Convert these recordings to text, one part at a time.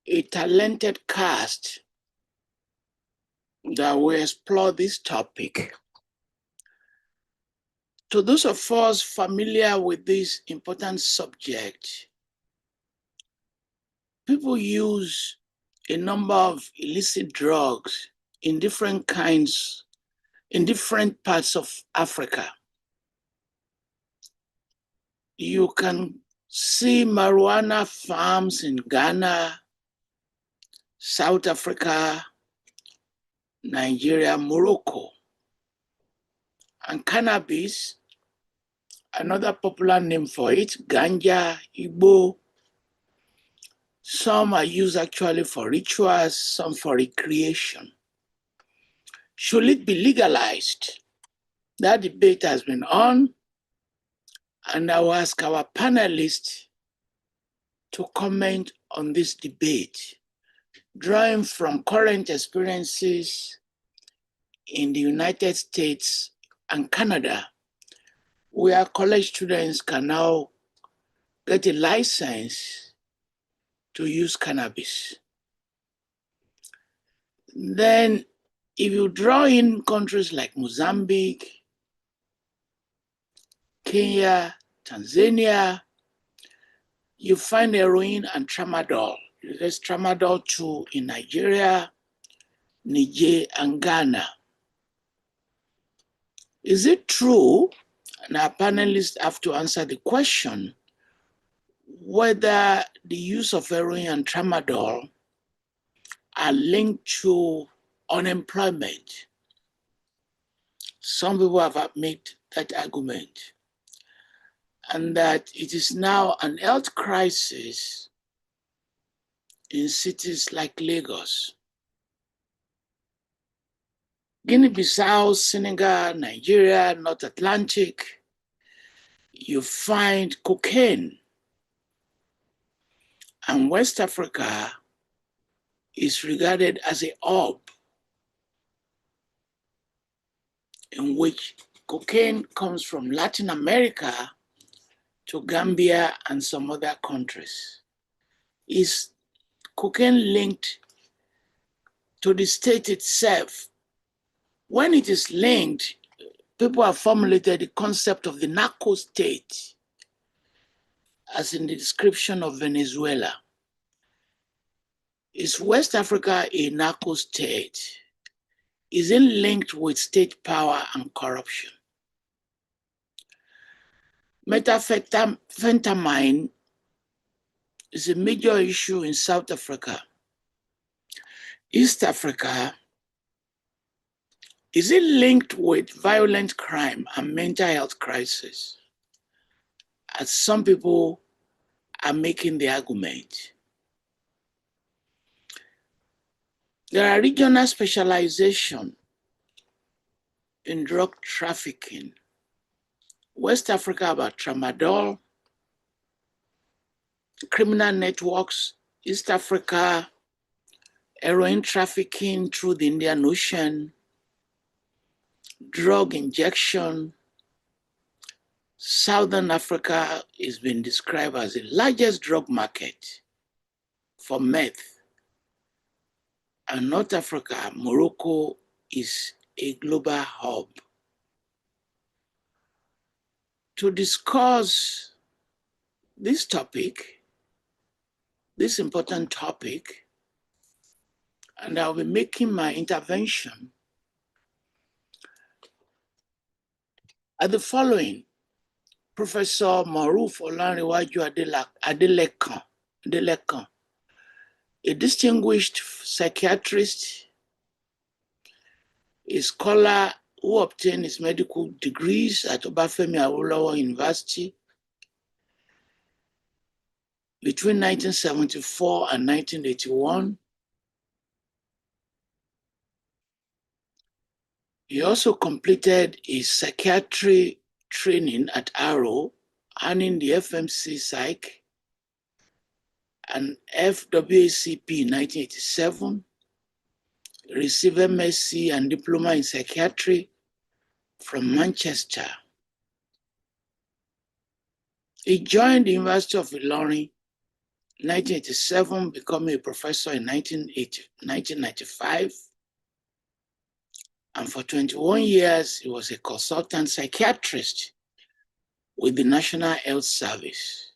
a talented cast that will explore this topic. To those of us familiar with this important subject, people use a number of illicit drugs in different kinds, in different parts of Africa. You can see marijuana farms in Ghana, South Africa, Nigeria, Morocco. And cannabis, another popular name for it, ganja, Igbo. Some are used actually for rituals, some for recreation. Should it be legalized? That debate has been on, and I will ask our panelists to comment on this debate, drawing from current experiences in the United States and Canada, where college students can now get a license to use cannabis. Then, if you draw in countries like Mozambique, Kenya, Tanzania, you find heroin and tramadol. There's tramadol too in Nigeria, Niger, and Ghana. Is it true, and our panelists have to answer the question, whether the use of heroin and tramadol are linked to unemployment? Some people have made that argument, and that it is now an health crisis in cities like Lagos. Guinea-Bissau, Senegal, Nigeria, North Atlantic, you find cocaine. And West Africa is regarded as a hub in which cocaine comes from Latin America to Gambia and some other countries. Is cocaine linked to the state itself? When it is linked, people have formulated the concept of the narco state, as in the description of Venezuela. Is West Africa a narco state? Is it linked with state power and corruption? Methamphetamine is a major issue in South Africa. East Africa, is it linked with violent crime and mental health crisis? As some people are making the argument. There are regional specialization in drug trafficking. West Africa about tramadol, criminal networks. East Africa, heroin trafficking through the Indian Ocean, drug injection. Southern Africa is being described as the largest drug market for meth. And North Africa, Morocco, is a global hub. To discuss this topic, this important topic, and I'll be making my intervention at the following: Professor Moruf Lanrewaju Adelekan, a distinguished psychiatrist, a scholar who obtained his medical degrees at Obafemi Awolowo University between 1974 and 1981. He also completed his psychiatry training at Arrow, earning the FMC Psych and FWACP in 1987, received MSc and diploma in psychiatry from Manchester. He joined the University of Ilorin 1987, becoming a professor in 1995. And for 21 years, he was a consultant psychiatrist with the National Health Service.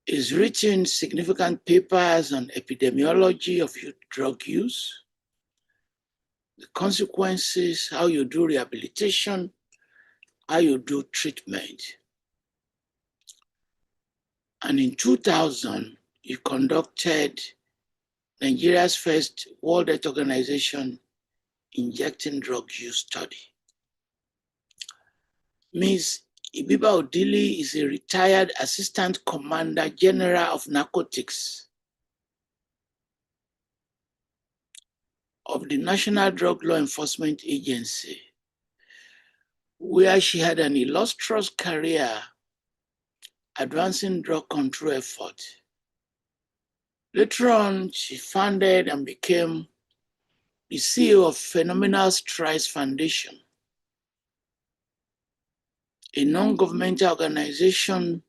He's written significant papers on epidemiology of youth drug use, the consequences, how you do rehabilitation, how you do treatment. And in 2000, he conducted Nigeria's first World Health Organization injecting drug use study. Ms. Ibiba Odili is a retired Assistant Commander General of Narcotics of the National Drug Law Enforcement Agency, where she had an illustrious career advancing drug control efforts. Later on, she founded and became the CEO of Phenomenal Strides Foundation, a non-governmental organization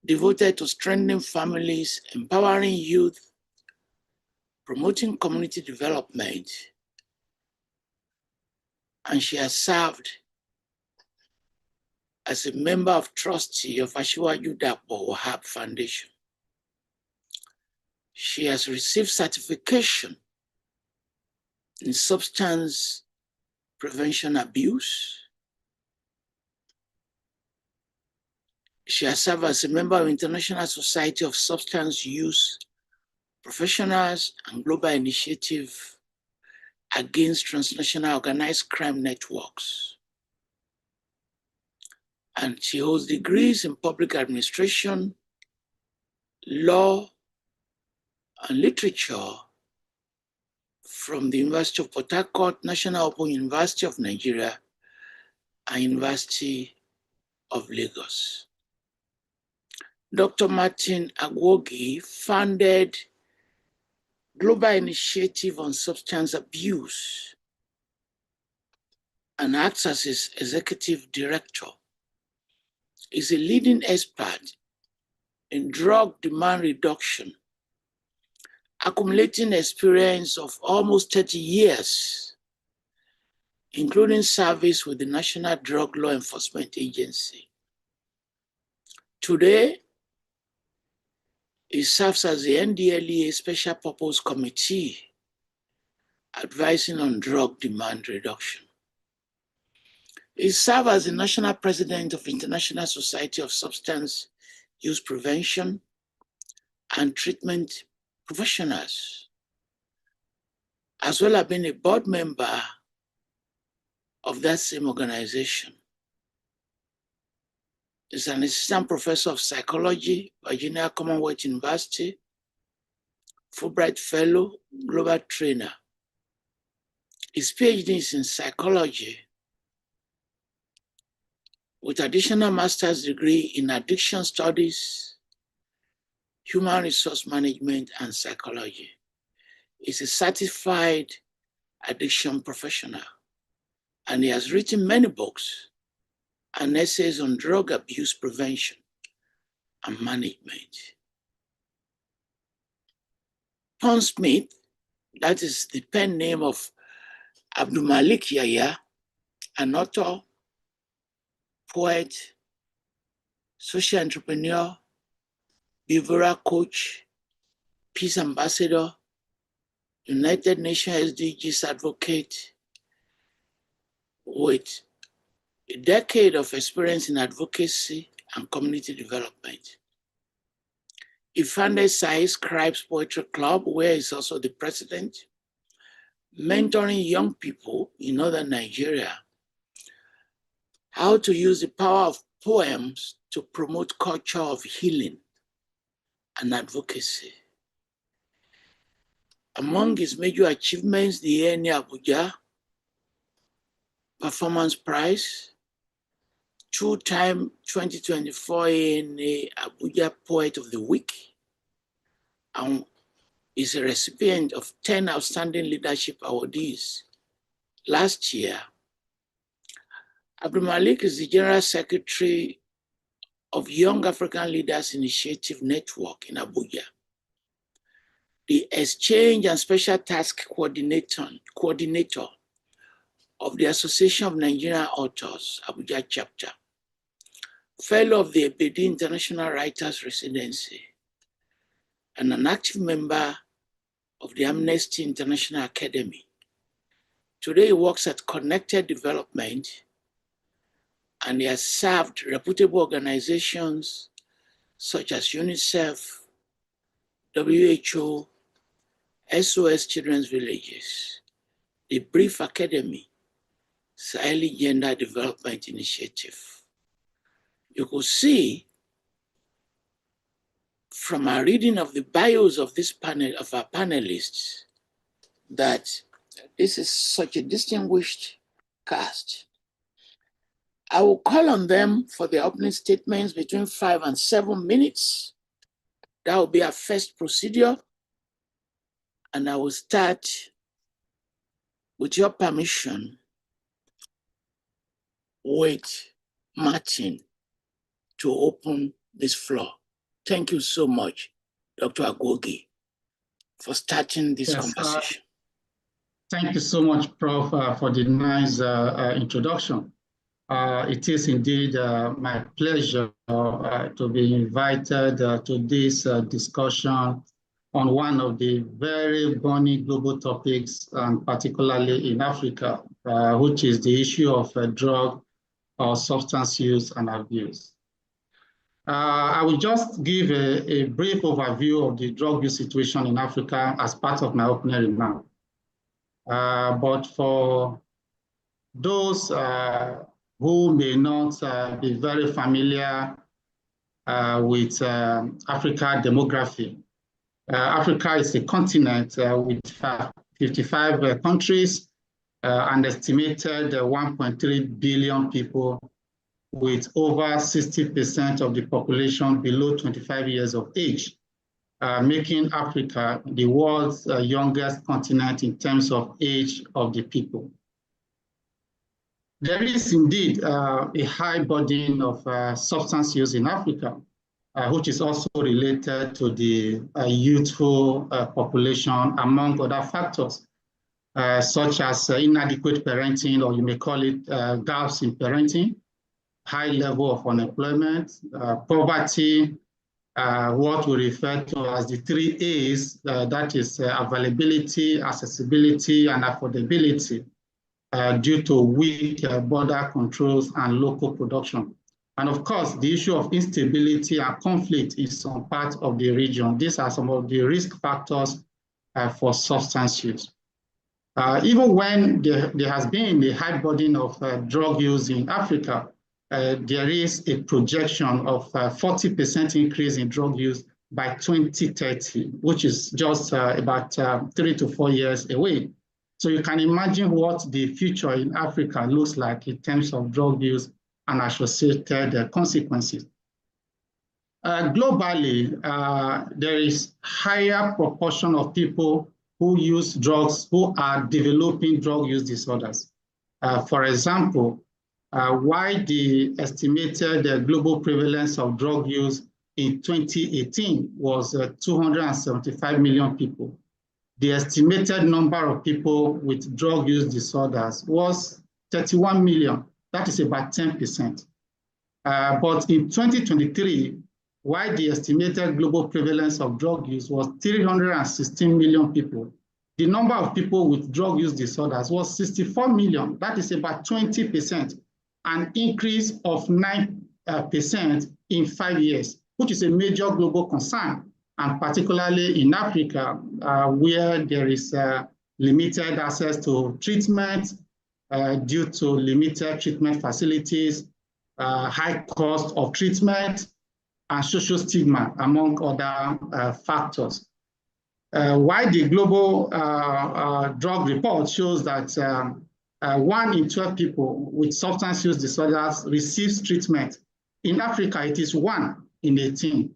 devoted to strengthening families, empowering youth, promoting community development. And she has served as a member of trustee of Asiwaju Dapo Wahab Foundation. She has received certification in substance prevention abuse. She has served as a member of International Society of Substance Use Professionals and Global Initiative Against Transnational Organized Crime Networks. And she holds degrees in public administration, law, and literature from the University of Port Harcourt, National Open University of Nigeria, and University of Lagos. Dr. Martin Agwogie founded Global Initiative on Substance Abuse and acts as its executive director. Is a leading expert in drug demand reduction, accumulating experience of almost 30 years, including service with the National Drug Law Enforcement Agency. Today, he serves as the NDLEA Special Purpose Committee, advising on drug demand reduction. He served as the National President of International Society of Substance Use Prevention and Treatment Professionals, as well as being a board member of that same organization. He's an assistant professor of psychology, Virginia Commonwealth University, Fulbright Fellow, Global Trainer. His PhD is in psychology with additional master's degree in addiction studies, human resource management, and psychology. He's a certified addiction professional, and he has written many books and essays on drug abuse prevention and management. Tom Smith, that is the pen name of Abdulmalik Yahya, an author, poet, social entrepreneur, behavioral coach, peace ambassador, United Nations SDGs advocate, with a decade of experience in advocacy and community development. He founded Sai Scribes Poetry Club, where he's also the president, mentoring young people in northern Nigeria how to use the power of poems to promote culture of healing and advocacy. Among his major achievements, the ANA Abuja Performance Prize, two-time 2024 ANA Abuja Poet of the Week, and is a recipient of 10 Outstanding Leadership Awardees. Last year, Abdulmalik is the General Secretary of Young African Leaders Initiative Network in Abuja, the Exchange and Special Task Coordinator of the Association of Nigerian Authors, Abuja Chapter, Fellow of the Ebedi International Writers Residency, and an active member of the Amnesty International Academy. Today he works at Connected Development, and he has served reputable organizations such as UNICEF, WHO, SOS Children's Villages, the Brief Academy, Saheli Gender Development Initiative. You could see from our reading of the bios of this panel, of our panelists, that this is such a distinguished cast. I will call on them for their opening statements between 5 and 7 minutes. That will be our first procedure. And I will start, with your permission, with Martin to open this floor. Thank you so much, Dr. Agwogie, for starting this conversation. Thank you so much, Prof, for the nice introduction. It is indeed my pleasure to be invited to this discussion on one of the very burning global topics, and particularly in Africa, which is the issue of drug or substance use and abuse. I will just give a brief overview of the drug use situation in Africa as part of my opening remarks. But for those who may not be very familiar with Africa demography, Africa is a continent with 55 countries, and estimated 1.3 billion people, with over 60% of the population below 25 years of age, making Africa the world's youngest continent in terms of age of the people. There is indeed a high burden of substance use in Africa, which is also related to the youthful population, among other factors, such as inadequate parenting, or you may call it gaps in parenting, high level of unemployment, poverty, what we refer to as the 3 A's, that is availability, accessibility, and affordability, due to weak border controls and local production. And of course, the issue of instability and conflict in some parts of the region. These are some of the risk factors for substance use. Even when there has been a high burden of drug use in Africa, there is a projection of 40% increase in drug use by 2030, which is just about 3 to 4 years away. So you can imagine what the future in Africa looks like in terms of drug use and associated consequences. Globally, there is higher proportion of people who use drugs who are developing drug use disorders. For example, while the estimated global prevalence of drug use in 2018 was 275 million people, the estimated number of people with drug use disorders was 31 million. That is about 10%. But in 2023, while the estimated global prevalence of drug use was 316 million people, the number of people with drug use disorders was 64 million. That is about 20%, an increase of 9% in 5 years, which is a major global concern, and particularly in Africa, where there is limited access to treatment due to limited treatment facilities, high cost of treatment, and social stigma, among other factors. While the global drug report shows that 1 in 12 people with substance use disorders receives treatment, in Africa it is 1 in 18.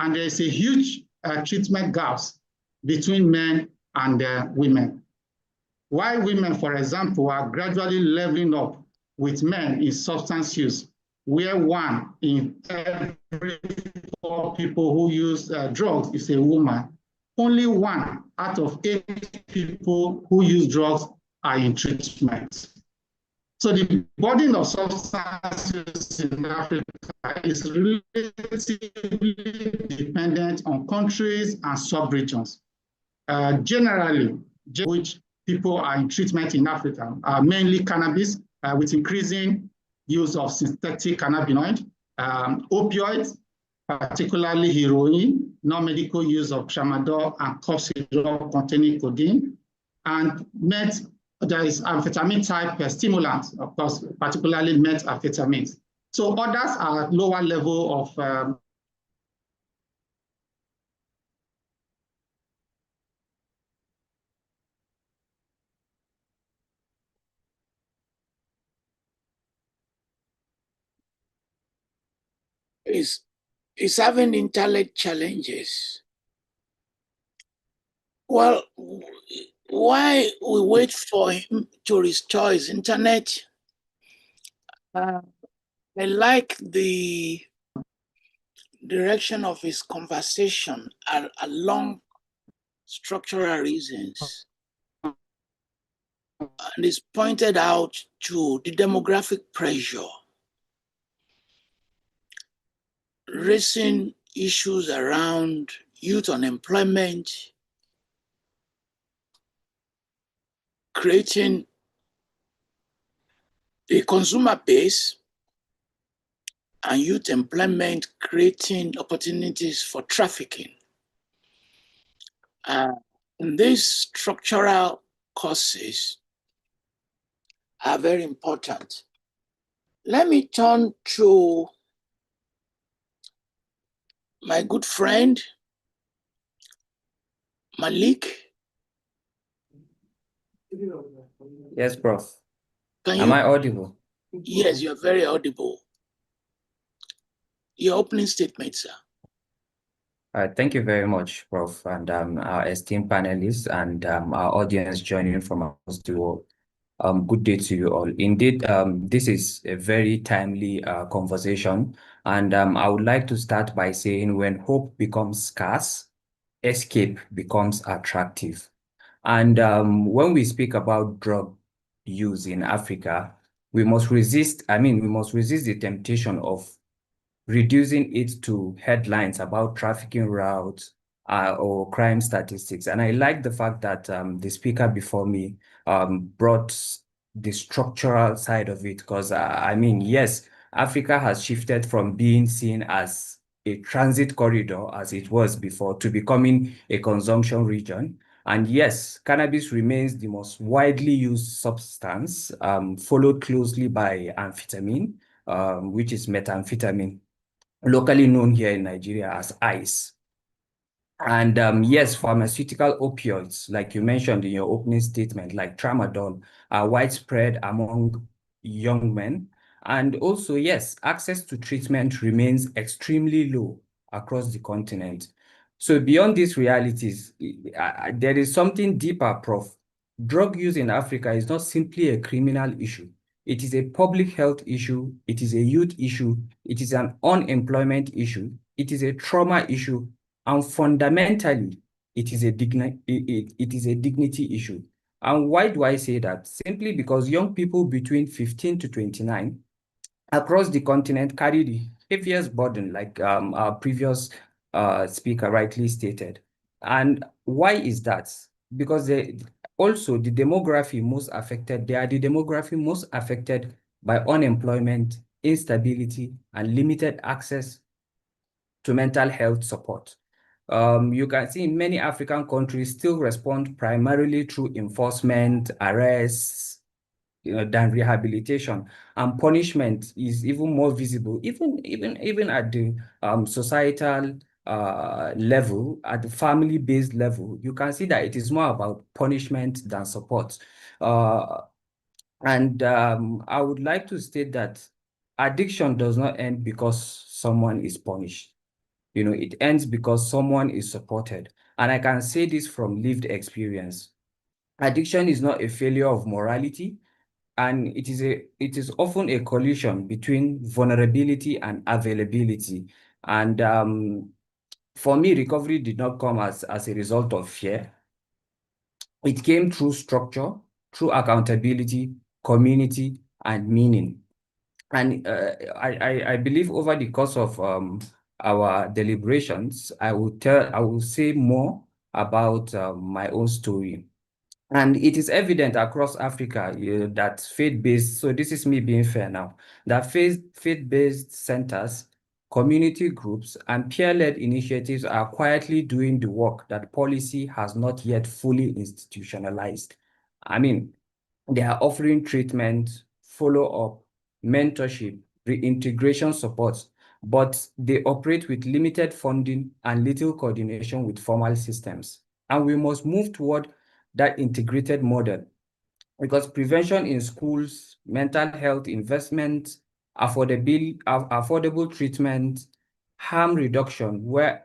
And there is a huge treatment gaps between men and women. While women, for example, are gradually leveling up with men in substance use, where 1 in every 4 people who use drugs is a woman, only 1 out of 8 people who use drugs are in treatment. So the burden of substance use in Africa is relatively dependent on countries and sub-regions. Generally, which people are in treatment in Africa are mainly cannabis, with increasing use of synthetic cannabinoid, opioids, particularly heroin, non-medical use of tramadol and cough syrup containing codeine, and there is amphetamine type stimulants, of course, particularly methamphetamines. So others are lower level of is having internet challenges. Well, why we wait for him to restore his internet? I like the direction of his conversation along structural reasons. And it's pointed out to the demographic pressure, raising issues around youth unemployment, creating a consumer base, and youth employment, creating opportunities for trafficking. These structural causes are very important. Let me turn to my good friend, Malik. Yes, Prof. Can Am you? I audible? Yes, you're very audible. Your opening statement, sir. Thank you very much, Prof, and our esteemed panelists and our audience joining from across the world. Good day to you all. Indeed, this is a very timely conversation, and I would like to start by saying when hope becomes scarce, escape becomes attractive. And when we speak about drug use in Africa, we must resist the temptation of reducing it to headlines about trafficking routes or crime statistics. And I like the fact that the speaker before me brought the structural side of it, because yes, Africa has shifted from being seen as a transit corridor, as it was before, to becoming a consumption region. And yes, cannabis remains the most widely used substance, followed closely by amphetamine, which is methamphetamine, locally known here in Nigeria as ICE. And yes, pharmaceutical opioids, like you mentioned in your opening statement, like tramadol, are widespread among young men. And also, yes, access to treatment remains extremely low across the continent. So beyond these realities, there is something deeper, Prof. Drug use in Africa is not simply a criminal issue. It is a public health issue. It is a youth issue. It is an unemployment issue. It is a trauma issue. And fundamentally, it is a dignity issue. And why do I say that? Simply because young people between 15 to 29 across the continent carry the heaviest burden, like our previous speaker rightly stated. And why is that? Because they are the demography most affected by unemployment, instability, and limited access to mental health support. You can see in many African countries still respond primarily through enforcement, arrests, than rehabilitation, and punishment is even more visible, even at the societal level, at the family-based level. You can see that it is more about punishment than support. And I would like to state that addiction does not end because someone is punished. It ends because someone is supported. And I can say this from lived experience. Addiction is not a failure of morality. and it is often a collision between vulnerability and availability. And for me, recovery did not come as a result of fear. It came through structure, through accountability, community, and meaning. And I believe over the course of our deliberations, I will say more about my own story. And it is evident across Africa that faith-based, so this is me being fair now, that faith-based centers, community groups, and peer-led initiatives are quietly doing the work that policy has not yet fully institutionalized. I mean, they are offering treatment, follow-up, mentorship, reintegration support, but they operate with limited funding and little coordination with formal systems. And we must move toward that integrated model, because prevention in schools, mental health investment, affordable treatment, harm reduction where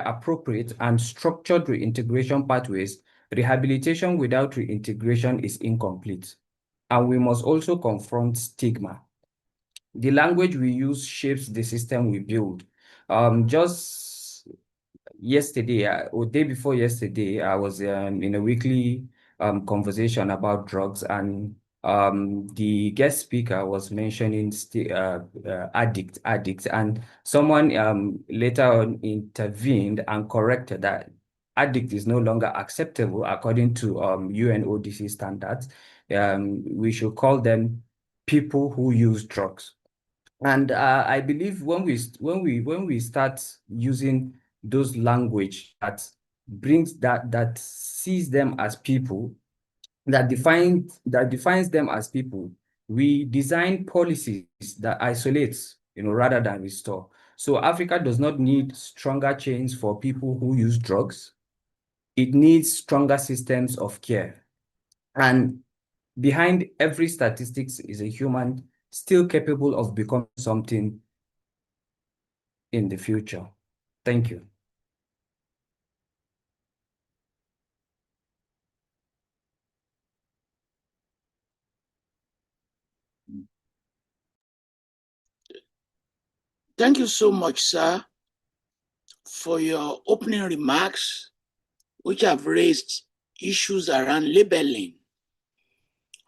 appropriate, and structured reintegration pathways. Rehabilitation without reintegration is incomplete. And we must also confront stigma. The language we use shapes the system we build. Just yesterday, or day before yesterday, I was in a weekly conversation about drugs, and the guest speaker was mentioning addicts, and someone later on intervened and corrected that addict is no longer acceptable according to UNODC standards. We should call them people who use drugs. And I believe when we start using those language that brings that sees them as people, that defines them as people, we design policies that isolates, rather than restore. So Africa does not need stronger chains for people who use drugs. It needs stronger systems of care. And behind every statistics is a human still capable of becoming something in the future. Thank you. Thank you so much, sir, for your opening remarks, which have raised issues around labeling,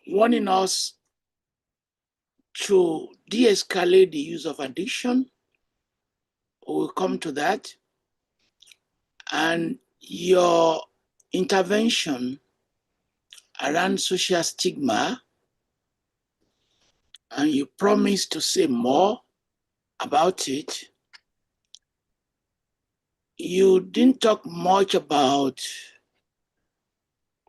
warning us to de-escalate the use of addiction. We'll come to that. And your intervention around social stigma, and you promised to say more about it. You didn't talk much about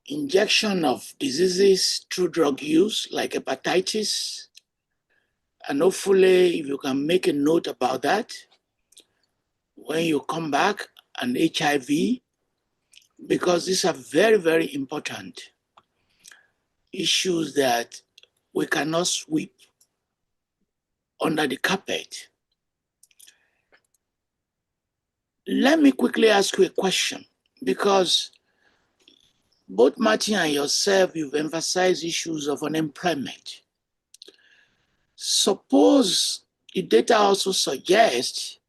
injection of diseases through drug use, like hepatitis. And hopefully, if you can make a note about that when you come back, and HIV, because these are very, very important issues that we cannot sweep under the carpet. Let me quickly ask you a question, because both Martin and yourself, you've emphasized issues of unemployment. Suppose the data also suggests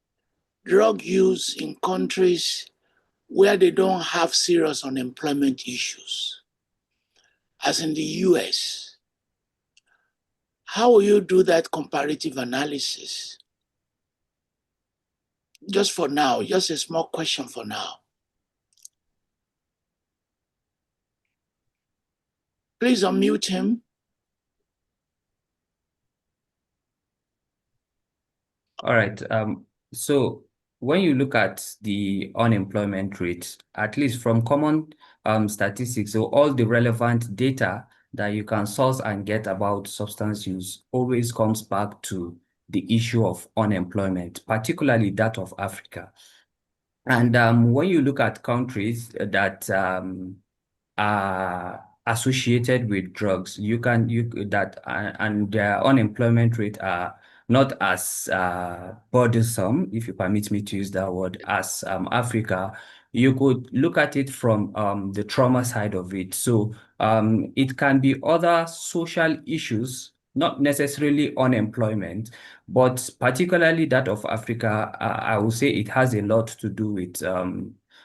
drug use in countries where they don't have serious unemployment issues, as in the US. How will you do that comparative analysis? Just for now, just a small question for now. Please unmute him. All right. So when you look at the unemployment rate, at least from common statistics, so all the relevant data that you can source and get about substance use always comes back to the issue of unemployment, particularly that of Africa. And when you look at countries that are associated with drugs, and their unemployment rate are not as burdensome, if you permit me to use that word, as Africa, you could look at it from the trauma side of it. So it can be other social issues, not necessarily unemployment, but particularly that of Africa. I would say it has a lot to do with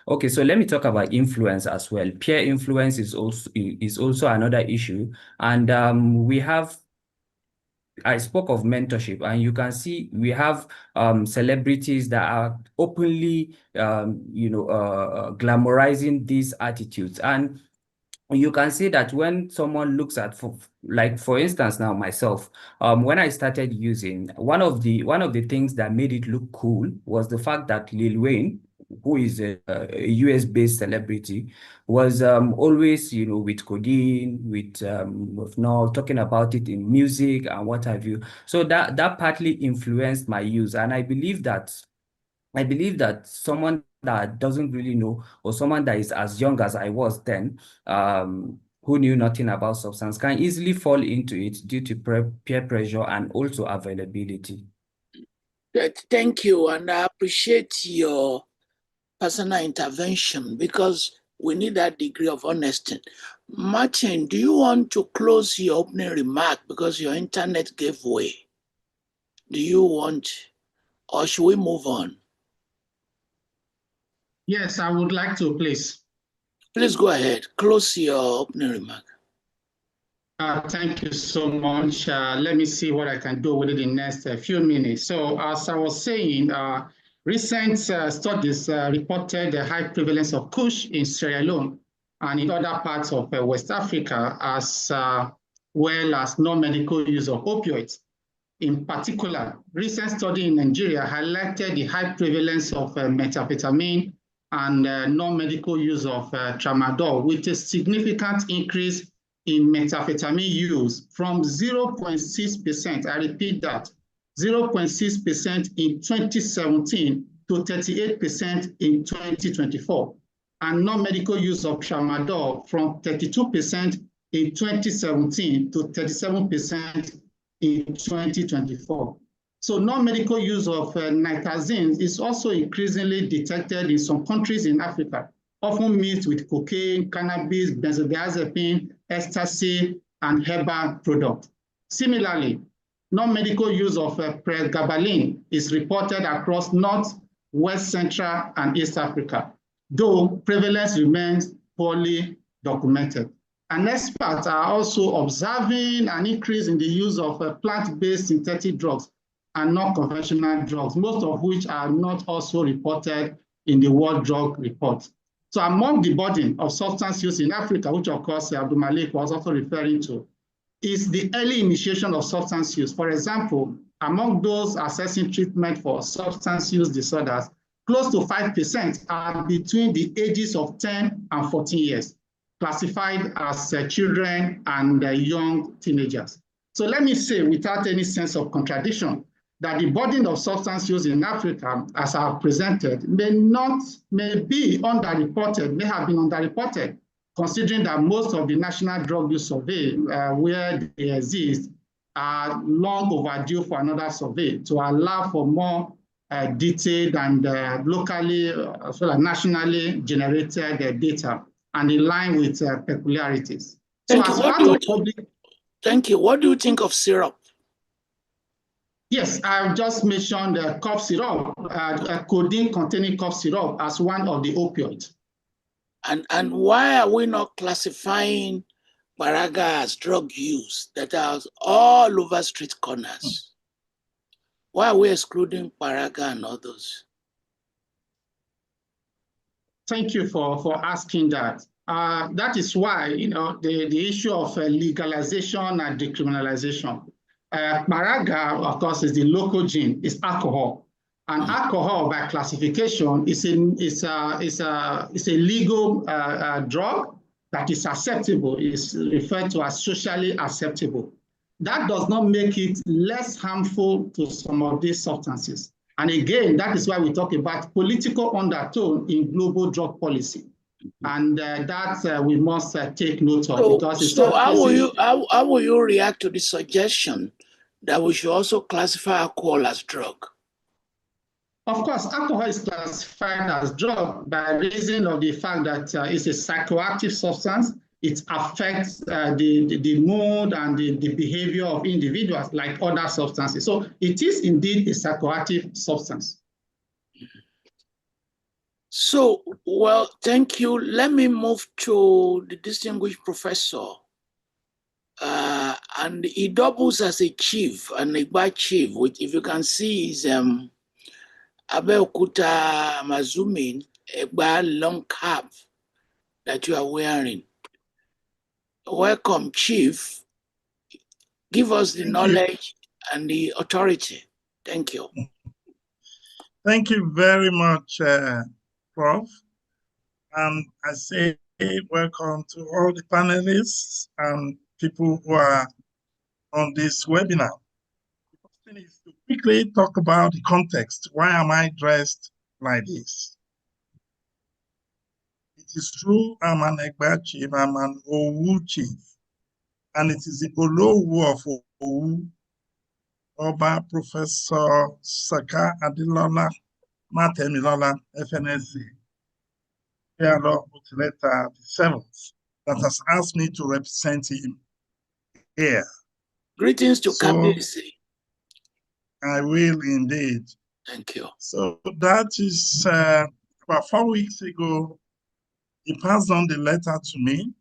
okay, so let me talk about influence as well. Peer influence is also another issue. And I spoke of mentorship, and you can see we have celebrities that are openly, glamorizing these attitudes. And you can see that when someone looks at, for instance, now myself, when I started using, one of the things that made it look cool was the fact that Lil Wayne, who is a US-based celebrity, was always, with codeine, with now talking about it in music and what have you. So that partly influenced my use, and I believe that someone that doesn't really know, or someone that is as young as I was then, who knew nothing about substance, can easily fall into it due to peer pressure and also availability. Thank you, and I appreciate your personal intervention because we need that degree of honesty. Martin, do you want to close your opening remark because your internet gave way? Do you want, or should we move on? Yes, I would like to, please. Please go ahead. Close your opening remark. Thank you so much. Let me see what I can do within the next few minutes. So as I was saying, recent studies reported the high prevalence of Kush in Sierra Leone and in other parts of West Africa, as well as non-medical use of opioids. In particular, recent study in Nigeria highlighted the high prevalence of methamphetamine and non-medical use of tramadol, with a significant increase in methamphetamine use from 0.6%, I repeat that, 0.6% in 2017 to 38% in 2024, and non-medical use of tramadol from 32% in 2017 to 37% in 2024. So non-medical use of nitazine is also increasingly detected in some countries in Africa, often mixed with cocaine, cannabis, benzodiazepine, ecstasy, and herbal products. Similarly, non-medical use of pregabalin is reported across North, West Central, and East Africa, though prevalence remains poorly documented. And experts are also observing an increase in the use of plant-based synthetic drugs and non-conventional drugs, most of which are not also reported in the World Drug Report. So among the burden of substance use in Africa, which of course Abdulmalik was also referring to, is the early initiation of substance use. For example, among those assessing treatment for substance use disorders, close to 5% are between the ages of 10 and 14 years, classified as children and young teenagers. So let me say, without any sense of contradiction, that the burden of substance use in Africa, as I have presented, may be underreported, may have been underreported, considering that most of the national drug use survey where they exist are long overdue for another survey to allow for more detailed and locally as well as nationally generated data and in line with peculiarities. So as part of public... Thank you. What do you think of syrup? Yes, I've just mentioned cough syrup, codeine-containing cough syrup as one of the opioids. And why are we not classifying Paraga as drug use that are all over street corners? Why are we excluding Paraga and others? Thank you for asking that. That is why, the issue of legalization and decriminalization. Paraga, of course, is the local gene, is alcohol. And alcohol, by classification, is a legal drug that is acceptable, is referred to as socially acceptable. That does not make it less harmful to some of these substances. And again, that is why we talk about political undertone in global drug policy. And that we must take note of. Because it's how will you react to the suggestion that we should also classify alcohol as drug? Of course, alcohol is classified as drug by reason of the fact that it's a psychoactive substance. It affects the mood and the behavior of individuals like other substances. So it is indeed a psychoactive substance. So, well, thank you. Let me move to the distinguished professor. And he doubles as a chief, an Igba chief, which if you can see is Abeokuta Mazumin, Igba long cap that you are wearing. Welcome, chief. Give us the knowledge and the authority. Thank you. Thank you very much, Prof. And I say welcome to all the panelists and people who are on this webinar. The first thing is to quickly talk about the context. Why am I dressed like this? It is true I'm an Egba chief, I'm an Owu chief, and it is the Olowu of Owu, Oba Professor Saka Adilola Matemilola, FNSC, Letter the 7th, that has asked me to represent him here. Greetings to Kabisi. I will indeed. Thank you. So that is about 4 weeks ago, he passed on the letter to me.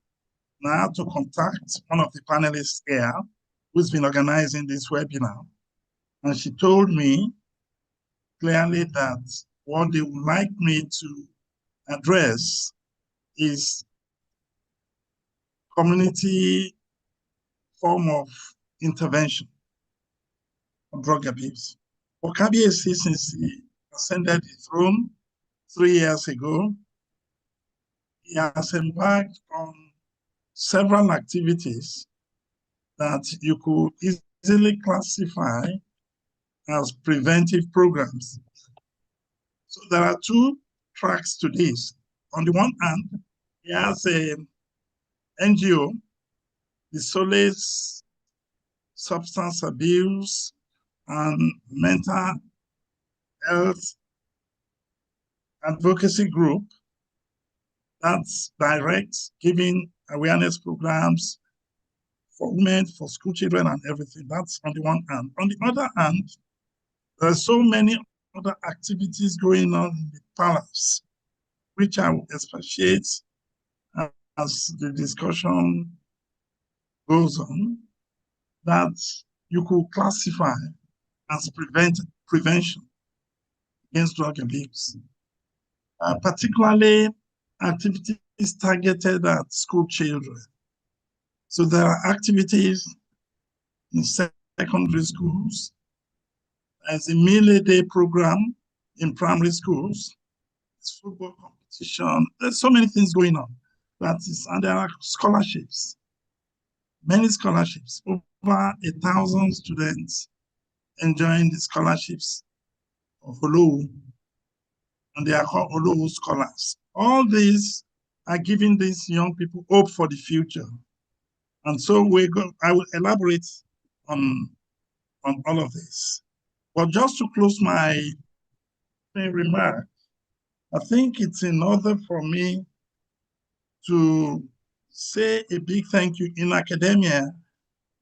Now I have to contact one of the panelists here who's been organizing this webinar. And she told me clearly that what they would like me to address is community form of intervention on drug abuse. For KBSC, since he ascended the throne 3 years ago, he has embarked on several activities that you could easily classify as preventive programs. So there are two tracks to this. On the one hand, he has an NGO, the Solace Substance Abuse and Mental Health Advocacy Group, that's direct, giving awareness programs for women, for school children and everything. That's on the one hand. On the other hand, there are so many other activities going on in the palace, which I will expatiate as the discussion goes on, that you could classify as prevention against drug abuse, particularly activities targeted at school children. So there are activities in secondary schools, as a meal day program in primary schools, it's football competition. There's so many things going on. And there are scholarships, many scholarships, over 1,000 students enjoying the scholarships of Olowu, and they are called Olowu scholars. All these are giving these young people hope for the future. And so I will elaborate on all of this. But just to close my remark, I think it's in order for me to say a big thank you. In academia,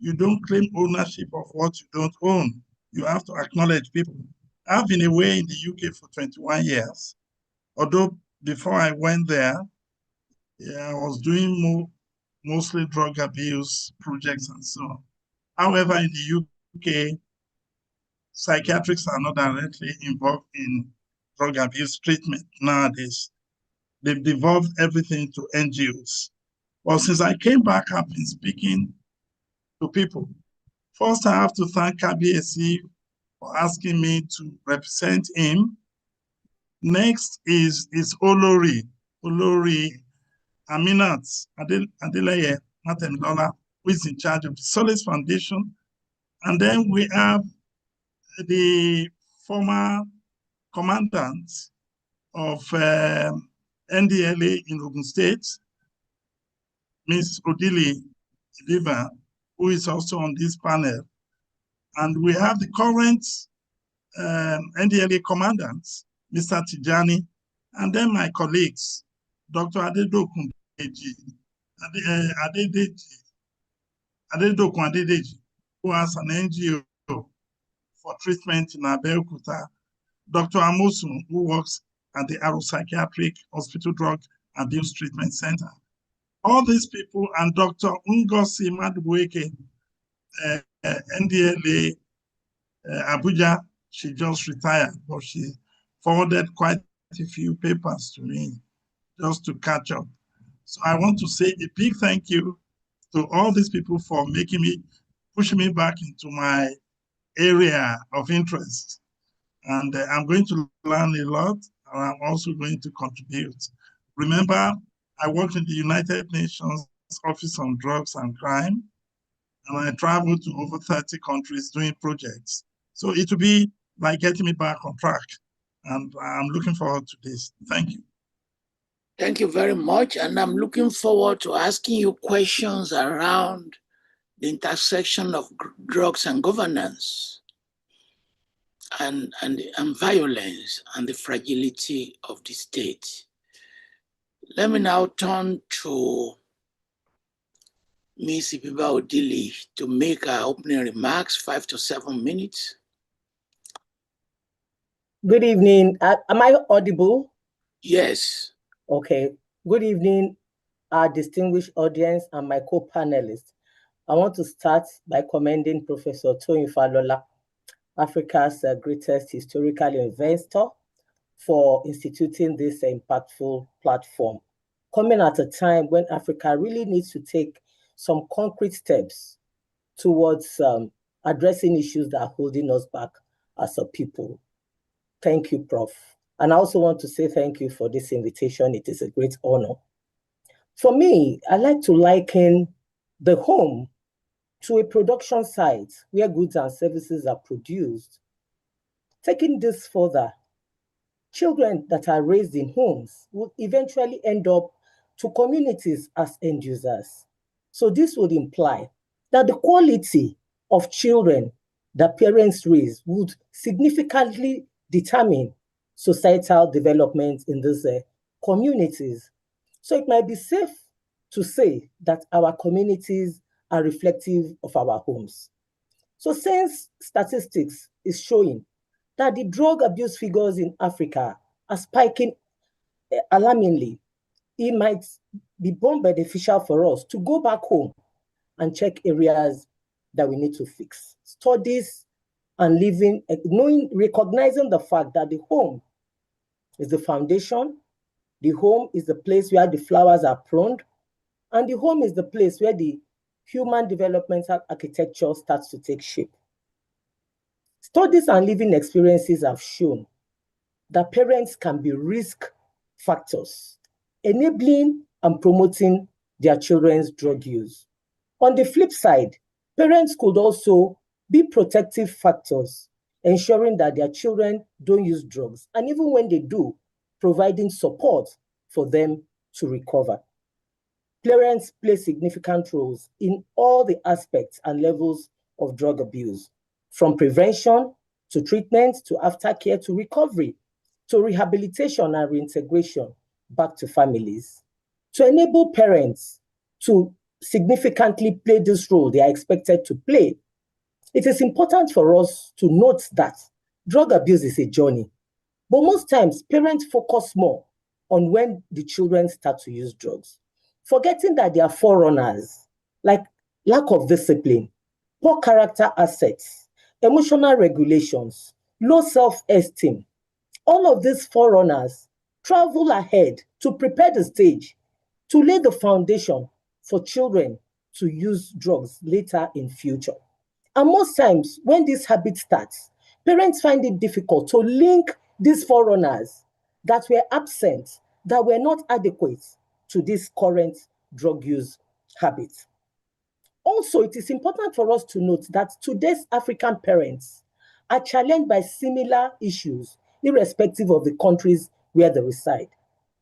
you don't claim ownership of what you don't own. You have to acknowledge people. I've been away in the UK for 21 years, although before I went there, I was doing mostly drug abuse projects and so on. However, in the UK, psychiatrists are not directly involved in drug abuse treatment nowadays. They've devolved everything to NGOs. Well, since I came back, I've been speaking to people. First, I have to thank KBSC for asking me to represent him. Next is Olori Aminat Adeleye Matemilola, who is in charge of the Solace Foundation. And then we have the former commandant of NDLA in Ogun State, Ms. Odili Ibiba, who is also on this panel. And we have the current NDLA commandants, Mr. Tijani, and then my colleagues, Dr. Adedokun Adedeji, who has an NGO for treatment in Abeokuta, Dr. Amosun, who works at the Aro Psychiatric Hospital Drug Abuse Treatment Center. All these people, and Dr. Ngozi Madubueke, NDLA Abuja, she just retired, but she forwarded quite a few papers to me just to catch up. So I want to say a big thank you to all these people for pushing me back into my area of interest. And I'm going to learn a lot, and I'm also going to contribute. Remember, I worked in the United Nations Office on Drugs and Crime, and I traveled to over 30 countries doing projects. So it will be like getting me back on track. And I'm looking forward to this. Thank you. Thank you very much. And I'm looking forward to asking you questions around the intersection of drugs and governance and violence and the fragility of the state. Let me now turn to Ms. Ibiba Odili to make her opening remarks, 5 to 7 minutes. Good evening. Am I audible? Yes. Okay. Good evening, our distinguished audience and my co-panelists. I want to start by commending Professor Toyin Falola, Africa's greatest historical investor, for instituting this impactful platform, coming at a time when Africa really needs to take some concrete steps towards addressing issues that are holding us back as a people. Thank you, Prof. And I also want to say thank you for this invitation. It is a great honor. For me, I like to liken the home to a production site where goods and services are produced. Taking this further, children that are raised in homes will eventually end up to communities as end users. So this would imply that the quality of children that parents raise would significantly determine societal development in these communities. So it might be safe to say that our communities are reflective of our homes. So since statistics is showing that the drug abuse figures in Africa are spiking alarmingly, it might be more beneficial for us to go back home and check areas that we need to fix. Studies and living, recognizing the fact that the home is the foundation, the home is the place where the flowers are pruned, and the home is the place where the human developmental architecture starts to take shape. Studies and living experiences have shown that parents can be risk factors, enabling and promoting their children's drug use. On the flip side, parents could also be protective factors, ensuring that their children don't use drugs, and even when they do, providing support for them to recover. Parents play significant roles in all the aspects and levels of drug abuse, from prevention to treatment to aftercare to recovery to rehabilitation and reintegration back to families. To enable parents to significantly play this role they are expected to play, it is important for us to note that drug abuse is a journey, but most times parents focus more on when the children start to use drugs, forgetting that they are forerunners, like lack of discipline, poor character assets, emotional regulations, low self-esteem. All of these forerunners travel ahead to prepare the stage, to lay the foundation for children to use drugs later in future. And most times, when this habit starts, parents find it difficult to link these forerunners that were absent, that were not adequate to this current drug use habit. Also, it is important for us to note that today's African parents are challenged by similar issues, irrespective of the countries where they reside.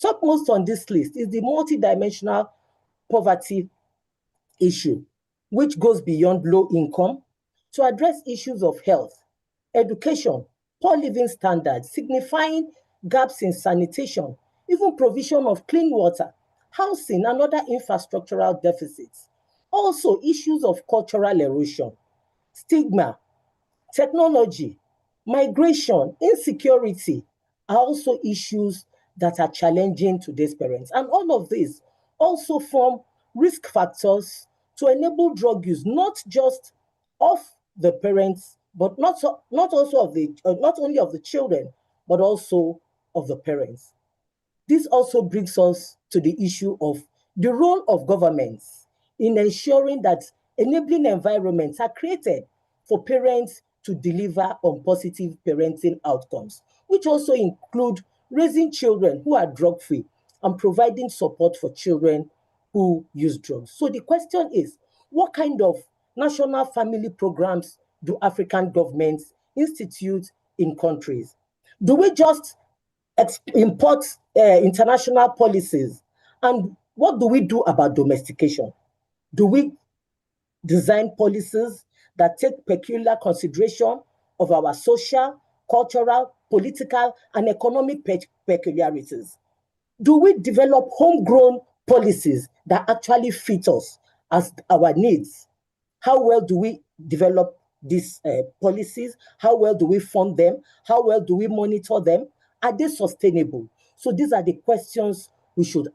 Topmost on this list is the multidimensional poverty issue, which goes beyond low income to address issues of health, education, poor living standards, signifying gaps in sanitation, even provision of clean water, housing, and other infrastructural deficits. Also, issues of cultural erosion, stigma, technology, migration, insecurity are also issues that are challenging to these parents. And all of these also form risk factors to enable drug use, not just of the parents, but not only of the children, but also of the parents. This also brings us to the issue of the role of governments in ensuring that enabling environments are created for parents to deliver on positive parenting outcomes, which also include raising children who are drug-free and providing support for children who use drugs. So the question is, what kind of national family programs do African governments institute in countries? Do we just import international policies? And what do we do about domestication? Do we design policies that take peculiar consideration of our social, cultural, political, and economic peculiarities? Do we develop homegrown policies that actually fit us as our needs? How well do we develop these policies? How well do we fund them? How well do we monitor them? Are they sustainable? So these are the questions we should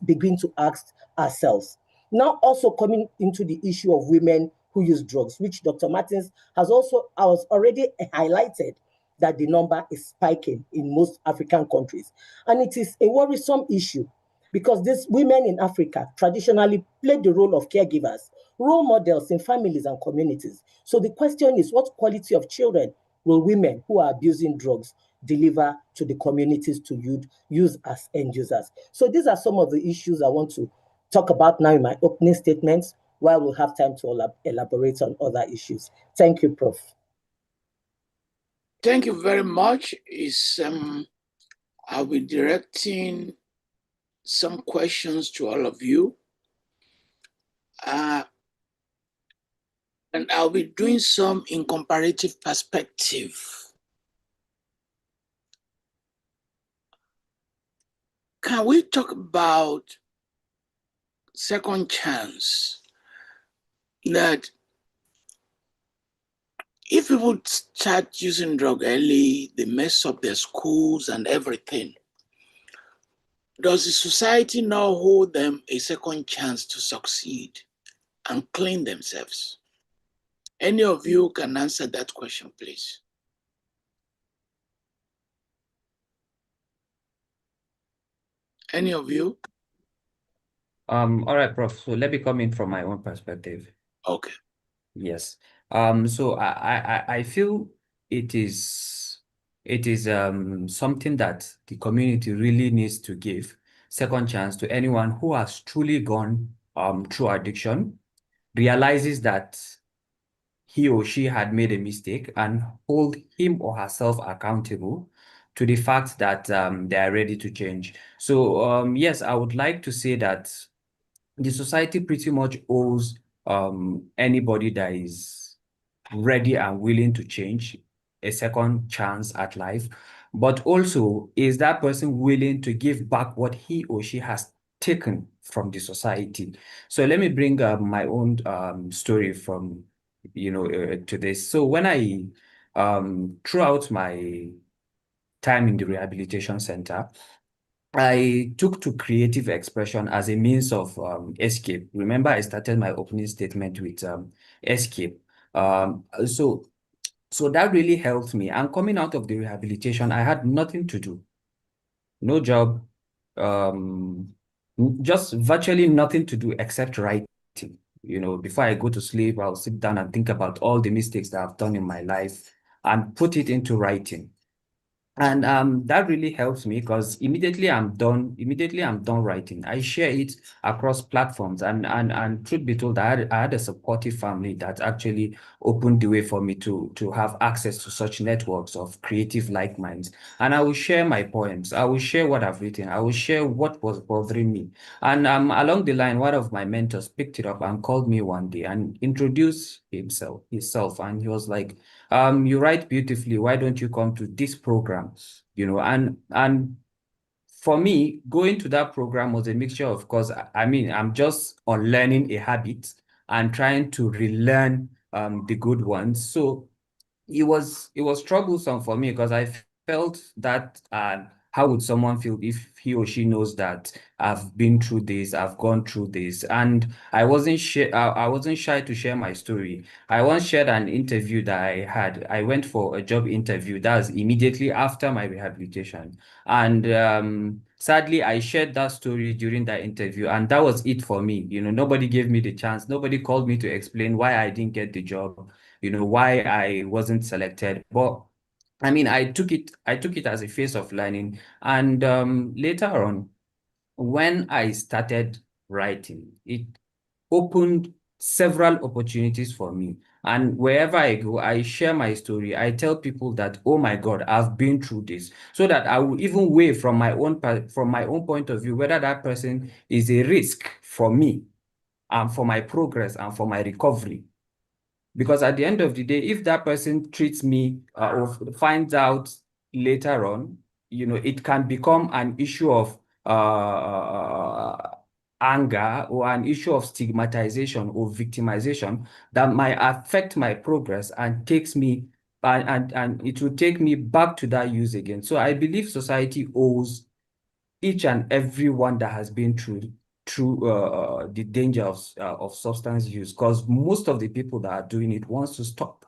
begin to ask ourselves. Now, also coming into the issue of women who use drugs, which Dr. Martins has already highlighted that the number is spiking in most African countries. And it is a worrisome issue because these women in Africa traditionally played the role of caregivers, role models in families and communities. So the question is, what quality of children will women who are abusing drugs deliver to the communities to use as end users? So these are some of the issues I want to talk about now in my opening statements, while we'll have time to elaborate on other issues. Thank you, Prof. Thank you very much. I'll be directing some questions to all of you. And I'll be doing some in comparative perspective. Can we talk about second chance? That if people start using drug early, they mess up their schools and everything. Does the society now hold them a second chance to succeed and clean themselves? Any of you can answer that question, please. Any of you? All right, Prof. So let me come in from my own perspective. Okay. Yes. So I feel it is something that the community really needs to give second chance to anyone who has truly gone through addiction, realizes that he or she had made a mistake, and hold him or herself accountable to the fact that they are ready to change. So yes, I would like to say that the society pretty much owes anybody that is ready and willing to change a second chance at life. But also, is that person willing to give back what he or she has taken from the society? So let me bring my own story from to this. So when I throughout my time in the rehabilitation center, I took to creative expression as a means of escape. Remember, I started my opening statement with escape. So that really helped me. And coming out of the rehabilitation, I had nothing to do, no job, just virtually nothing to do except writing. Before I go to sleep, I'll sit down and think about all the mistakes that I've done in my life and put it into writing. And that really helps me because immediately I'm done writing, I share it across platforms. And truth be told, I had a supportive family that actually opened the way for me to have access to such networks of creative like minds. And I will share my poems, I will share what I've written, I will share what was bothering me. And along the line, one of my mentors picked it up and called me one day and introduced himself, and he was like, you write beautifully. Why don't you come to this program? You know, and for me, going to that program was a mixture of course, I mean, I'm just unlearning a habit and trying to relearn the good ones. So it was troublesome for me because I felt that how would someone feel if he or she knows that I've been through this, I've gone through this, and I wasn't shy to share my story. I once shared an interview that I had. I went for a job interview. That was immediately after my rehabilitation, and sadly, I shared that story during that interview, and that was it for me. You know, nobody gave me the chance. Nobody called me to explain why I didn't get the job, you know, why I wasn't selected. But I mean, I took it as a phase of learning. And later on, when I started writing, it opened several opportunities for me. And wherever I go, I share my story. I tell people that, oh my God, I've been through this, so that I will even weigh from my own point of view whether that person is a risk for me and for my progress and for my recovery. Because at the end of the day, if that person treats me or finds out later on, you know, it can become an issue of anger or an issue of stigmatization or victimization that might affect my progress and takes me and it will take me back to that use again. So I believe society owes each and every one that has been through the danger of substance use, because most of the people that are doing it wants to stop,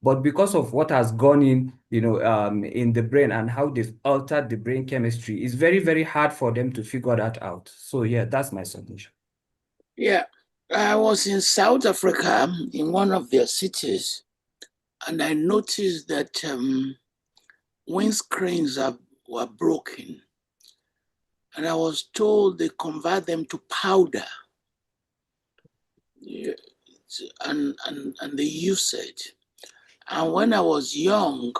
but because of what has gone in, you know, in the brain and how they've altered the brain chemistry, it's very, very hard for them to figure that out. So yeah, that's my submission. Yeah, I was in South Africa in one of their cities, and I noticed that windscreens were broken. And I was told they convert them to powder. Yeah, and they use it. And when I was young,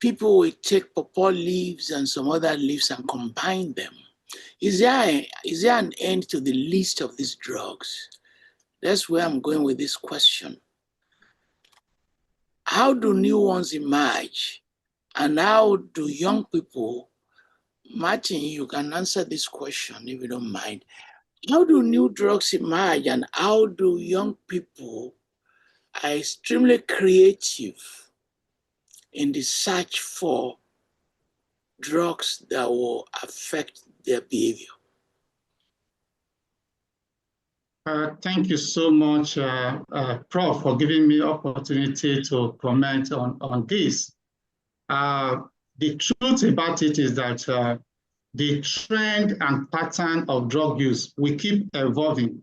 people would take pawpaw leaves and some other leaves and combine them. Is there an end to the list of these drugs? That's where I'm going with this question. How do new ones emerge? And how do young people, Martin, you can answer this question if you don't mind. How do new drugs emerge, and how do young people are extremely creative in the search for drugs that will affect their behavior? Thank you so much, Prof, for giving me opportunity to comment on this. The truth about it is that the trend and pattern of drug use will keep evolving,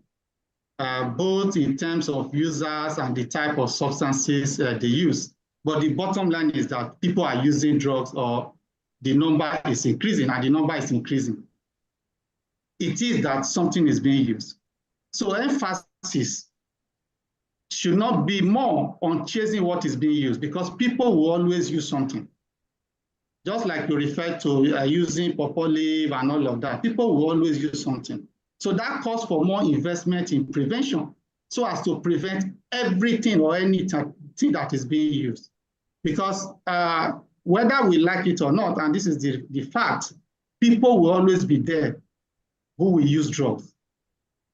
both in terms of users and the type of substances they use. But the bottom line is that people are using drugs, or the number is increasing, and the number is increasing. It is that something is being used. So emphasis should not be more on chasing what is being used, because people will always use something. Just like you referred to using pawpaw leaf and all of that, people will always use something. So that calls for more investment in prevention, so as to prevent everything or anything that is being used. Because whether we like it or not, and this is the fact, people will always be there who will use drugs.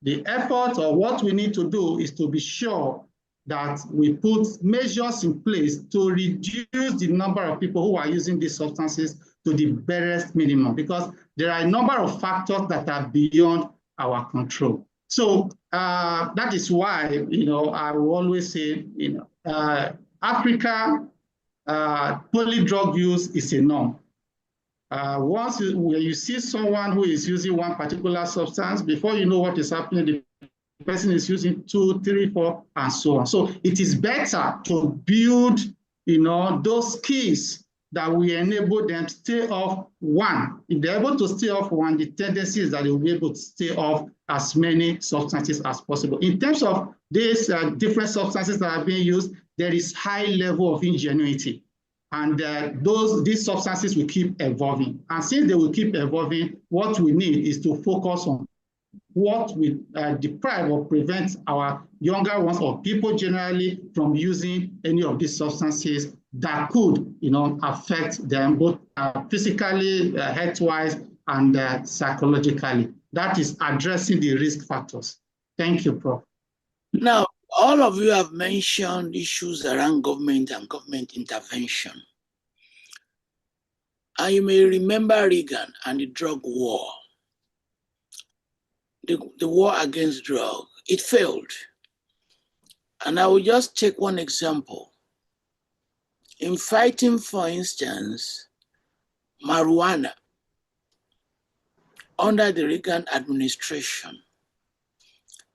The effort, or what we need to do, is to be sure that we put measures in place to reduce the number of people who are using these substances to the barest minimum, because there are a number of factors that are beyond our control. So that is why, you know, I will always say, you know, Africa, poly-drug use is a norm. Once you see someone who is using one particular substance, before you know what is happening, the person is using 2, 3, 4, and so on. So it is better to build, you know, those skills that will enable them to stay off one. If they're able to stay off one, the tendency is that they will be able to stay off as many substances as possible. In terms of these different substances that are being used, there is high level of ingenuity. And these substances will keep evolving. And since they will keep evolving, what we need is to focus on what will deprive or prevent our younger ones or people generally from using any of these substances that could, affect them both physically, health-wise, and psychologically. That is addressing the risk factors. Thank you, Prof. Now, all of you have mentioned issues around government and government intervention. And you may remember Reagan and the drug war. The war against drug, it failed. And I will just take one example. In fighting, for instance, marijuana under the Reagan administration,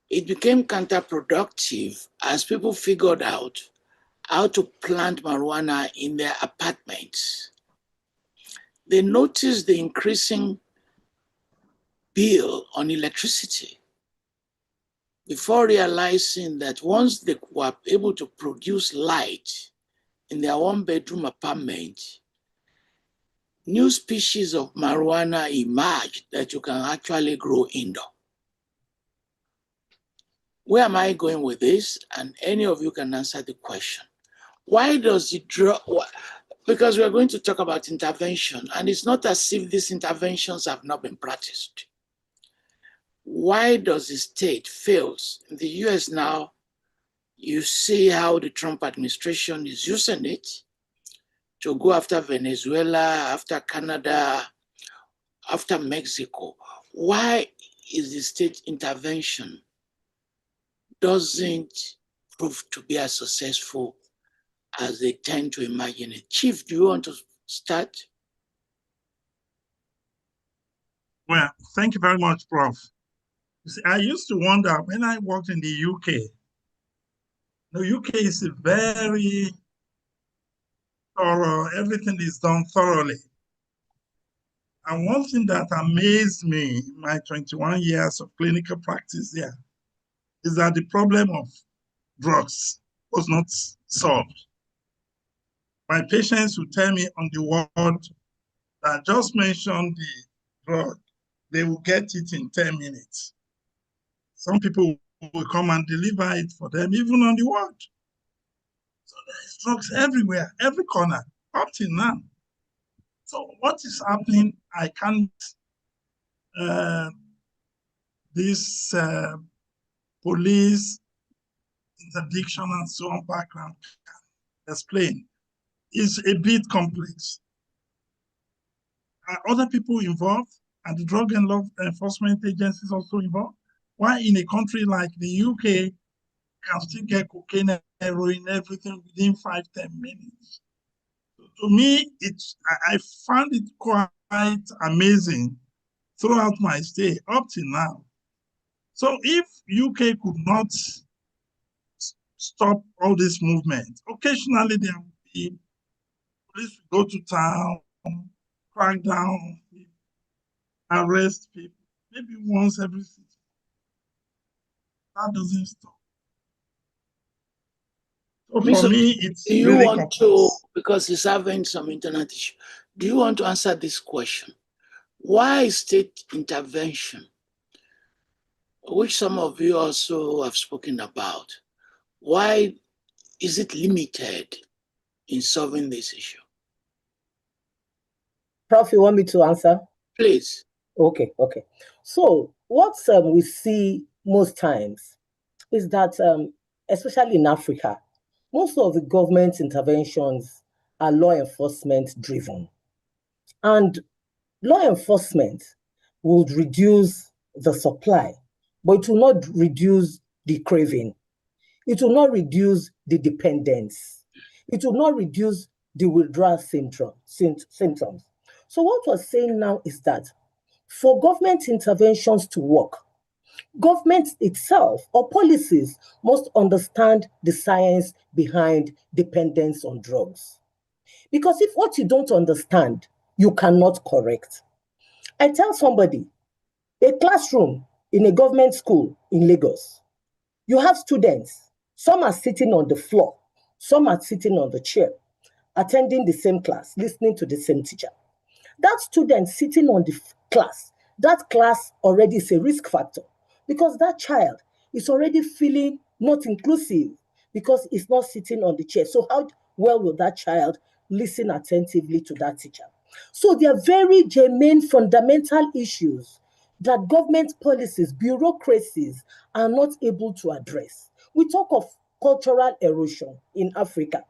it became counterproductive as people figured out how to plant marijuana in their apartments. They noticed the increasing bill on electricity before realizing that once they were able to produce light in their one-bedroom apartment, new species of marijuana emerged that you can actually grow indoor. Where am I going with this? And any of you can answer the question. Why does the drug, because we're going to talk about intervention, and it's not as if these interventions have not been practiced. Why does the state fails? In the US now, you see how the Trump administration is using it to go after Venezuela, after Canada, after Mexico. Why is the state intervention doesn't prove to be as successful as they tend to imagine it? Chief, do you want to start? Well, thank you very much, Prof. You see, I used to wonder when I worked in the UK. The UK is a very thorough, everything is done thoroughly. And one thing that amazed me in my 21 years of clinical practice there is that the problem of drugs was not solved. My patients would tell me on the ward that just mention the drug, they will get it in 10 minutes. Some people will come and deliver it for them, even on the ward. So there's drugs everywhere, every corner, up till now. So what is happening? I can't, this police interdiction and so on background can explain. Is a bit complex. Are other people involved? Are the drug and law enforcement agencies also involved? Why in a country like the UK, you can still get cocaine, heroin, everything within 5-10 minutes? To me, I found it quite amazing throughout my stay up till now. So if UK could not stop all this movement, occasionally there will be police will go to town, crack down, arrest people, maybe once every 6 months. That doesn't stop. So for me, it's do you really want complex. to, because it's having some internet issue, do you want to answer this question? Why state intervention, which some of you also have spoken about, why is it limited in solving this issue? Prof, you want me to answer? Please. Okay. So what we see most times is that, especially in Africa, most of the government interventions are law enforcement driven. And law enforcement would reduce the supply, but it will not reduce the craving. It will not reduce the dependence. It will not reduce the withdrawal symptoms. So what we're saying now is that for government interventions to work, government itself or policies must understand the science behind dependence on drugs. Because if what you don't understand, you cannot correct. I tell somebody, a classroom in a government school in Lagos, you have students, some are sitting on the floor, some are sitting on the chair, attending the same class, listening to the same teacher. That student sitting on the class, that class already is a risk factor because that child is already feeling not inclusive because it's not sitting on the chair. So how well will that child listen attentively to that teacher? So there are very germane fundamental issues that government policies, bureaucracies are not able to address. We talk of cultural erosion in Africa.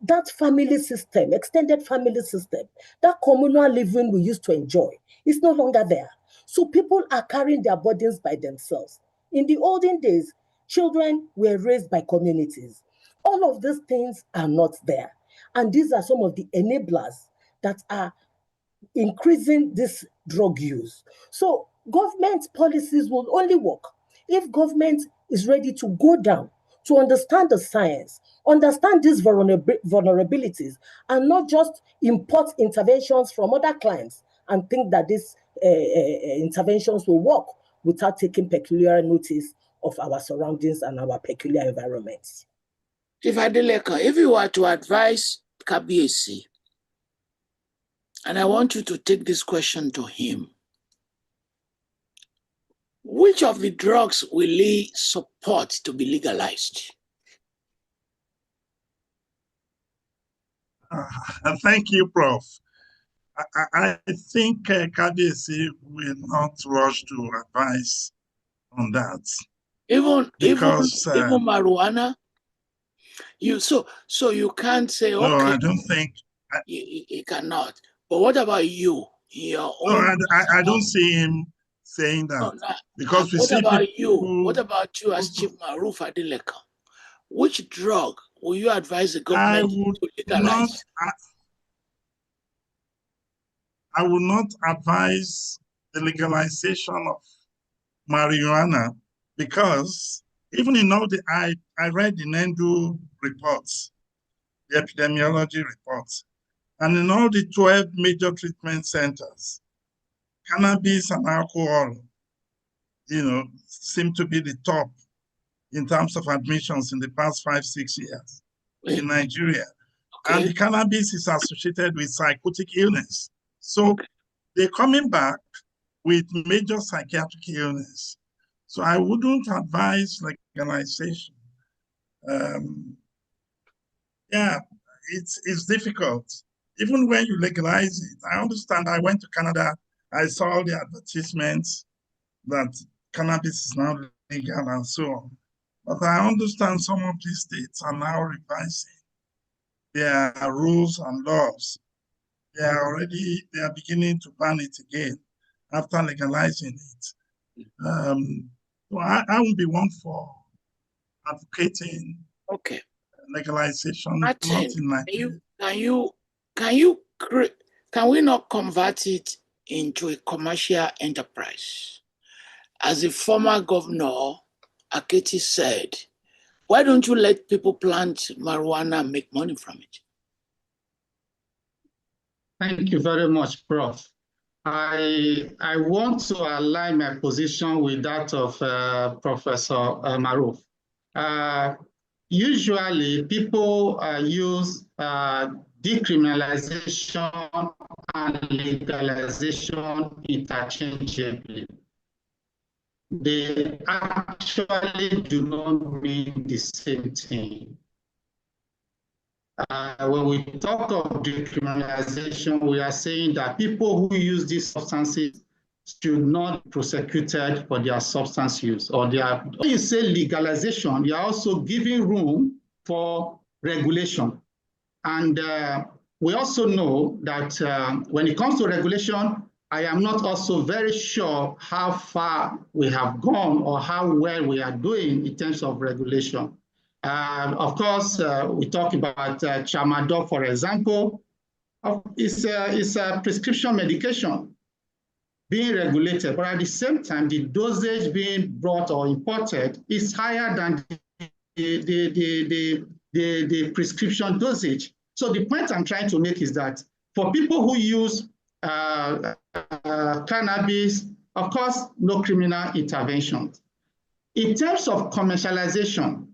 That family system, extended family system, that communal living we used to enjoy is no longer there. So people are carrying their burdens by themselves. In the olden days, children were raised by communities. All of these things are not there. And these are some of the enablers that are increasing this drug use. So government policies will only work if government is ready to go down, to understand the science, understand these vulnerabilities, and not just import interventions from other clients and think that these interventions will work without taking peculiar notice of our surroundings and our peculiar environments. Chief Adelekan, if you were to advise Kabiesi, and I want you to take this question to him, which of the drugs will he support to be legalized? Thank you, Prof. I think Kabiesi will not rush to advise on that. Even marijuana? So you can't say, okay. No, I don't think. You cannot. But what about you? Your own. No, I don't see him saying that. No, because we what see about people you? What about you as Chief Moruf Adelekan? Which drug will you advise the government to legalize? I would not advise the legalization of marijuana because even in all the, I read the NENDU reports, the epidemiology reports, and in all the 12 major treatment centers, cannabis and alcohol, seem to be the top in terms of admissions in the past 5-6 years in Nigeria. Okay. And the cannabis is associated with psychotic illness. So they're coming back with major psychiatric illness. So I wouldn't advise legalization. Yeah, it's difficult. Even when you legalize it, I understand. I went to Canada, I saw the advertisements that cannabis is now legal and so on. But I understand some of these states are now revising their rules and laws. They are beginning to ban it again after legalizing it. So I won't be one for advocating legalization. Martin, can we not convert it into a commercial enterprise? As the former governor, Aketi, said, why don't you let people plant marijuana and make money from it? Thank you very much, Prof. I want to align my position with that of Professor Moruf. Usually, people use decriminalization and legalization interchangeably. They actually do not mean the same thing. When we talk of decriminalization, we are saying that people who use these substances should not be prosecuted for their substance use. When you say legalization, you are also giving room for regulation. And we also know that when it comes to regulation, I am not also very sure how far we have gone or how well we are doing in terms of regulation. Of course, we talk about tramadol, for example. It's a prescription medication being regulated, but at the same time, the dosage being brought or imported is higher than the prescription dosage. So the point I'm trying to make is that for people who use cannabis, of course, no criminal intervention. In terms of commercialization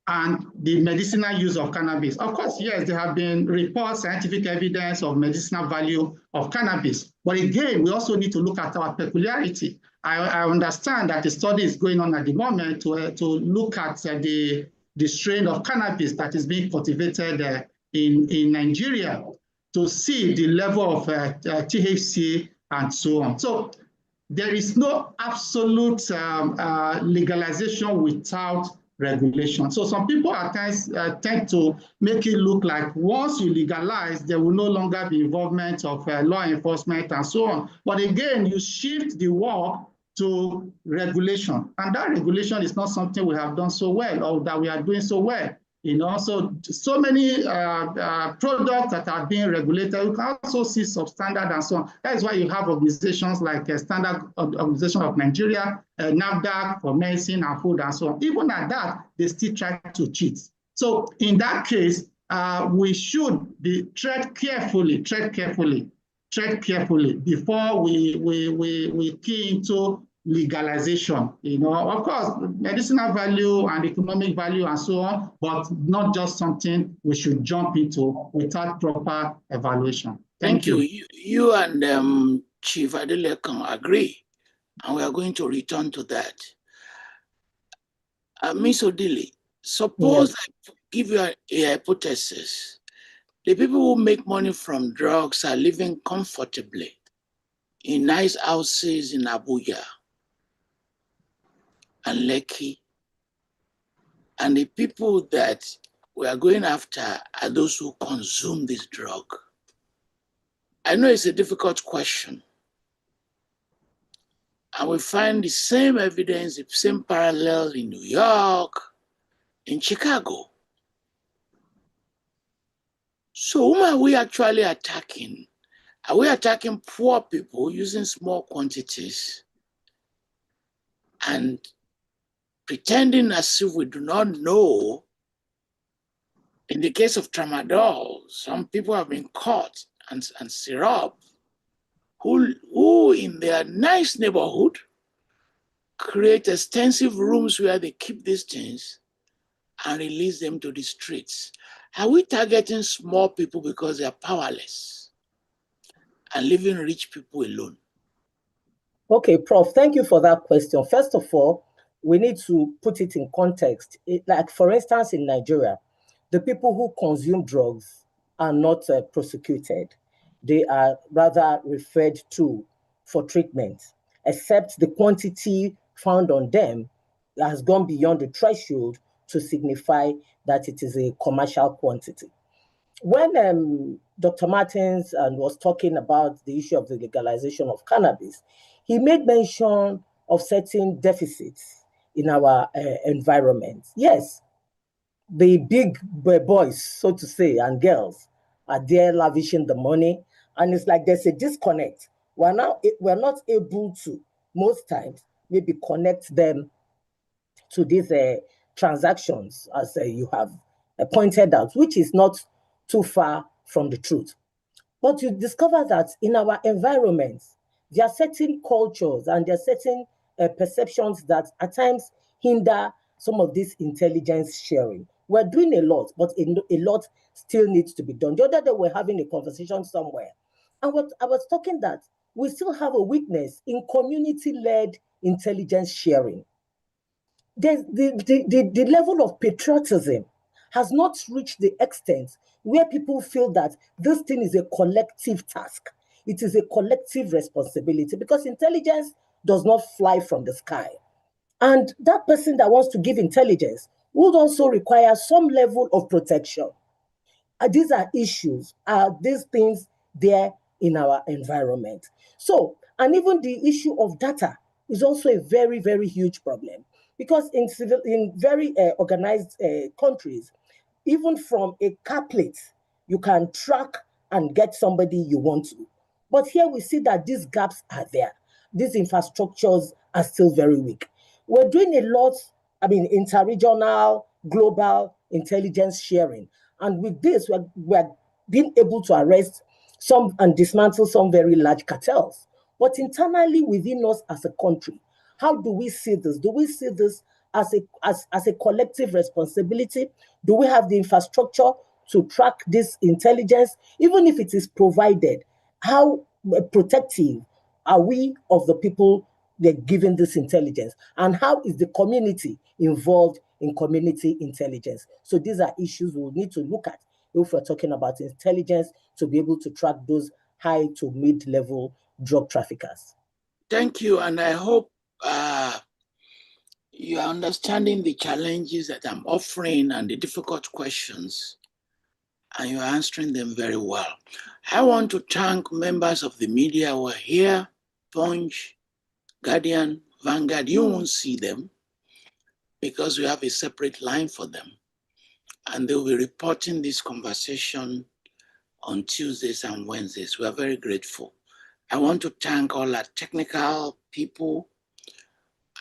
and the medicinal use of cannabis, of course, yes, there have been reports, scientific evidence of medicinal value of cannabis. But again, we also need to look at our peculiarity. I understand that a study is going on at the moment to look at the strain of cannabis that is being cultivated in Nigeria to see the level of THC and so on. So there is no absolute legalization without regulation. So some people at times tend to make it look like once you legalize, there will no longer be involvement of law enforcement and so on. But again, you shift the work to regulation. And that regulation is not something we have done so well or that we are doing so well. You know, so many products that are being regulated, you can also see substandard and so on. That is why you have organizations like Standard Organization of Nigeria, NAFDAC for medicine and food and so on. Even at that, they still try to cheat. So in that case, we should tread carefully before we key into legalization. You know, of course, medicinal value and economic value and so on, but not just something we should jump into without proper evaluation. Thank you. You and Chief Adelekan agree, and we are going to return to that. Ms. Odili, suppose I give you a hypothesis. The people who make money from drugs are living comfortably in nice houses in Abuja and Lekki. And the people that we are going after are those who consume this drug. I know it's a difficult question. And we find the same evidence, the same parallel in New York, in Chicago. So whom are we actually attacking? Are we attacking poor people using small quantities and pretending as if we do not know? In the case of tramadol, some people have been caught and syrup who in their nice neighborhood create extensive rooms where they keep these things and release them to the streets. Are we targeting small people because they are powerless and leaving rich people alone? Okay, Prof, thank you for that question. First of all, we need to put it in context. Like, for instance, in Nigeria, the people who consume drugs are not prosecuted. They are rather referred to for treatment, except the quantity found on them has gone beyond the threshold to signify that it is a commercial quantity. When Dr. Martins was talking about the issue of the legalization of cannabis, he made mention of certain deficits in our environment. Yes, the big boys, so to say, and girls are there lavishing the money, and it's like there's a disconnect. We're not able to, most times, maybe connect them to these transactions, as you have pointed out, which is not too far from the truth. But you discover that in our environments, there are certain cultures and there are certain perceptions that at times hinder some of this intelligence sharing. We're doing a lot, but a lot still needs to be done. The other day, we're having a conversation somewhere, and I was talking that we still have a weakness in community-led intelligence sharing. The level of patriotism has not reached the extent where people feel that this thing is a collective task. It is a collective responsibility, because intelligence does not fly from the sky. And that person that wants to give intelligence would also require some level of protection. These are issues. Are these things there in our environment? So, and even the issue of data is also a very, very huge problem, because in very organized countries, even from a car plate, you can track and get somebody you want to. But here we see that these gaps are there. These infrastructures are still very weak. We're doing a lot, interregional, global intelligence sharing. And with this, we're being able to arrest some and dismantle some very large cartels. But internally within us as a country, how do we see this? Do we see this as a collective responsibility? Do we have the infrastructure to track this intelligence? Even if it is provided, how protective are we of the people they're given this intelligence? And how is the community involved in community intelligence? So these are issues we'll need to look at if we're talking about intelligence to be able to track those high to mid-level drug traffickers. Thank you, and I hope you are understanding the challenges that I'm offering and the difficult questions, and you're answering them very well. I want to thank members of the media who are here, Punch, Guardian, Vanguard. You won't see them because we have a separate line for them. And they'll be reporting this conversation on Tuesdays and Wednesdays. We are very grateful. I want to thank all our technical people,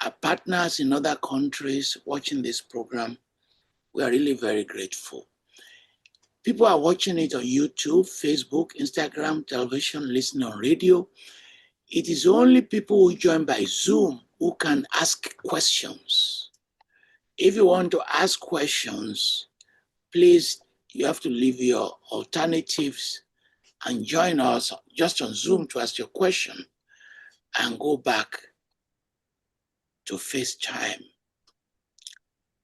our partners in other countries watching this program. We are really very grateful. People are watching it on YouTube, Facebook, Instagram, television, listening on radio. It is only people who join by Zoom who can ask questions. If you want to ask questions, please, you have to leave your alternatives and join us just on Zoom to ask your question and go back to FaceTime.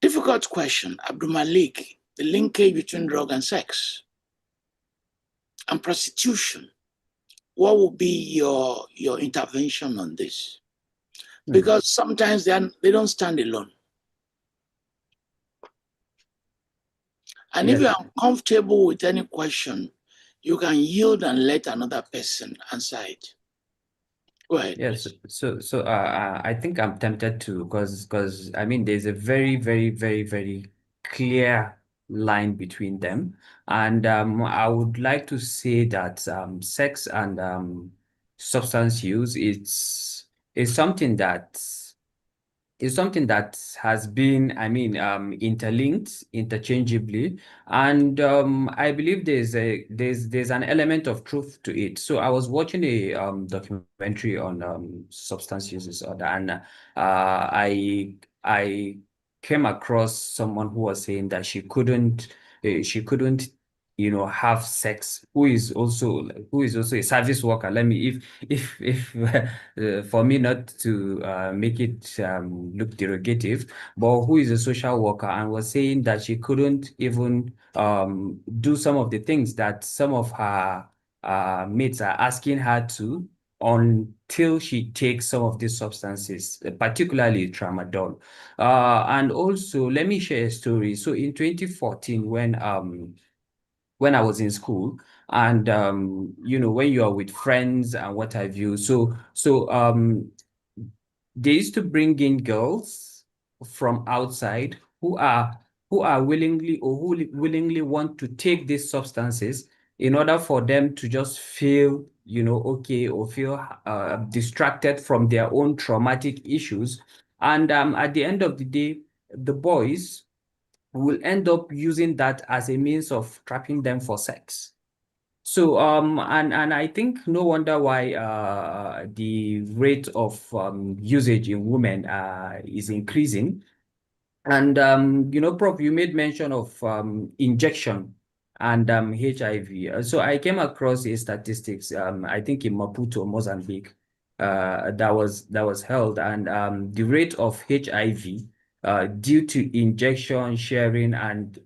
Difficult question, Abdulmalik, the linkage between drug and sex and prostitution. What will be your intervention on this? Because sometimes they don't stand alone. And if you're uncomfortable with any question, you can yield and let another person answer it. Go ahead. Yes. So I think I'm tempted to, because I mean there's a very, very, very, very clear line between them, and I would like to say that sex and substance use is something that has been, I mean, interlinked interchangeably, and I believe there's an element of truth to it. So I was watching a documentary on substance use disorder, and I came across someone who was saying that she couldn't have sex, who is also a service worker. Let me, if for me not to make it look derogative, but who is a social worker, and was saying that she couldn't even do some of the things that some of her mates are asking her to, until she takes some of these substances, particularly tramadol. And also, let me share a story. So in 2014, when I was in school, and when you are with friends and what have you, so they used to bring in girls from outside who are willingly, or who willingly want to take these substances in order for them to just feel okay, or feel distracted from their own traumatic issues. And at the end of the day, the boys will end up using that as a means of trapping them for sex. So and I think no wonder why the rate of usage in women is increasing. And Prof, you made mention of injection and HIV. So I came across a statistics, I think in Maputo, Mozambique, that was held, and the rate of HIV due to injection, sharing, and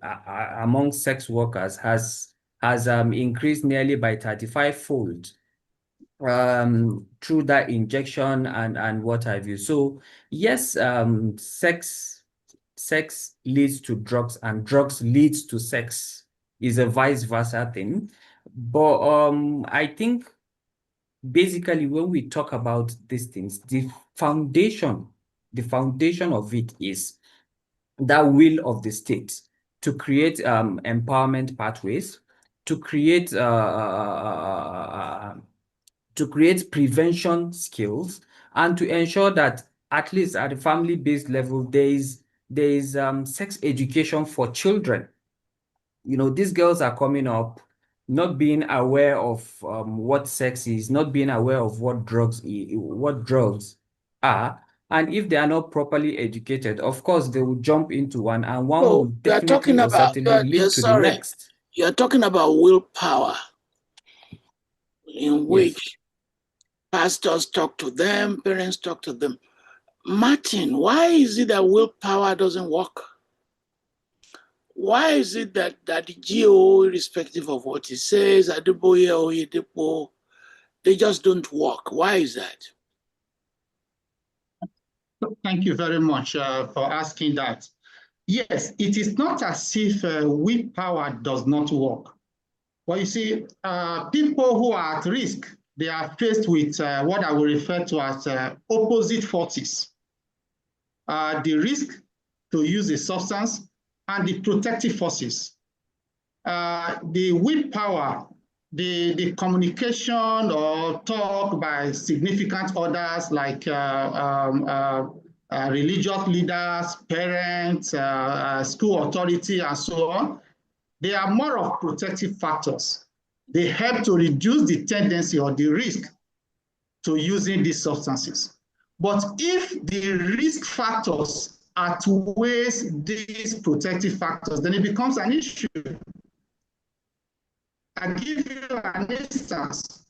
among sex workers has increased nearly by 35-fold through that injection and what have you. So yes, sex leads to drugs, and drugs leads to sex, is a vice versa thing. But I think basically when we talk about these things, the foundation of it is that will of the state to create empowerment pathways, to create prevention skills, and to ensure that at least at the family-based level there is sex education for children. you know, these girls are coming up, not being aware of what sex is, not being aware of what drugs are. And if they are not properly educated, of course, they will jump into one, and one will definitely or certainly lead to the next. You're talking about willpower, in which pastors talk to them, parents talk to them. Martin, why is it that willpower doesn't work? Why is it that the GO, irrespective of what he says, Adeboye or Oyedepo, they just don't work? Why is that? Thank you very much for asking that. Yes, it is not as if willpower does not work. Well, you see, people who are at risk, they are faced with what I will refer to as opposite forces. The risk to use a substance and the protective forces. The willpower, the communication or talk by significant others like religious leaders, parents, school authority, and so on, they are more of protective factors. They help to reduce the tendency or the risk to using these substances. But if the risk factors outweighs these protective factors, then it becomes an issue. I'll give you an instance.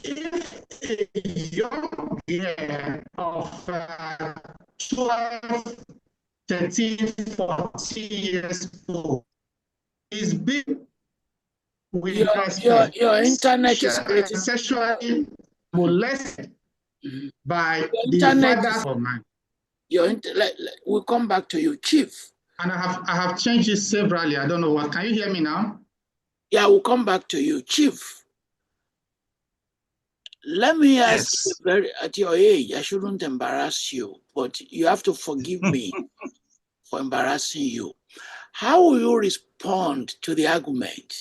If a young girl of 12, 13, 14 years old is being with your internet is creating sexually molested by the fathers of man. We'll come back to you, Chief. And I have changed it severally. I don't know what. Can you hear me now? Yeah, we'll come back to you, Chief. Let me ask you, at your age, I shouldn't embarrass you, but you have to forgive me for embarrassing you. How will you respond to the argument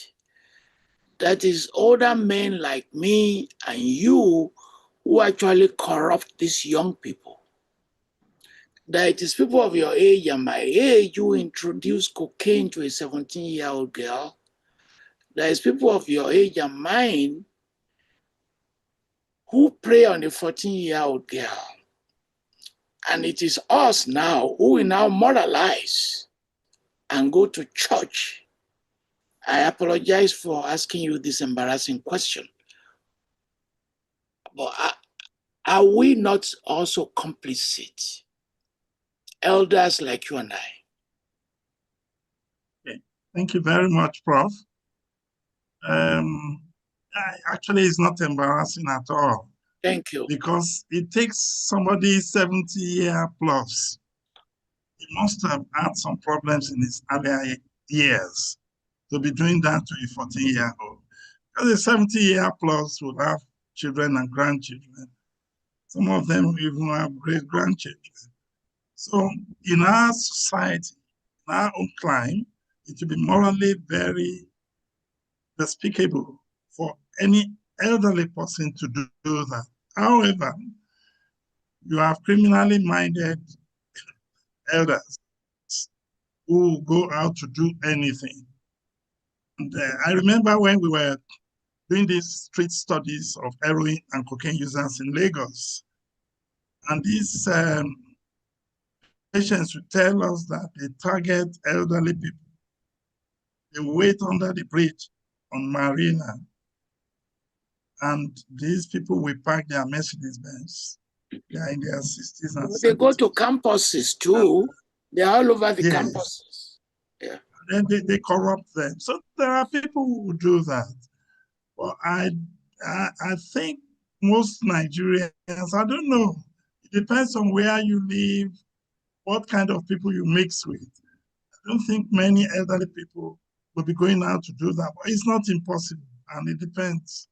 that is older men like me and you who actually corrupt these young people? That it is people of your age and my age who introduce cocaine to a 17-year-old girl. There is people of your age and mine who prey on a 14-year-old girl. And it is us now who will now moralize and go to church. I apologize for asking you this embarrassing question. But are we not also complicit? Elders like you and I. Okay. Thank you very much, Prof. Actually, it's not embarrassing at all. Thank you. Because it takes somebody 70 years plus. He must have had some problems in his earlier years to be doing that to a 14-year-old. Because a 70-year plus will have children and grandchildren. Some of them will even have great-grandchildren. So in our society, in our own climate, it will be morally very despicable for any elderly person to do that. However, you have criminally minded elders who go out to do anything. And I remember when we were doing these street studies of heroin and cocaine users in Lagos, and these patients would tell us that they target elderly people. They wait under the bridge on Marina, and these people will park their Mercedes-Benz. They are in their 60s and 70s. They go to campuses too. They're all over the campuses. Yeah. And then they corrupt them. So there are people who do that. Well, I think most Nigerians, I don't know, it depends on where you live, what kind of people you mix with. I don't think many elderly people will be going out to do that, but it's not impossible, and it depends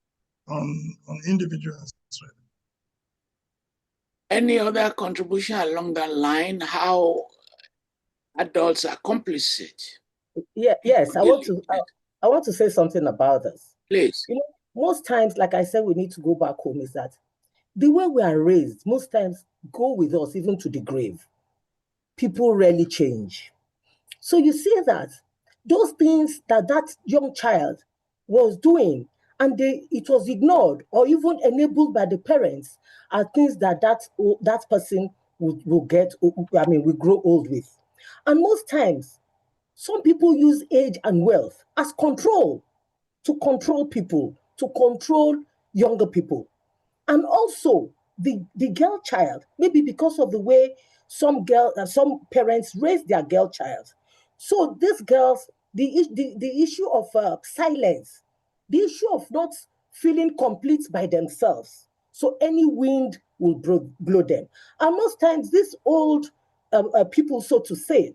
on individuals. Any other contribution along that line, how adults are complicit? Yes, I want to say something about this. Please. You know, most times, like I said, we need to go back home, is that the way we are raised, most times go with us even to the grave. People rarely change. So you see that those things that that young child was doing, and it was ignored or even enabled by the parents, are things that that person will grow old with. And most times, some people use age and wealth as control, to control people, to control younger people. And also, the girl child, maybe because of the way some parents raise their girl child. So these girls, the issue of silence, the issue of not feeling complete by themselves. So any wind will blow them. And most times, these old people, so to say,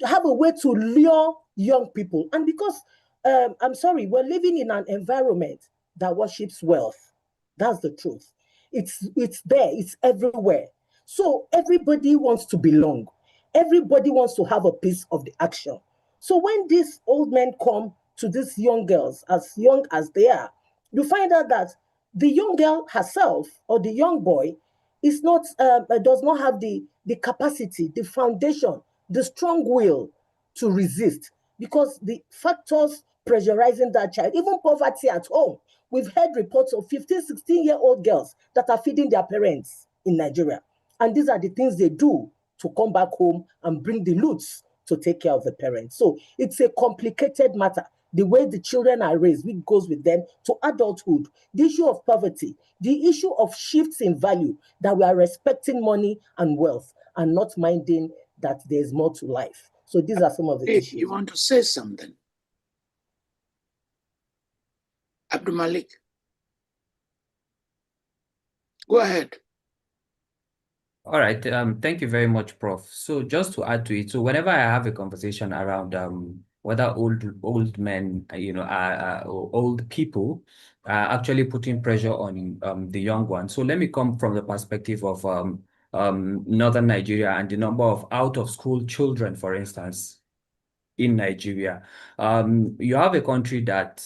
have a way to lure young people. And because, I'm sorry, we're living in an environment that worships wealth. That's the truth. It's there, it's everywhere. So everybody wants to belong. Everybody wants to have a piece of the action. So when these old men come to these young girls, as young as they are, you find out that the young girl herself or the young boy is not does not have the capacity, the foundation, the strong will to resist, because the factors pressurizing that child, even poverty at home. We've heard reports of 15, 16-year-old girls that are feeding their parents in Nigeria. And these are the things they do to come back home and bring the loots to take care of the parents. So it's a complicated matter. The way the children are raised, which goes with them to adulthood, the issue of poverty, the issue of shifts in value, that we are respecting money and wealth and not minding that there's more to life. So these are some of the issues. You want to say something? Abdulmalik, go ahead. All right. Thank you very much, Prof. So just to add to it, so whenever I have a conversation around whether old men, or old people are actually putting pressure on the young ones. So let me come from the perspective of Northern Nigeria and the number of out-of-school children, for instance, in Nigeria. You have a country that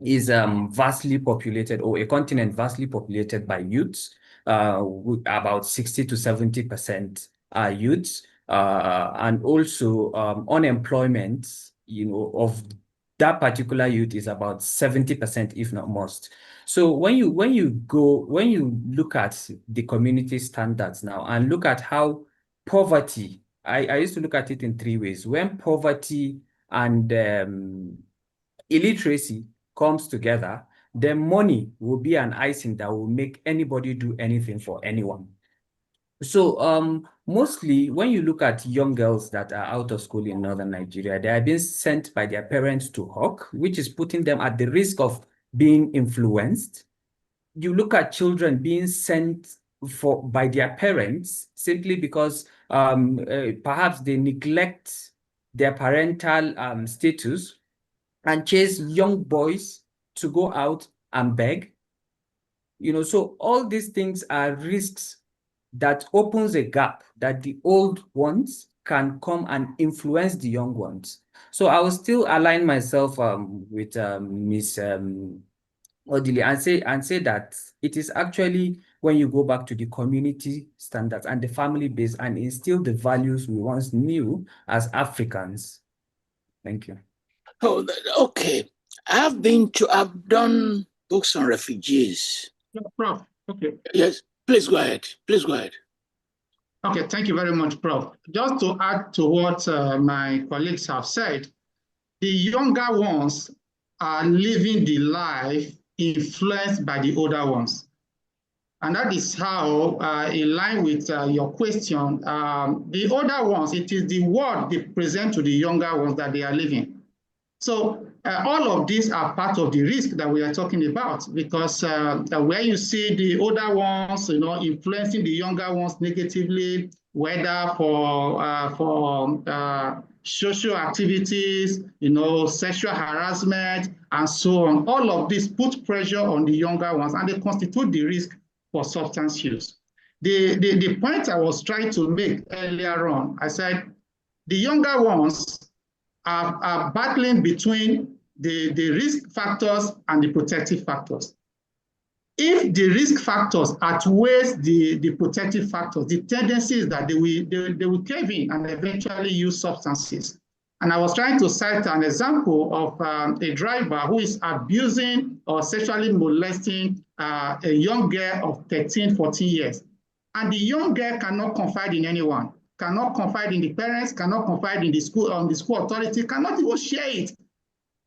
is vastly populated, or a continent vastly populated by youths. About 60 to 70% are youths, and also unemployment, of that particular youth is about 70%, if not most. So when you look at the community standards now and look at how poverty, I used to look at it in three ways. When poverty and illiteracy comes together, then money will be an icing that will make anybody do anything for anyone. So mostly when you look at young girls that are out of school in Northern Nigeria, they are being sent by their parents to hawk, which is putting them at the risk of being influenced. You look at children being sent by their parents simply because perhaps they neglect their parental status and chase young boys to go out and beg. So all these things are risks that opens a gap that the old ones can come and influence the young ones. So I will still align myself with Ms. Odili and say that it is actually when you go back to the community standards and the family base and instill the values we once knew as Africans. Thank you. Oh, okay. I've done books on refugees. Yeah, Prof. Okay. Yes, please go ahead. Please go ahead. Okay, thank you very much, Prof. Just to add to what my colleagues have said, the younger ones are living the life influenced by the older ones. And that is how, in line with your question, the older ones, it is the world they present to the younger ones that they are living. So all of these are part of the risk that we are talking about, because where you see the older ones, influencing the younger ones negatively, whether for social activities, sexual harassment, and so on, all of this put pressure on the younger ones, and they constitute the risk for substance use. The point I was trying to make earlier on, I said the younger ones are battling between the risk factors and the protective factors. If the risk factors outweighs the protective factors, the tendency is that they will cave in and eventually use substances. And I was trying to cite an example of a driver who is abusing or sexually molesting a young girl of 13, 14 years. And the young girl cannot confide in anyone, cannot confide in the parents, cannot confide in the school authority, cannot even share it.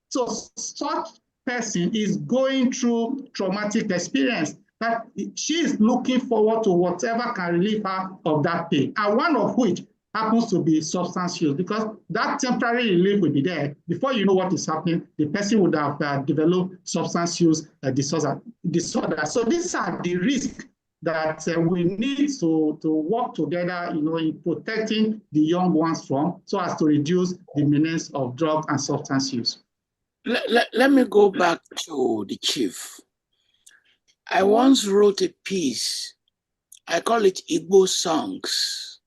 So such person is going through traumatic experience that she is looking forward to whatever can relieve her of that pain. And one of which happens to be substance use, because that temporary relief will be there. Before you know what is happening, the person would have developed substance use disorder. So these are the risks that we need to work together, in protecting the young ones from, so as to reduce the menace of drug and substance use. Let me go back to the chief. I once wrote a piece. I call it Igbo songs.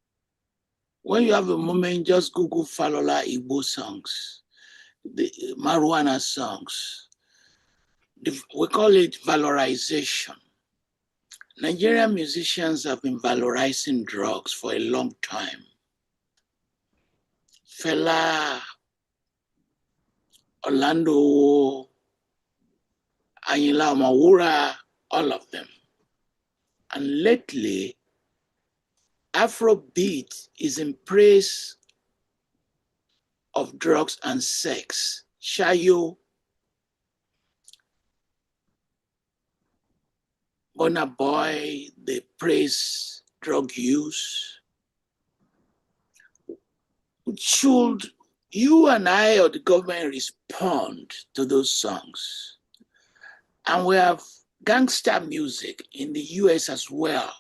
When you have a moment, just Google Falola Igbo songs, the marijuana songs. We call it valorization. Nigerian musicians have been valorizing drugs for a long time. Fela, Orlando, Ayinla Omowura, all of them. And lately, Afrobeat is in praise of drugs and sex. Shayo, Burna Boy, they praise drug use. Should you and I or the government respond to those songs? And we have gangster music in the US as well.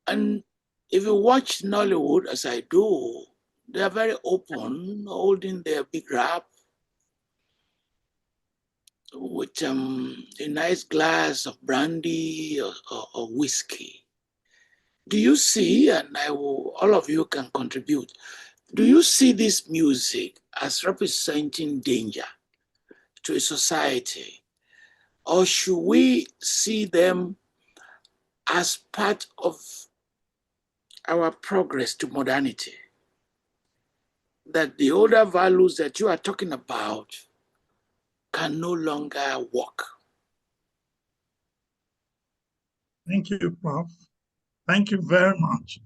And if you watch Nollywood, as I do, they are very open, holding their big rap with a nice glass of brandy or whiskey. Do you see, and all of you can contribute, do you see this music as representing danger to a society? Or should we see them as part of our progress to modernity? That the older values that you are talking about can no longer work. Thank you, Prof. Thank you very much.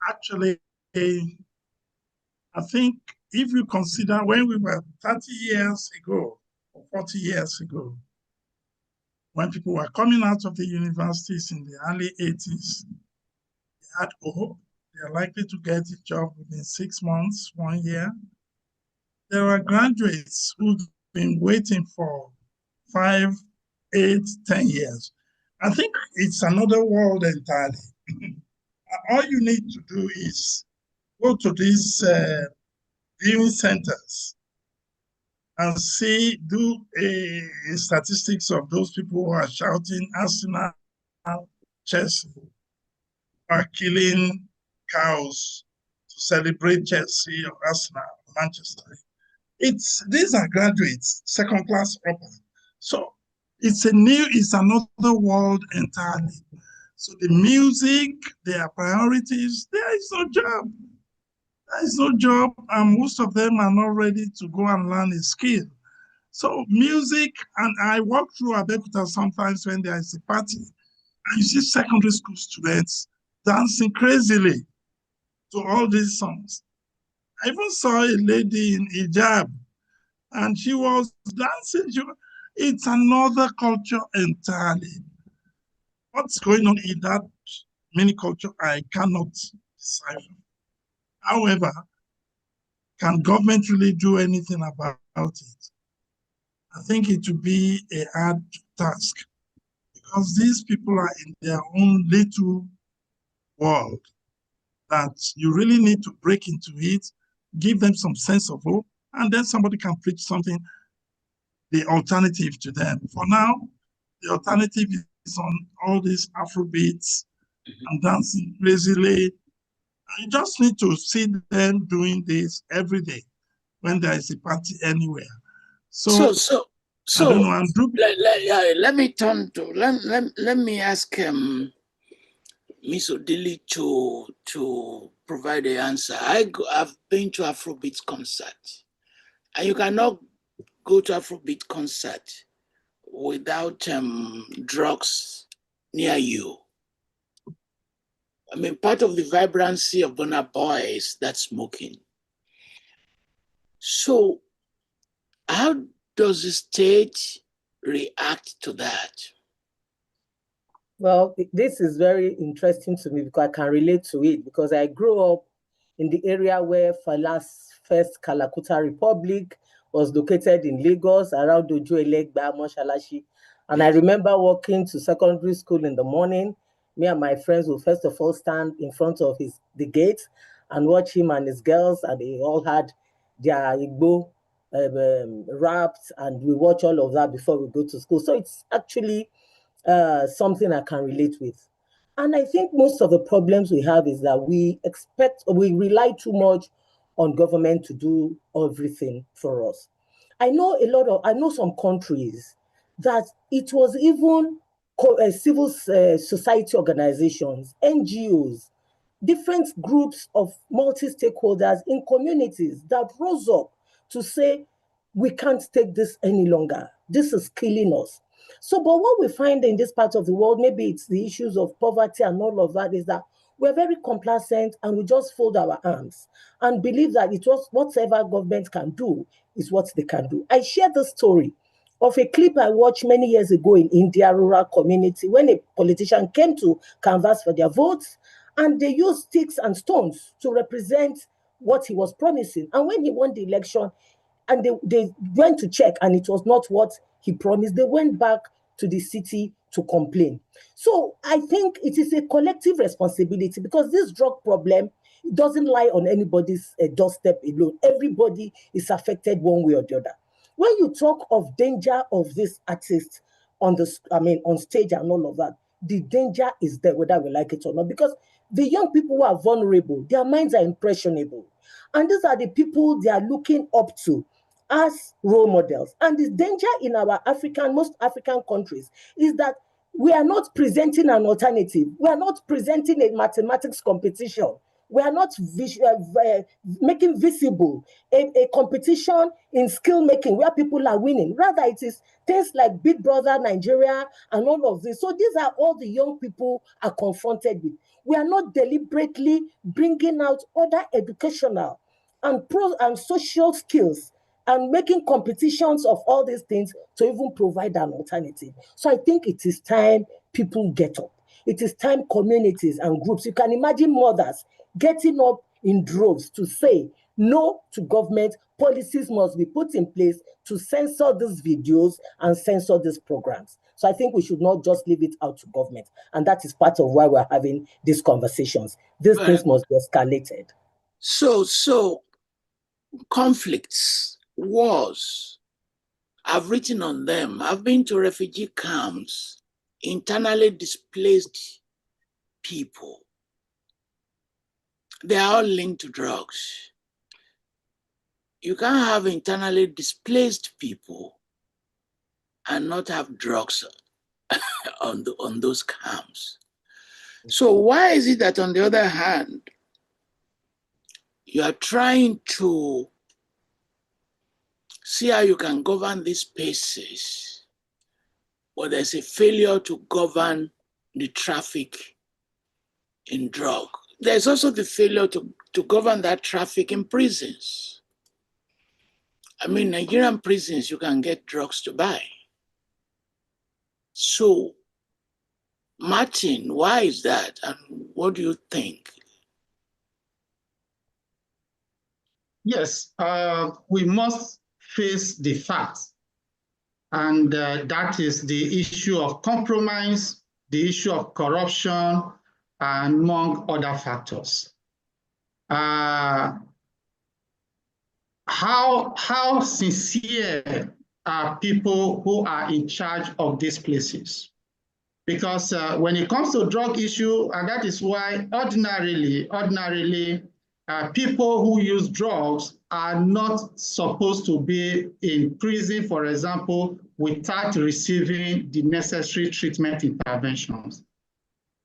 Actually, I think if you consider when we were 30 years ago, or 40 years ago, when people were coming out of the universities in the early 80s, they had hope. They are likely to get a job within 6 months, 1 year. There are graduates who've been waiting for 5, 8, 10 years. I think it's another world entirely. All you need to do is go to these viewing centers and do a statistics of those people who are shouting Arsenal, Chelsea, are killing cows to celebrate Chelsea or Arsenal, Manchester. These are graduates, second class upper. So it's another world entirely. So the music, their priorities, there is no job. There is no job, and most of them are not ready to go and learn a skill. So music, and I walk through Abeokuta sometimes when there is a party, and you see secondary school students dancing crazily to all these songs. I even saw a lady in hijab, and she was dancing. It's another culture entirely. What's going on in that mini culture, I cannot decipher. However, can government really do anything about it? I think it would be a hard task, because these people are in their own little world that you really need to break into it, give them some sense of hope, and then somebody can preach something, the alternative to them. For now, the alternative is on all these Afrobeats and dancing crazily. You just need to see them doing this every day when there is a party anywhere. So I don't know. Let me turn to let me ask Miss Odili to provide the answer. I've been to Afrobeat concert, and you cannot go to Afrobeat concert without drugs near you. I mean, part of the vibrancy of Burna Boy is that smoking. So how does the state react to that? Well, this is very interesting to me because I can relate to it, because I grew up in the area where Fala's first Kalakuta Republic was located in Lagos, around Ojo Elegba, Moshalashi. And I remember walking to secondary school in the morning. Me and my friends would first of all stand in front of the gate and watch him and his girls, and they all had their Igbo raps, and we watch all of that before we go to school. So it's actually something I can relate with. And I think most of the problems we have is that we rely too much on government to do everything for us. I know some countries that it was even civil society organizations, NGOs, different groups of multi-stakeholders in communities that rose up to say, we can't take this any longer. This is killing us. So, but what we find in this part of the world, maybe it's the issues of poverty and all of that, is that we're very complacent and we just fold our arms and believe that it was whatever government can do is what they can do. I shared the story of a clip I watched many years ago in India rural community when a politician came to canvass for their votes, and they used sticks and stones to represent what he was promising. And when he won the election, and they went to check, and it was not what he promised, they went back to the city to complain. So I think it is a collective responsibility, because this drug problem doesn't lie on anybody's doorstep alone. Everybody is affected one way or the other. When you talk of danger of this artist on stage and all of that, the danger is there, whether we like it or not, because the young people who are vulnerable, their minds are impressionable. And these are the people they are looking up to as role models. And the danger in most African countries is that we are not presenting an alternative. We are not presenting a mathematics competition. We are not making visible a competition in skill making where people are winning. Rather, it is things like Big Brother Nigeria and all of this. So these are all the young people are confronted with. We are not deliberately bringing out other educational and social skills and making competitions of all these things to even provide an alternative. So I think it is time people get up. It is time communities and groups, you can imagine mothers getting up in droves to say no to government. Policies must be put in place to censor these videos and censor these programs. So I think we should not just leave it out to government. And that is part of why we're having these conversations. These things must be escalated. So conflicts, wars, I've written on them. I've been to refugee camps, internally displaced people. They are all linked to drugs. You can't have internally displaced people and not have drugs on those camps. So why is it that on the other hand, you are trying to see how you can govern these spaces, but there's a failure to govern the traffic in drug? There's also the failure to govern that traffic in prisons. I mean, Nigerian prisons, you can get drugs to buy. So, Martin, why is that? And what do you think? Yes, we must face the facts. And that is the issue of compromise, the issue of corruption, among other factors. How sincere are people who are in charge of these places? Because when it comes to drug issue, and that is why ordinarily, people who use drugs are not supposed to be in prison, for example, without receiving the necessary treatment interventions.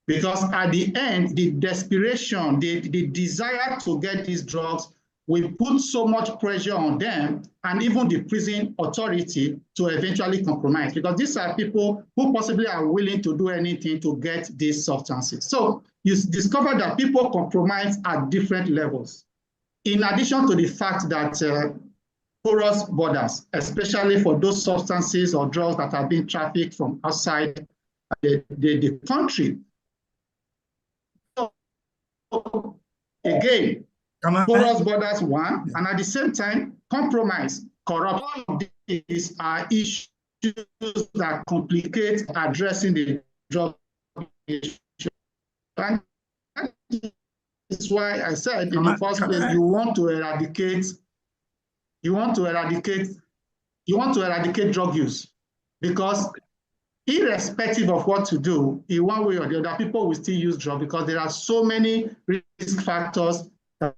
Because at the end, the desperation, the desire to get these drugs will put so much pressure on them and even the prison authority to eventually compromise, because these are people who possibly are willing to do anything to get these substances. So you discover that people compromise at different levels. In addition to the fact that porous borders, especially for those substances or drugs that are being trafficked from outside the country. So, again, porous borders, one, and at the same time, compromise, corruption. All of these are issues that complicate addressing the drug issue. And that's why I said in the first place, you want to eradicate drug use, because irrespective of what to do, in one way or the other, people will still use drugs because there are so many risk factors that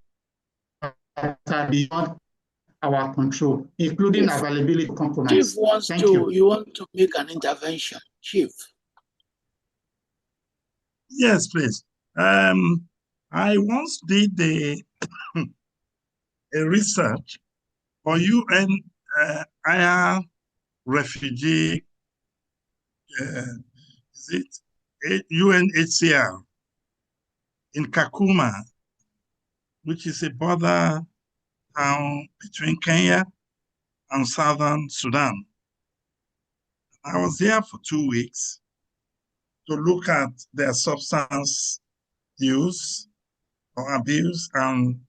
are beyond our control, including availability compromise. Chief wants you want to make an intervention, Chief. Yes, please. I once did a research for UN refugee, is it UNHCR in Kakuma, which is a border town between Kenya and Southern Sudan. I was there for 2 weeks to look at their substance use or abuse and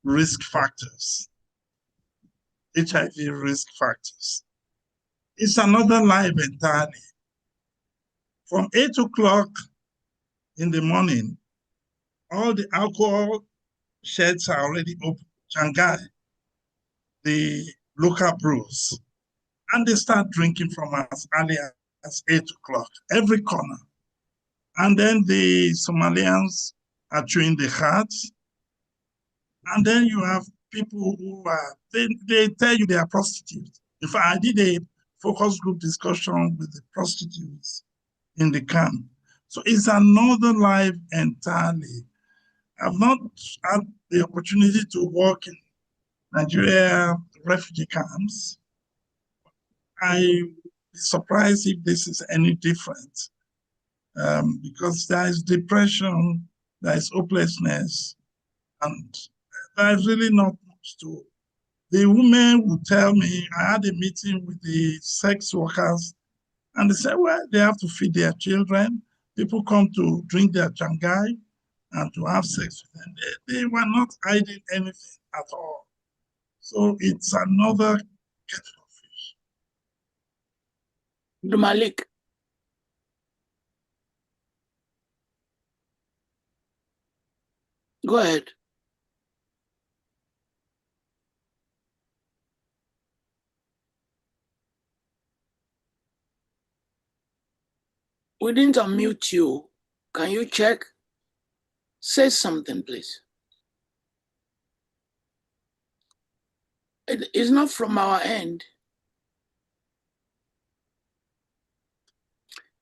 risk factors, HIV risk factors. It's another life entirely. From 8 o'clock in the morning, all the alcohol sheds are already open, Shanghai, the local brews, and they start drinking from as early as 8 o'clock, every corner. And then the Somalians are chewing the cards. And then you have people who are, they tell you they are prostitutes. In fact, I did a focus group discussion with the prostitutes in the camp. So it's another life entirely. I've not had the opportunity to work in Nigeria refugee camps. I'd be surprised if this is any different, because there is depression, there is hopelessness, and there's really not much to. The women would tell me, I had a meeting with the sex workers, and they said, well, they have to feed their children. People come to drink their changai and to have sex with them. They were not hiding anything at all. So it's another kettle of fish. Abdulmalik. Go ahead. We didn't unmute you. Can you check? Say something, please. It is not from our end.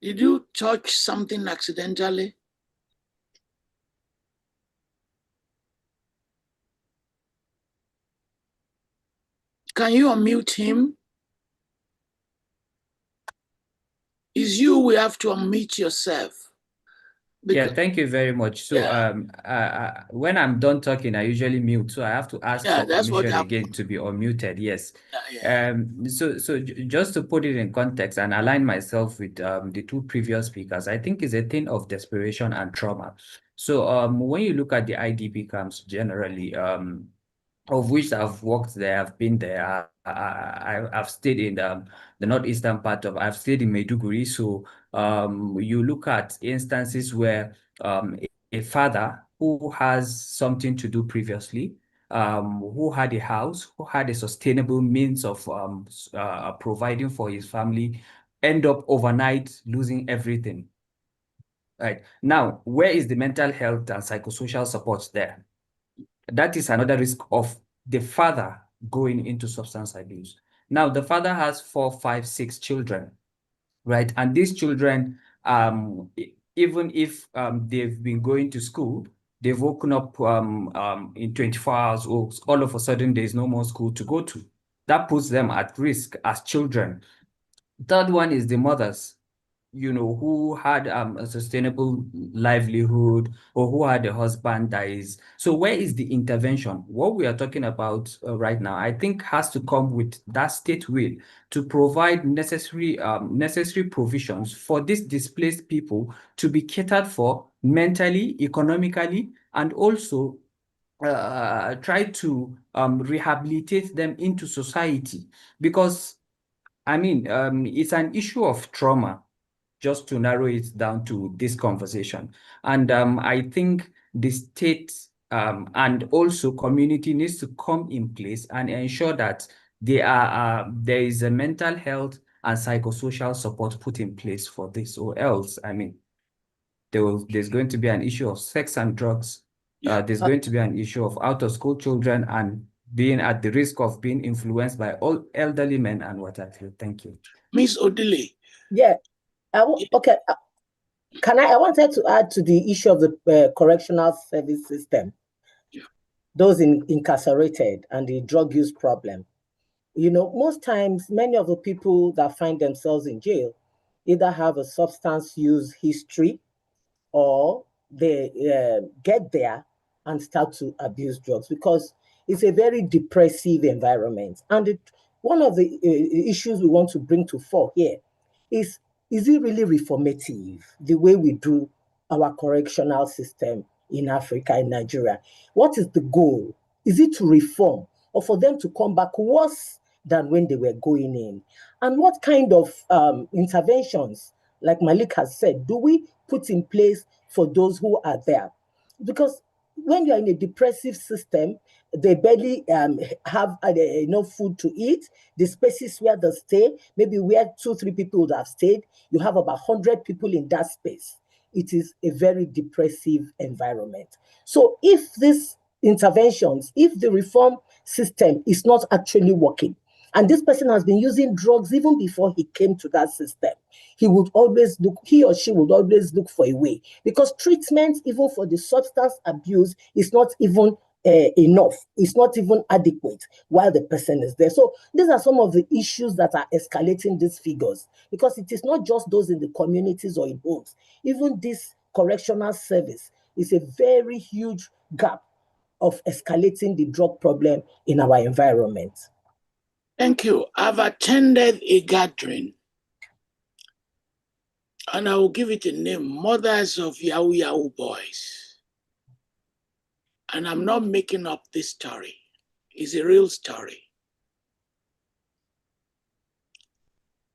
Did you touch something accidentally? Can you unmute him? It's you, we have to unmute yourself. Yeah, thank you very much. So when I'm done talking, I usually mute. So I have to ask for permission again to be unmuted. Yes. So just to put it in context and align myself with the two previous speakers, I think it's a thing of desperation and trauma. So when you look at the IDP camps generally, of which I've worked there, I've been there. I've stayed in the northeastern part of. I've stayed in Maiduguri. So you look at instances where a father who has something to do previously, who had a house, who had a sustainable means of providing for his family, end up overnight losing everything. Right now, where is the mental health and psychosocial support there? That is another risk of the father going into substance abuse. Now, the father has 4, 5, 6 children, right? And these children, even if they've been going to school, they've woken up in 24 hours, or all of a sudden there's no more school to go to. That puts them at risk as children. Third one is the mothers, who had a sustainable livelihood, or who had a husband that is. So where is the intervention? What we are talking about right now, I think, has to come with that state will to provide necessary provisions for these displaced people to be catered for mentally, economically, and also try to rehabilitate them into society. Because, I mean, it's an issue of trauma, just to narrow it down to this conversation. And I think the state and also community needs to come in place and ensure that there is a mental health and psychosocial support put in place for this, or else, I mean, there's going to be an issue of sex and drugs. There's going to be an issue of out-of-school children and being at the risk of being influenced by all elderly men and what have you. Thank you. Miss Odili. Yeah. Okay. I wanted to add to the issue of the correctional service system. Yeah. Those incarcerated and the drug use problem. Most times, many of the people that find themselves in jail either have a substance use history, or they get there and start to abuse drugs, because it's a very depressive environment. And one of the issues we want to bring to fore here is it really reformative, the way we do our correctional system in Africa, in Nigeria? What is the goal? Is it to reform, or for them to come back worse than when they were going in? And what kind of interventions, like Malik has said, do we put in place for those who are there? Because when you're in a depressive system, they barely have enough food to eat. The spaces where they stay, maybe where 2-3 people would have stayed, you have about 100 people in that space. It is a very depressive environment. So if these interventions, if the reform system is not actually working, and this person has been using drugs even before he came to that system, he or she would always look for a way, because treatment, even for the substance abuse, is not even enough. It's not even adequate while the person is there. So these are some of the issues that are escalating these figures, because it is not just those in the communities or in homes. Even this correctional service is a very huge gap of escalating the drug problem in our environment. Thank you. I've attended a gathering, and I will give it a name, Mothers of Yahoo Yahoo Boys. And I'm not making up this story. It's a real story.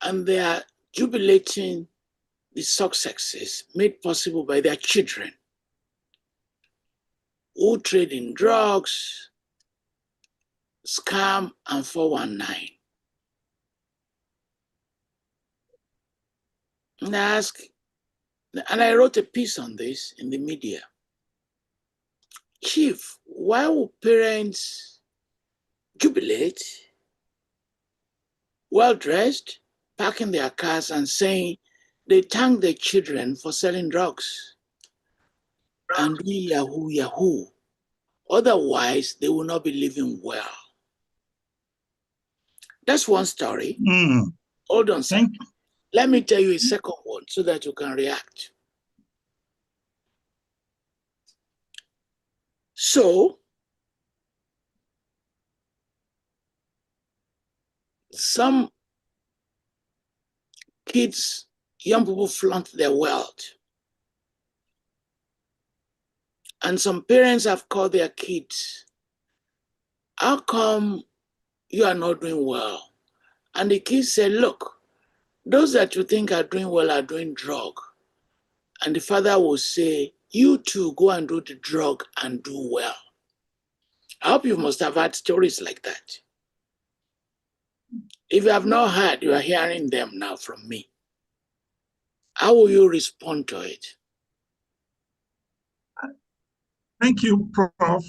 And they are jubilating the successes made possible by their children who trade in drugs, scam, and 419. And I wrote a piece on this in the media. Chief, why would parents jubilate, well-dressed, parking their cars and saying they thank their children for selling drugs and doing Yahoo Yahoo? Otherwise, they will not be living well. That's one story. Hold on, sir. Let me tell you a second one so that you can react. So, some kids, young people flaunt their wealth. And some parents have called their kids, how come you are not doing well? And the kids said, look, those that you think are doing well are doing drug. And the father will say, you too, go and do the drug and do well. I hope you must have had stories like that. If you have not heard, you are hearing them now from me. How will you respond to it? Thank you, Prof.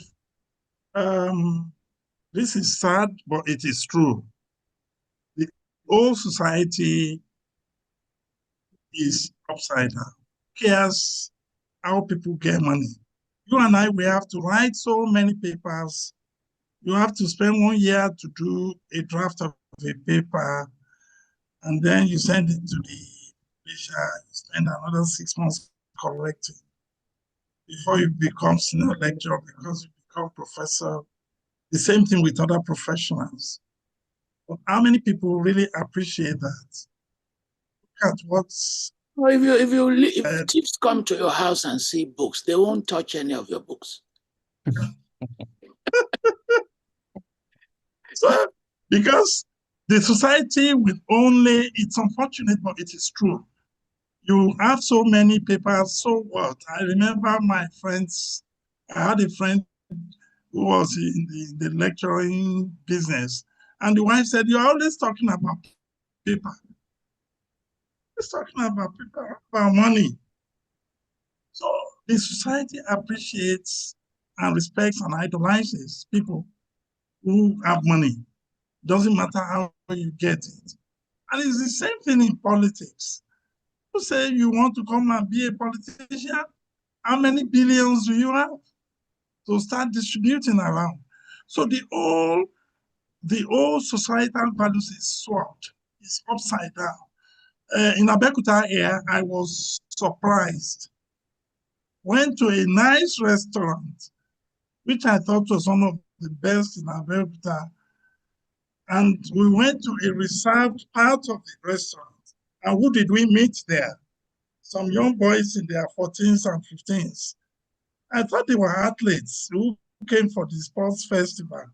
This is sad, but it is true. The whole society is upside down. cares how people get money? You and I, we have to write so many papers. You have to spend 1 year to do a draft of a paper, and then you send it to the publisher. You spend another 6 months correcting before you become senior lecturer, because you become professor. The same thing with other professionals. But how many people really appreciate that? Look at what's... Well, if thieves come to your house and see books, they won't touch any of your books. So, because the society will only, it's unfortunate, but it is true. You have so many papers, so what? I remember my friends, I had a friend who was in the lecturing business, and the wife said, "You're always talking about paper. Always talking about paper, about money." So the society appreciates and respects and idolizes people who have money. Doesn't matter how you get it. And it's the same thing in politics. You say you want to come and be a politician, how many billions do you have to start distributing around? So the whole societal values is swapped, it's upside down. In Abeokuta here, I was surprised. Went to a nice restaurant, which I thought was one of the best in Abeokuta. And we went to a reserved part of the restaurant. And who did we meet there? Some young boys in their 14s and 15s. I thought they were athletes who came for the sports festival.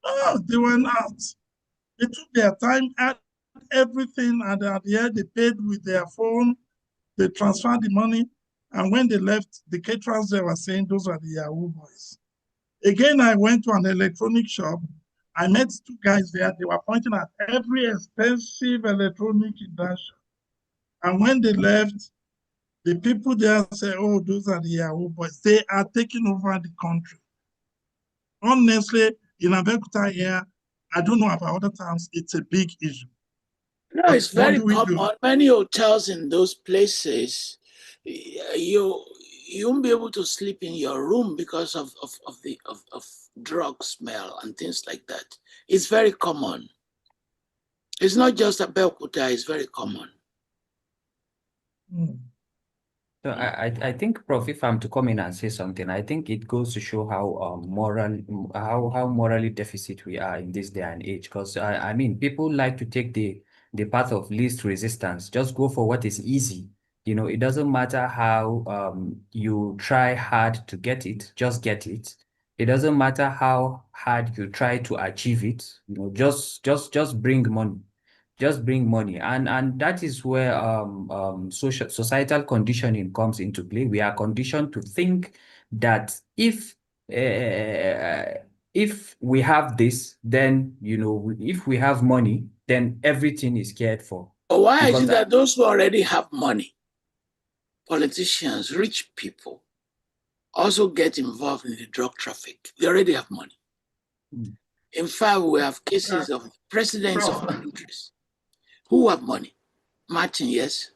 Oh, they were not. They took their time, had everything, and at the end they paid with their phone. They transferred the money. And when they left, the caterers, they were saying those are the Yahoo boys. Again, I went to an electronic shop. I met 2 guys there. They were pointing at every expensive electronic in that shop. And when they left, the people there say, "Oh, those are the Yahoo boys." They are taking over the country. Honestly, in Abeokuta here, I don't know about other towns, it's a big issue. No, it's very common. Many hotels in those places, you won't be able to sleep in your room because of drug smell and things like that. It's very common. It's not just Abeokuta, it's very common. So I think, Prof, if I'm to come in and say something, I think it goes to show how morally deficit we are in this day and age. Because I mean, people like to take the path of least resistance. Just go for what is easy. You know, it doesn't matter how you try hard to get it, just get it. It doesn't matter how hard you try to achieve it. You know, just bring money. Just bring money, and that is where societal conditioning comes into play. We are conditioned to think that if we have this, then, you know, if we have money, then everything is cared for. But why is it that those who already have money, politicians, rich people, also get involved in the drug traffic? They already have money. In fact, we have cases of presidents of countries who have money. Martin, yes?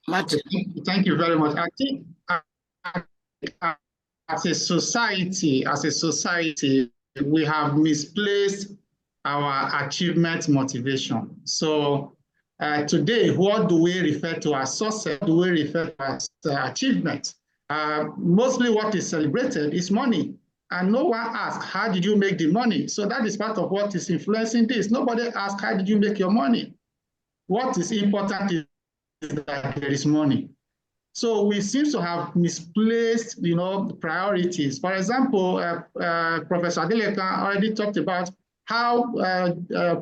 Martin. Thank you very much. I think as a society, we have misplaced our achievement motivation. So today, what do we refer to as success? What do we refer to as achievement? Mostly what is celebrated is money. And no one asks, how did you make the money? So that is part of what is influencing this. Nobody asks, how did you make your money? What is important is that there is money. So we seem to have misplaced, you know, priorities. For example, Professor Adelekan already talked about how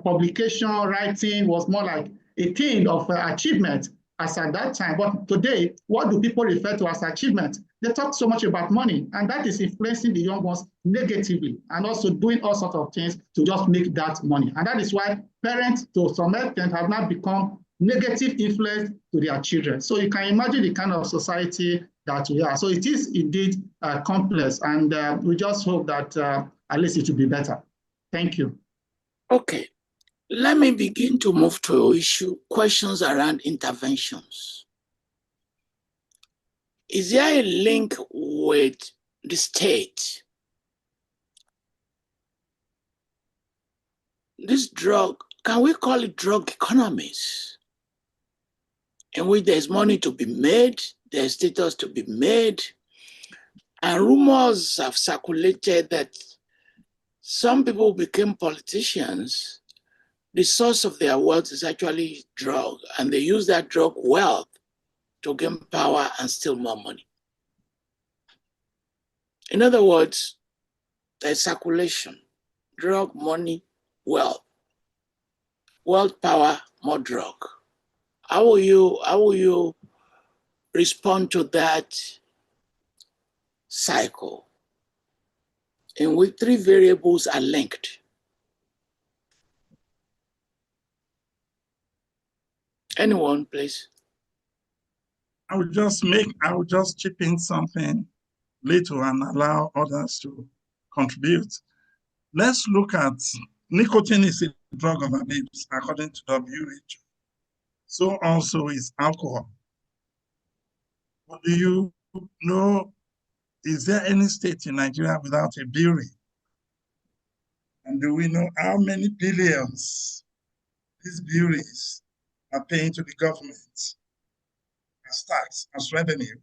publication writing was more like a thing of achievement as at that time. But today, what do people refer to as achievement? They talk so much about money, and that is influencing the young ones negatively, and also doing all sorts of things to just make that money. And that is why parents, to some extent, have now become negative influence to their children. So you can imagine the kind of society that we are. So it is indeed complex, and we just hope that at least it will be better. Thank you. Okay. Let me begin to move to questions around interventions. Is there a link with the state? This drug, can we call it drug economies, in which there's money to be made, there's status to be made, and rumors have circulated that some people became politicians. The source of their wealth is actually drug, and they use that drug wealth to gain power and steal more money. In other words, there's circulation, drug, money, wealth. Wealth, power, more drug. How will you respond to that cycle in which three variables are linked? Anyone, please? I will just chip in something little and allow others to contribute. Let's look at nicotine is a drug of abuse, according to WHO. So also is alcohol. But do you know, is there any state in Nigeria without a brewery? And do we know how many billions these breweries are paying to the government as tax, as revenue?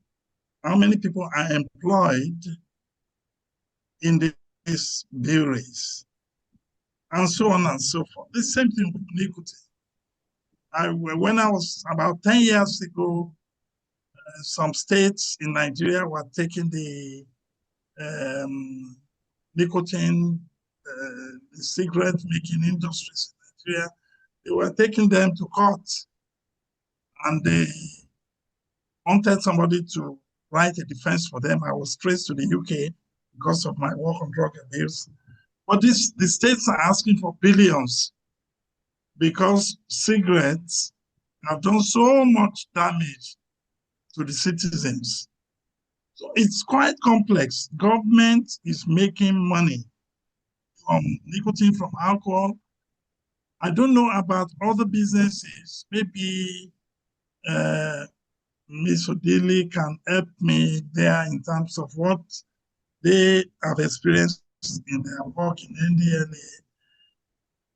How many people are employed in these breweries? And so on and so forth. The same thing with nicotine. When I was about 10 years ago, some states in Nigeria were taking the nicotine, the cigarette making industries in Nigeria. They were taking them to court, and they wanted somebody to write a defense for them. I was traced to the UK because of my work on drug abuse. But the states are asking for billions because cigarettes have done so much damage to the citizens. So it's quite complex. Government is making money from nicotine, from alcohol. I don't know about other businesses. Maybe Ms. Odili can help me there in terms of what they have experienced in their work in NDLA.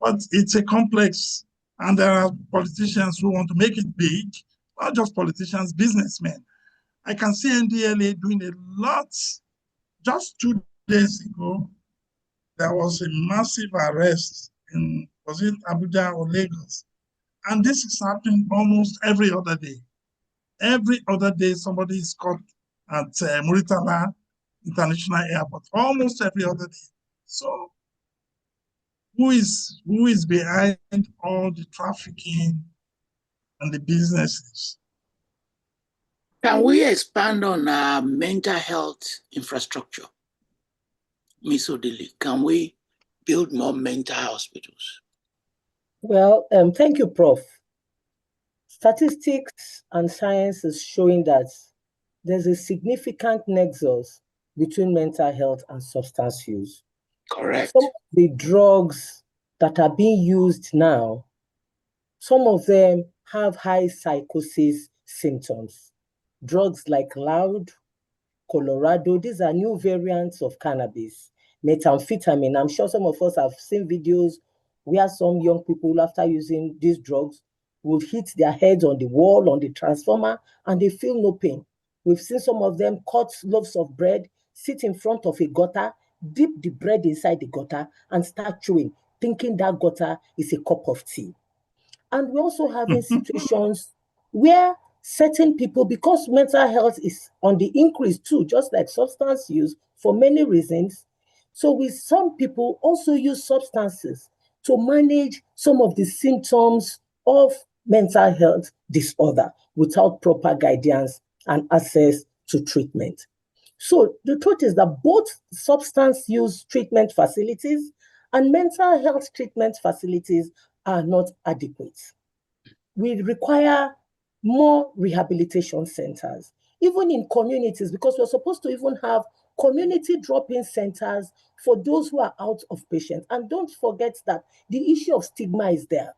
But it's a complex, and there are politicians who want to make it big, not just politicians, businessmen. I can see NDLA doing a lot. Just 2 days ago, there was a massive arrest in, was it Abuja or Lagos? And this is happening almost every other day. Every other day, somebody is caught at Muritala International Airport, almost every other day. So who is behind all the trafficking and the businesses? Can we expand on our mental health infrastructure? Ms. Odili, can we build more mental hospitals? Well, thank you, Prof. Statistics and science is showing that there's a significant nexus between mental health and substance use. Correct. Some of the drugs that are being used now, some of them have high psychosis symptoms. Drugs like Loud, Colorado, these are new variants of cannabis. Methamphetamine, I'm sure some of us have seen videos where some young people, after using these drugs, will hit their heads on the wall, on the transformer, and they feel no pain. We've seen some of them cut loaves of bread, sit in front of a gutter, dip the bread inside the gutter, and start chewing, thinking that gutter is a cup of tea. And we're also having situations where certain people, because mental health is on the increase too, just like substance use for many reasons. So with some people also use substances to manage some of the symptoms of mental health disorder without proper guidance and access to treatment. So the truth is that both substance use treatment facilities and mental health treatment facilities are not adequate. We require more rehabilitation centers, even in communities, because we're supposed to even have community drop-in centers for those who are out of patients. And don't forget that the issue of stigma is there.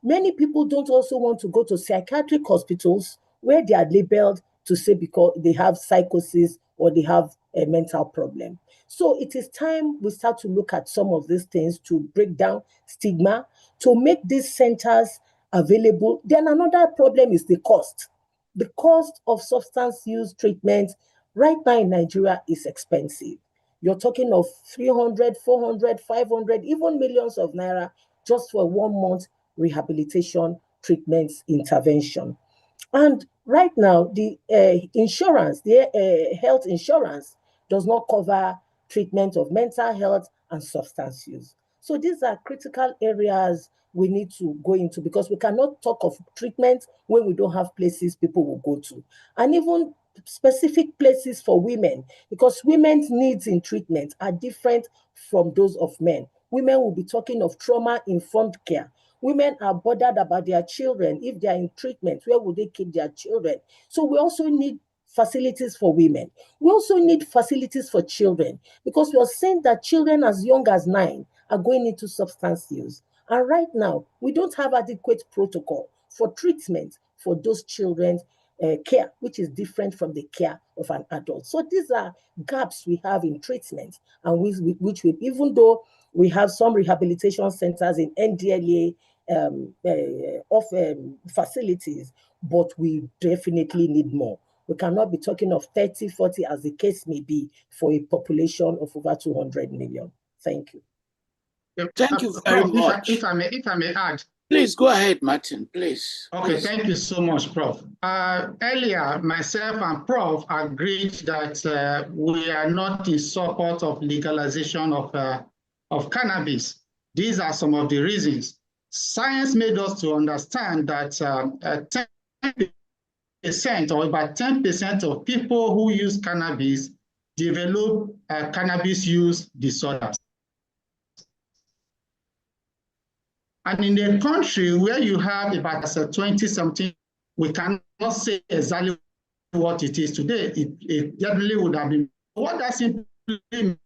Many people don't also want to go to psychiatric hospitals where they are labeled to say because they have psychosis or they have a mental problem. So it is time we start to look at some of these things to break down stigma, to make these centers available. Then another problem is the cost. The cost of substance use treatment right now in Nigeria is expensive. You're talking of 300, 400, 500, even millions of naira just for a 1 month rehabilitation treatments intervention. And right now, the insurance, the health insurance does not cover treatment of mental health and substance use. So these are critical areas we need to go into, because we cannot talk of treatment when we don't have places people will go to. And even specific places for women, because women's needs in treatment are different from those of men. Women will be talking of trauma-informed care. Women are bothered about their children. If they are in treatment, where would they keep their children? So we also need facilities for women. We also need facilities for children, because we are saying that children as young as 9 are going into substance use. And right now, we don't have adequate protocol for treatment for those children's care, which is different from the care of an adult. So these are gaps we have in treatment, and which we, even though we have some rehabilitation centers in NDLA facilities, but we definitely need more. We cannot be talking of 30, 40 as the case may be for a population of over 200 million. Thank you. Thank you very much. If I may add. Please go ahead, Martin, please. Okay, please. Thank you so much, Prof. Earlier, myself and Prof agreed that we are not in support of legalization of cannabis. These are some of the reasons. Science made us to understand that 10% or about 10% of people who use cannabis develop cannabis use disorders. And in a country where you have about 20-something, we cannot say exactly what it is today. It definitely would have been. What that simply means,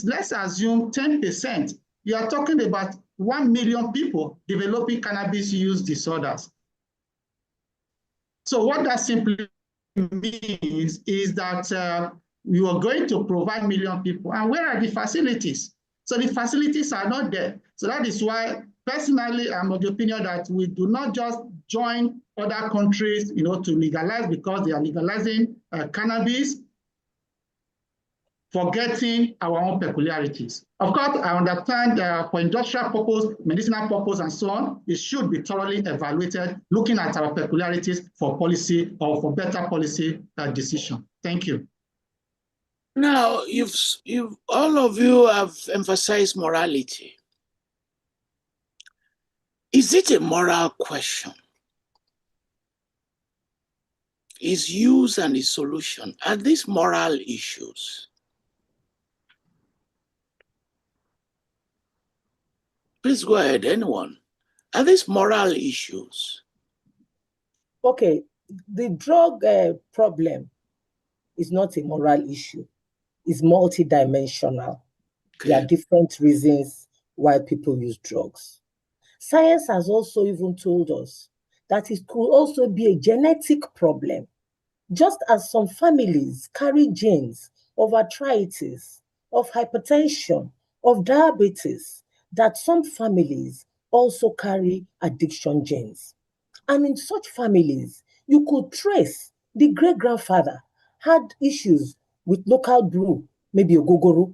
let's assume 10%. You are talking about 1 million people developing cannabis use disorders. So what that simply means is that you are going to provide 1 million people. And where are the facilities? So the facilities are not there. So that is why, personally, I'm of the opinion that we do not just join other countries, to legalize because they are legalizing cannabis, forgetting our own peculiarities. Of course, I understand for industrial purpose, medicinal purpose, and so on, it should be thoroughly evaluated, looking at our peculiarities for policy or for better policy decision. Thank you. Now, all of you have emphasized morality. Is it a moral question? Is use and its solution, are these moral issues? Please go ahead, anyone. Are these moral issues? Okay, the drug problem is not a moral issue. It's multidimensional. Okay. There are different reasons why people use drugs. Science has also even told us that it could also be a genetic problem. Just as some families carry genes of arthritis, of hypertension, of diabetes, that some families also carry addiction genes. And in such families, you could trace the great-grandfather had issues with local brew, maybe ogogoro.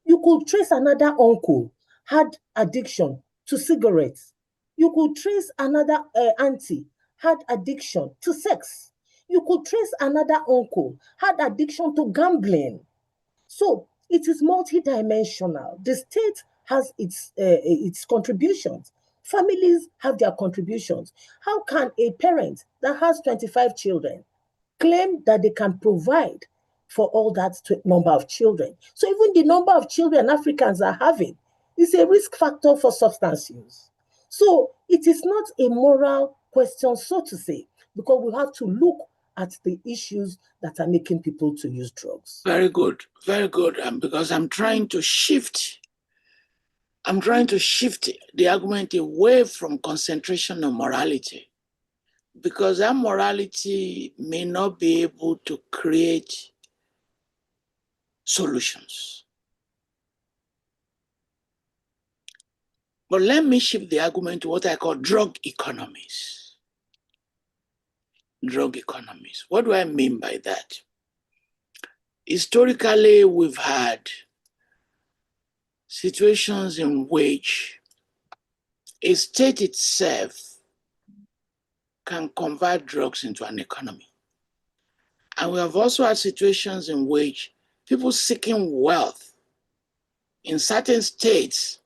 You could trace another uncle had addiction to cigarettes. You could trace another auntie had addiction to sex. You could trace another uncle had addiction to gambling. So it is multidimensional. The state has its contributions. Families have their contributions. How can a parent that has 25 children claim that they can provide for all that number of children? So even the number of children Africans are having is a risk factor for substance use. So it is not a moral question, so to say, because we have to look at the issues that are making people to use drugs? Very good, very good. Because I'm trying to shift the argument away from concentration on morality, because that morality may not be able to create solutions. But let me shift the argument to what I call drug economies. Drug economies. What do I mean by that? Historically, we've had situations in which a state itself can convert drugs into an economy. And we have also had situations in which people seeking wealth in certain states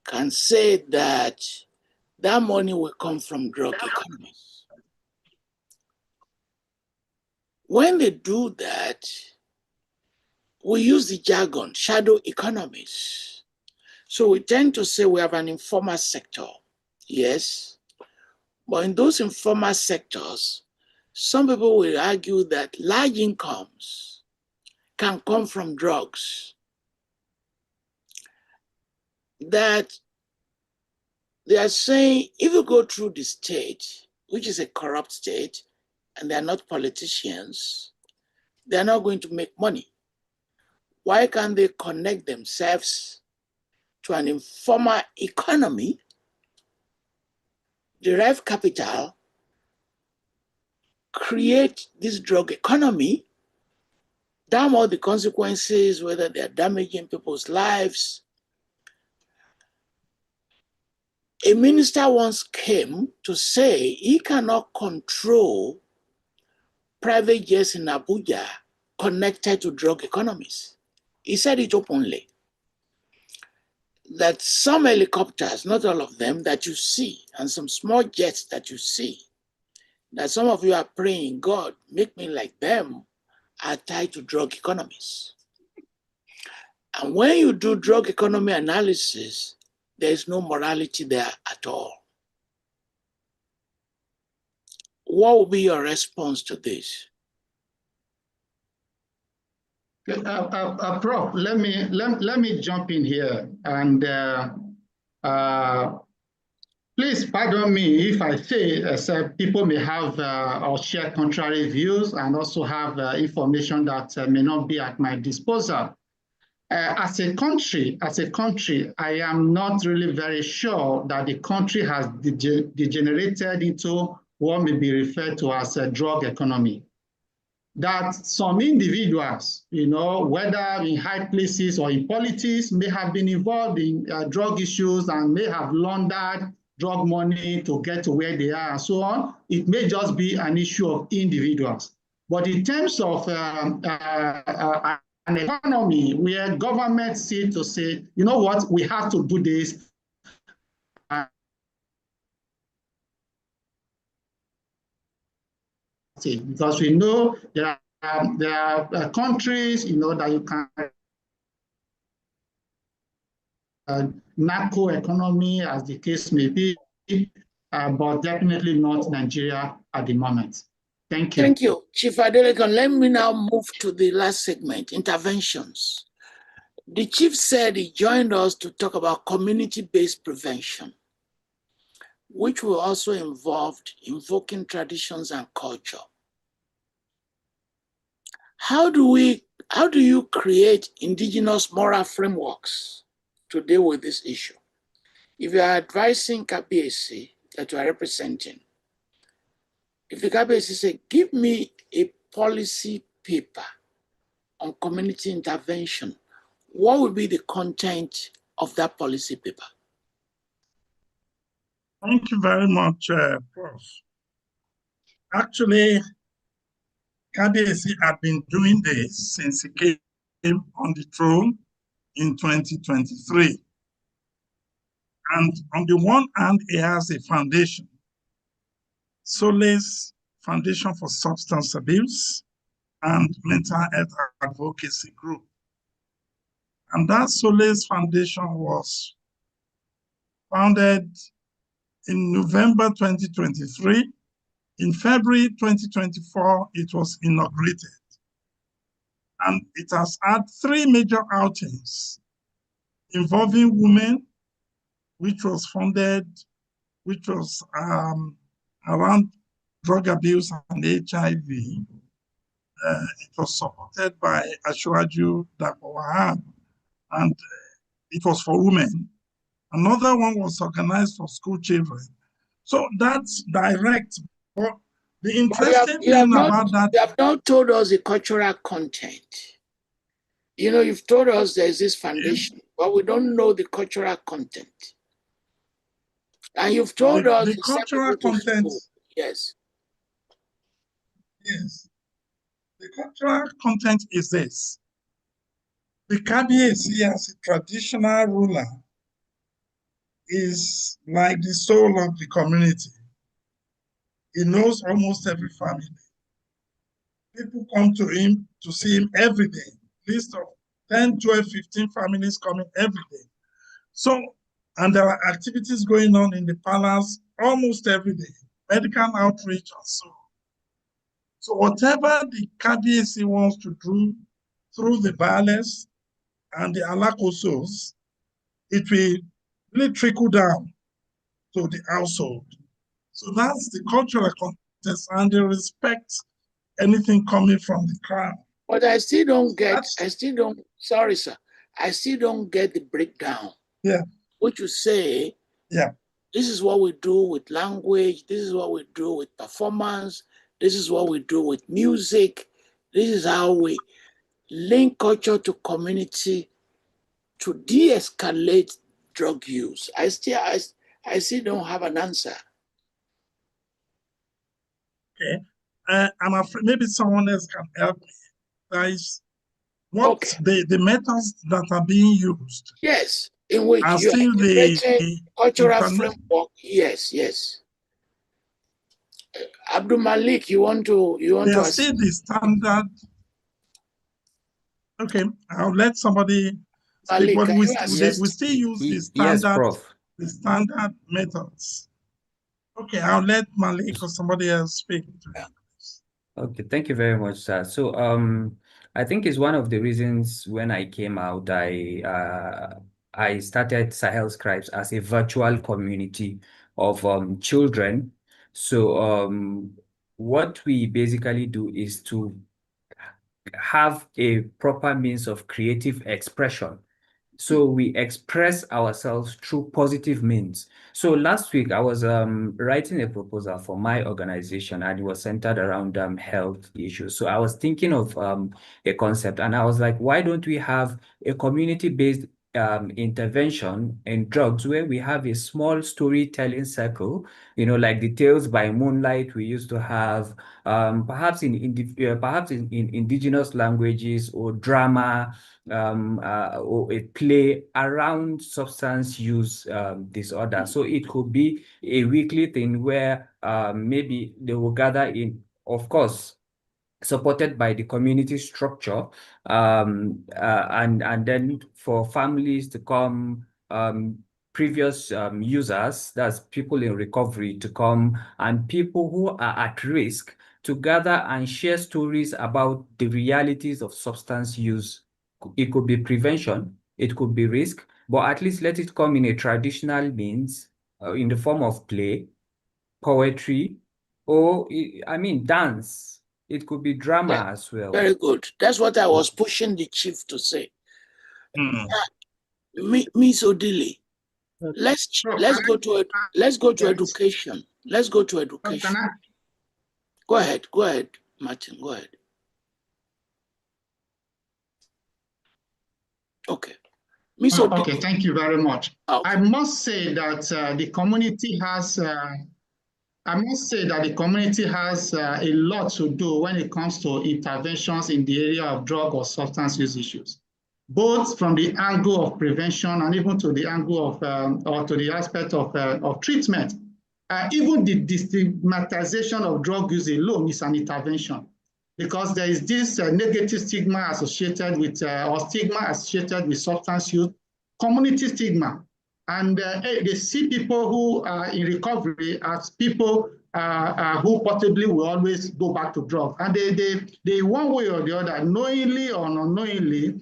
can say that that money will come from drug economies. When they do that, we use the jargon, shadow economies. So we tend to say we have an informal sector, yes, but in those informal sectors, some people will argue that large incomes can come from drugs, that they are saying if you go through the state, which is a corrupt state, and they're not politicians, they're not going to make money. Why can't they connect themselves to an informal economy, derive capital, create this drug economy, damn all the consequences, whether they're damaging people's lives? A minister once came to say he cannot control private jets in Abuja connected to drug economies. He said it openly, that some helicopters, not all of them, that you see, and some small jets that you see, that some of you are praying, God, make me like them, are tied to drug economies. And when you do drug economy analysis, there is no morality there at all. What will be your response to this? Prof, let me jump in here, and please pardon me if I say people may have or share contrary views and also have information that may not be at my disposal. As a country, I am not really very sure that the country has degenerated into what may be referred to as a drug economy. That some individuals, whether in high places or in politics, may have been involved in drug issues and may have laundered drug money to get to where they are and so on. It may just be an issue of individuals. But in terms of an economy where governments seem to say, you know what, we have to do this. Because we know there are countries, that you can narco economy, as the case may be, but definitely not Nigeria at the moment. Thank you. Thank you, Chief Adelekan. Let me now move to the last segment, interventions. The chief said he joined us to talk about community-based prevention, which will also involve invoking traditions and culture. How do you create indigenous moral frameworks to deal with this issue? If you are advising KBAC that you are representing, if the KBAC say, give me a policy paper on community intervention, what would be the content of that policy paper? Thank you very much, Prof. Actually, KBAC had been doing this since he came on the throne in 2023. And on the one hand, he has a foundation, Solace Foundation for Substance Abuse and Mental Health Advocacy Group. And that Solace Foundation was founded in November 2023. In February 2024, it was inaugurated. And it has had 3 major outings involving women, which was funded, which was around drug abuse and HIV. It was supported by Agwogie, and it was for women. Another one was organized for school children. So that's direct. But the interesting thing about that... You have not told us the cultural content. You know, you've told us there's this foundation, but we don't know the cultural content. And you've told us the cultural content. Yes. Yes. The cultural content is this. The Kabiyesi, as a traditional ruler, is like the soul of the community. He knows almost every family. People come to him to see him every day. List of 10, 12, 15 families coming every day. So, and there are activities going on in the palace almost every day. Medical outreach and so on. So whatever the Kabiyesi wants to do through the violence and the alakosos, it will really trickle down to the household. So that's the cultural context, and they respect anything coming from the crown. But I still don't get, sorry, sir, I still don't get the breakdown. Yeah. What you say, yeah, this is what we do with language, this is what we do with performance, this is what we do with music, this is how we link culture to community to de-escalate drug use. I still don't have an answer. Okay. I'm afraid maybe someone else can help me. There is what the methods that are being used. Yes, in which are you still the cultural framework. Yes, yes. Abdulmalik, you want to still the standard. Okay, I'll let somebody speak, but we still use the standard, the standard methods. Okay, I'll let Malik or somebody else speak to that. Okay, thank you very much, sir. So I think it's one of the reasons when I came out, I started Sahel Scribes as a virtual community of children. So what we basically do is to have a proper means of creative expression. So we express ourselves through positive means. So last week I was writing a proposal for my organization, and it was centered around health issues. So I was thinking of a concept, and I was like, why don't we have a community-based intervention in drugs where we have a small storytelling circle, you know, like the Tales by Moonlight we used to have, perhaps in indigenous languages, or drama, or a play around substance use disorder. So it could be a weekly thing where maybe they will gather in, of course, supported by the community structure, and then for families to come, previous users, that's people in recovery, to come, and people who are at risk to gather and share stories about the realities of substance use. It could be prevention, it could be risk, but at least let it come in a traditional means, in the form of play, poetry, or I mean dance. It could be drama as well. Very good. That's what I was pushing the chief to say. Miss Odili, let's go to education. Let's go to education. Go ahead, Martin. Go ahead. Okay. Okay, thank you very much. Okay. I must say that the community has a lot to do when it comes to interventions in the area of drug or substance use issues, both from the angle of prevention and even to the angle of, or to the aspect of treatment. Even the destigmatization of drug use alone is an intervention, because there is this negative stigma associated with, or stigma associated with substance use, community stigma. And they see people who are in recovery as people who possibly will always go back to drugs. And they one way or the other, knowingly or unknowingly,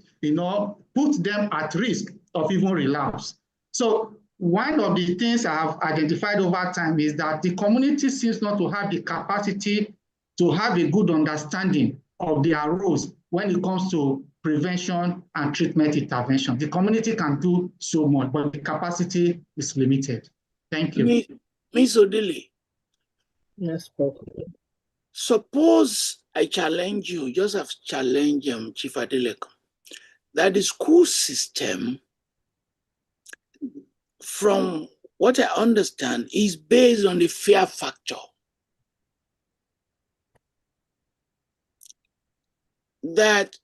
put them at risk of even relapse. So one of the things I have identified over time is that the community seems not to have the capacity to have a good understanding of their roles when it comes to prevention and treatment intervention. The community can do so much, but the capacity is limited. Thank you. Ms. Odili. Yes, Prof. Suppose I challenge you, just have challenged Chief Adelekan, that the school system, from what I understand, is based on the fear factor. That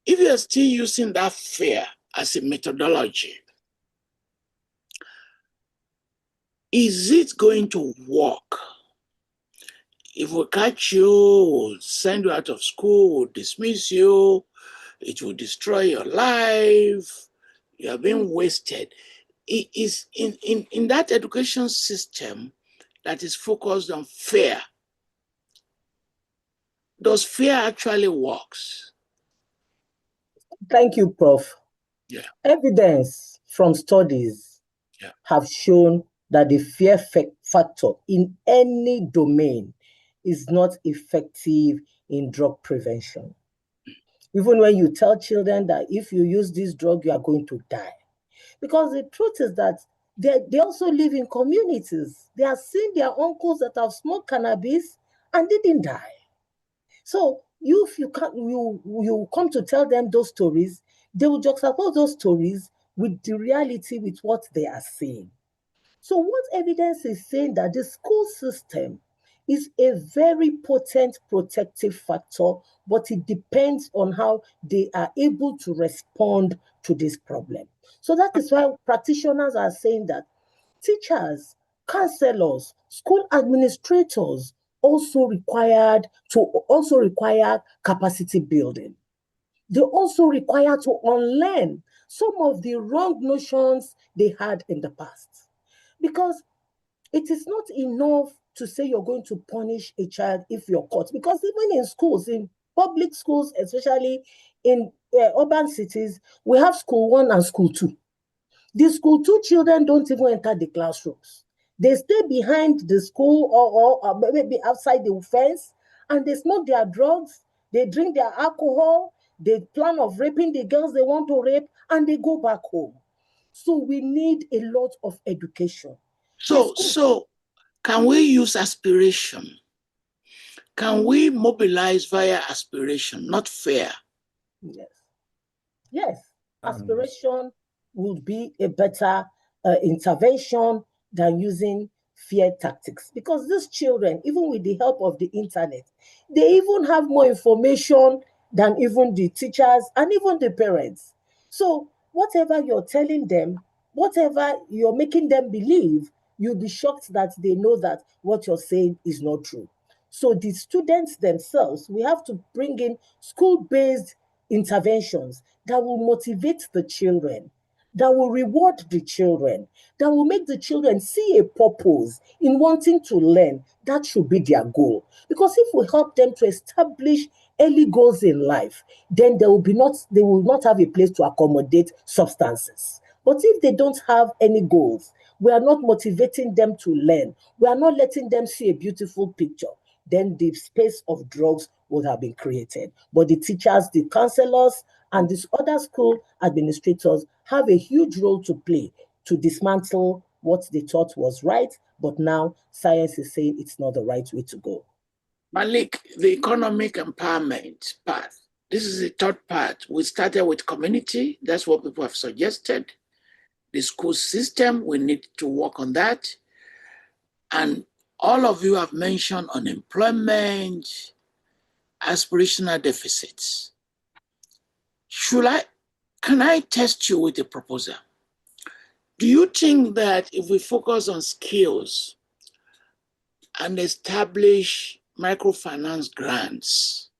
if you are still using that fear as a methodology, is it going to work? If we catch you, we'll send you out of school, we'll dismiss you, it will destroy your life, you are being wasted. It is in that education system that is focused on fear. Does fear actually works? Thank you, Prof. Yeah. Evidence from studies have shown that the fear factor in any domain is not effective in drug prevention. Even when you tell children that if you use this drug, you are going to die. Because the truth is that they also live in communities. They have seen their uncles that have smoked cannabis and didn't die. So if you come to tell them those stories, they will juxtapose those stories with the reality, with what they are seeing. So what evidence is saying that the school system is a very potent protective factor, but it depends on how they are able to respond to this problem. So that is why practitioners are saying that teachers, counselors, school administrators also require capacity building. They also require to unlearn some of the wrong notions they had in the past. Because it is not enough to say you're going to punish a child if you're caught. Because even in schools, in public schools, especially in urban cities, we have school 1 and school 2. The school 2 children don't even enter the classrooms. They stay behind the school or maybe outside the fence, and they smoke their drugs, they drink their alcohol, they plan of raping the girls they want to rape, and they go back home. So we need a lot of education. So can we use aspiration? Can we mobilize via aspiration, not fear? Yes. Aspiration would be a better intervention than using fear tactics, because these children, even with the help of the internet, they even have more information than even the teachers and even the parents. So whatever you're telling them, whatever you're making them believe, you'll be shocked that they know that what you're saying is not true. So the students themselves, we have to bring in school-based interventions that will motivate the children, that will reward the children, that will make the children see a purpose in wanting to learn. That should be their goal. Because if we help them to establish early goals in life, then they will not have a place to accommodate substances. But if they don't have any goals, we are not motivating them to learn, we are not letting them see a beautiful picture, then the space of drugs would have been created. But the teachers, the counselors, and these other school administrators have a huge role to play to dismantle what they thought was right, but now science is saying it's not the right way to go. Malik, the economic empowerment path. This is the third part. We started with community. That's what people have suggested. The school system, we need to work on that. And all of you have mentioned unemployment, aspirational deficits. Can I test you with a proposal? Do you think that if we focus on skills and establish microfinance grants,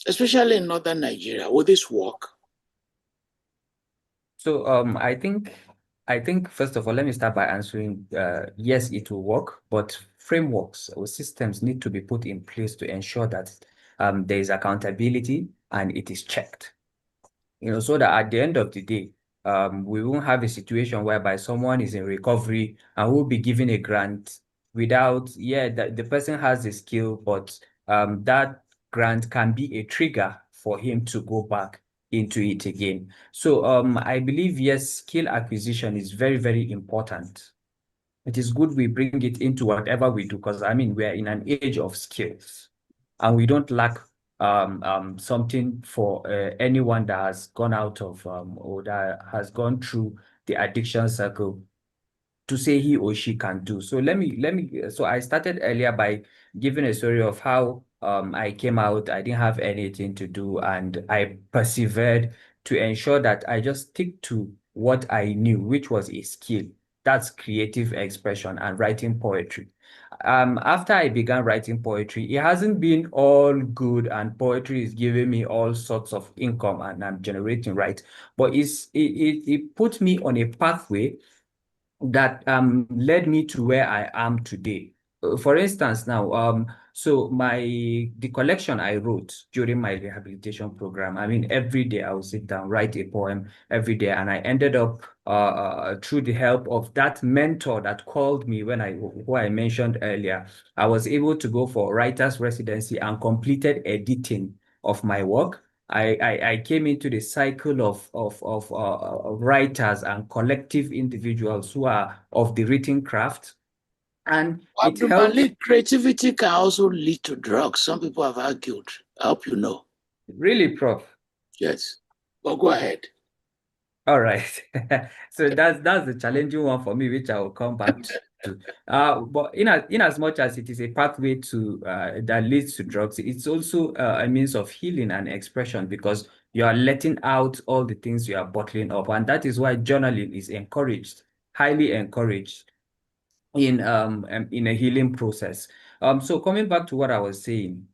especially in northern Nigeria, will this work? So I think I think, first of all, let me start by answering, yes, it will work, but frameworks or systems need to be put in place to ensure that there is accountability and it is checked. So that at the end of the day, we won't have a situation whereby someone is in recovery and will be given a grant without, the person has a skill, but that grant can be a trigger for him to go back into it again. So I believe, yes, skill acquisition is very, very important. It is good we bring it into whatever we do, because I mean, we are in an age of skills and we don't lack something for anyone that has gone out of or that has gone through the addiction circle to say he or she can do. So so I started earlier by giving a story of how I came out, I didn't have anything to do, and I persevered to ensure that I just stick to what I knew, which was a skill. That's creative expression and writing poetry. After I began writing poetry, it hasn't been all good, and poetry is giving me all sorts of income and I'm generating, right? But it put me on a pathway that led me to where I am today. For instance, now, so the collection I wrote during my rehabilitation program, I mean, every day I would sit down, write a poem every day, and I ended up through the help of that mentor that called me who I mentioned earlier, I was able to go for writer's residency and completed editing of my work. I came into the cycle of writers and collective individuals who are of the written craft. And it helps. Abdulmalik, creativity can also lead to drugs. Some people have argued. I hope you know. Really, Prof? Yes. But go ahead. All right. So that's the challenging one for me, which I will come back to. But in as much as it is a pathway to that leads to drugs, it's also a means of healing and expression, because you are letting out all the things you are bottling up, and that is why journaling is encouraged, highly encouraged in a healing process. So coming back to what I was saying,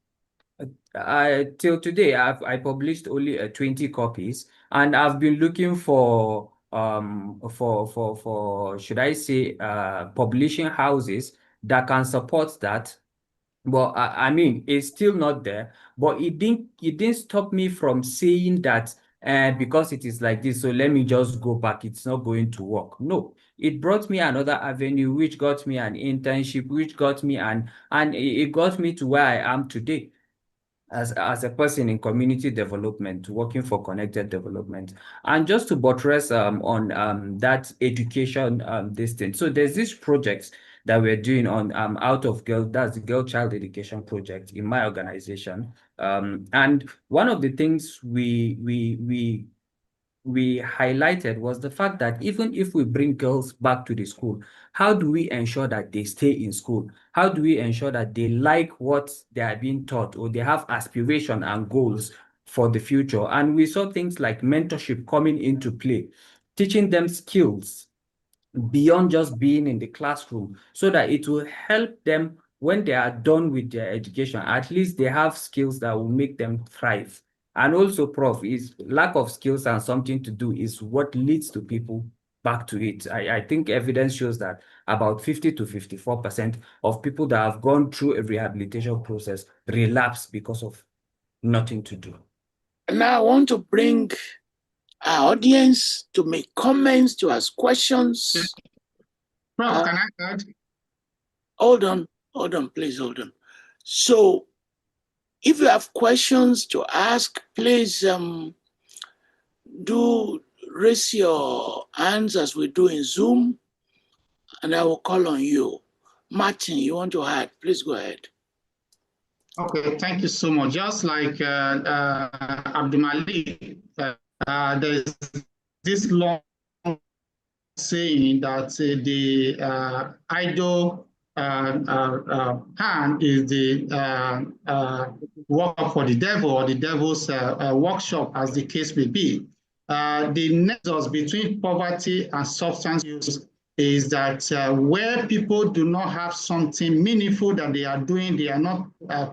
till today I published only 20 copies, and I've been looking for should I say publishing houses that can support that. But I mean, it's still not there. But it didn't stop me from saying that because it is like this, so let me just go back. It's not going to work. No, it brought me another avenue, which got me an internship, which got me and it got me to where I am today as a person in community development, working for connected development. And just to buttress on that education distance. So there's this project that we're doing on that's the Girl Child Education Project in my organization. And one of the things we highlighted was the fact that even if we bring girls back to the school, how do we ensure that they stay in school? How do we ensure that they like what they are being taught, or they have aspiration and goals for the future? And we saw things like mentorship coming into play, teaching them skills beyond just being in the classroom, so that it will help them when they are done with their education. At least they have skills that will make them thrive. And also, Prof, is lack of skills and something to do is what leads to people back to it. I think evidence shows that about 50 to 54% of people that have gone through a rehabilitation process relapse because of nothing to do. Now I want to bring our audience to make comments, to ask questions. Prof, can I add? Hold on, please, hold on. So if you have questions to ask, please do raise your hands as we do in Zoom, and I will call on you. Martin, you want to add? Please go ahead. Okay, thank you so much. Just like Abdulmalik, there's this long saying that the idle hand is the work for the devil, or the devil's workshop, as the case may be. The nexus between poverty and substance use is that where people do not have something meaningful that they are doing, they are not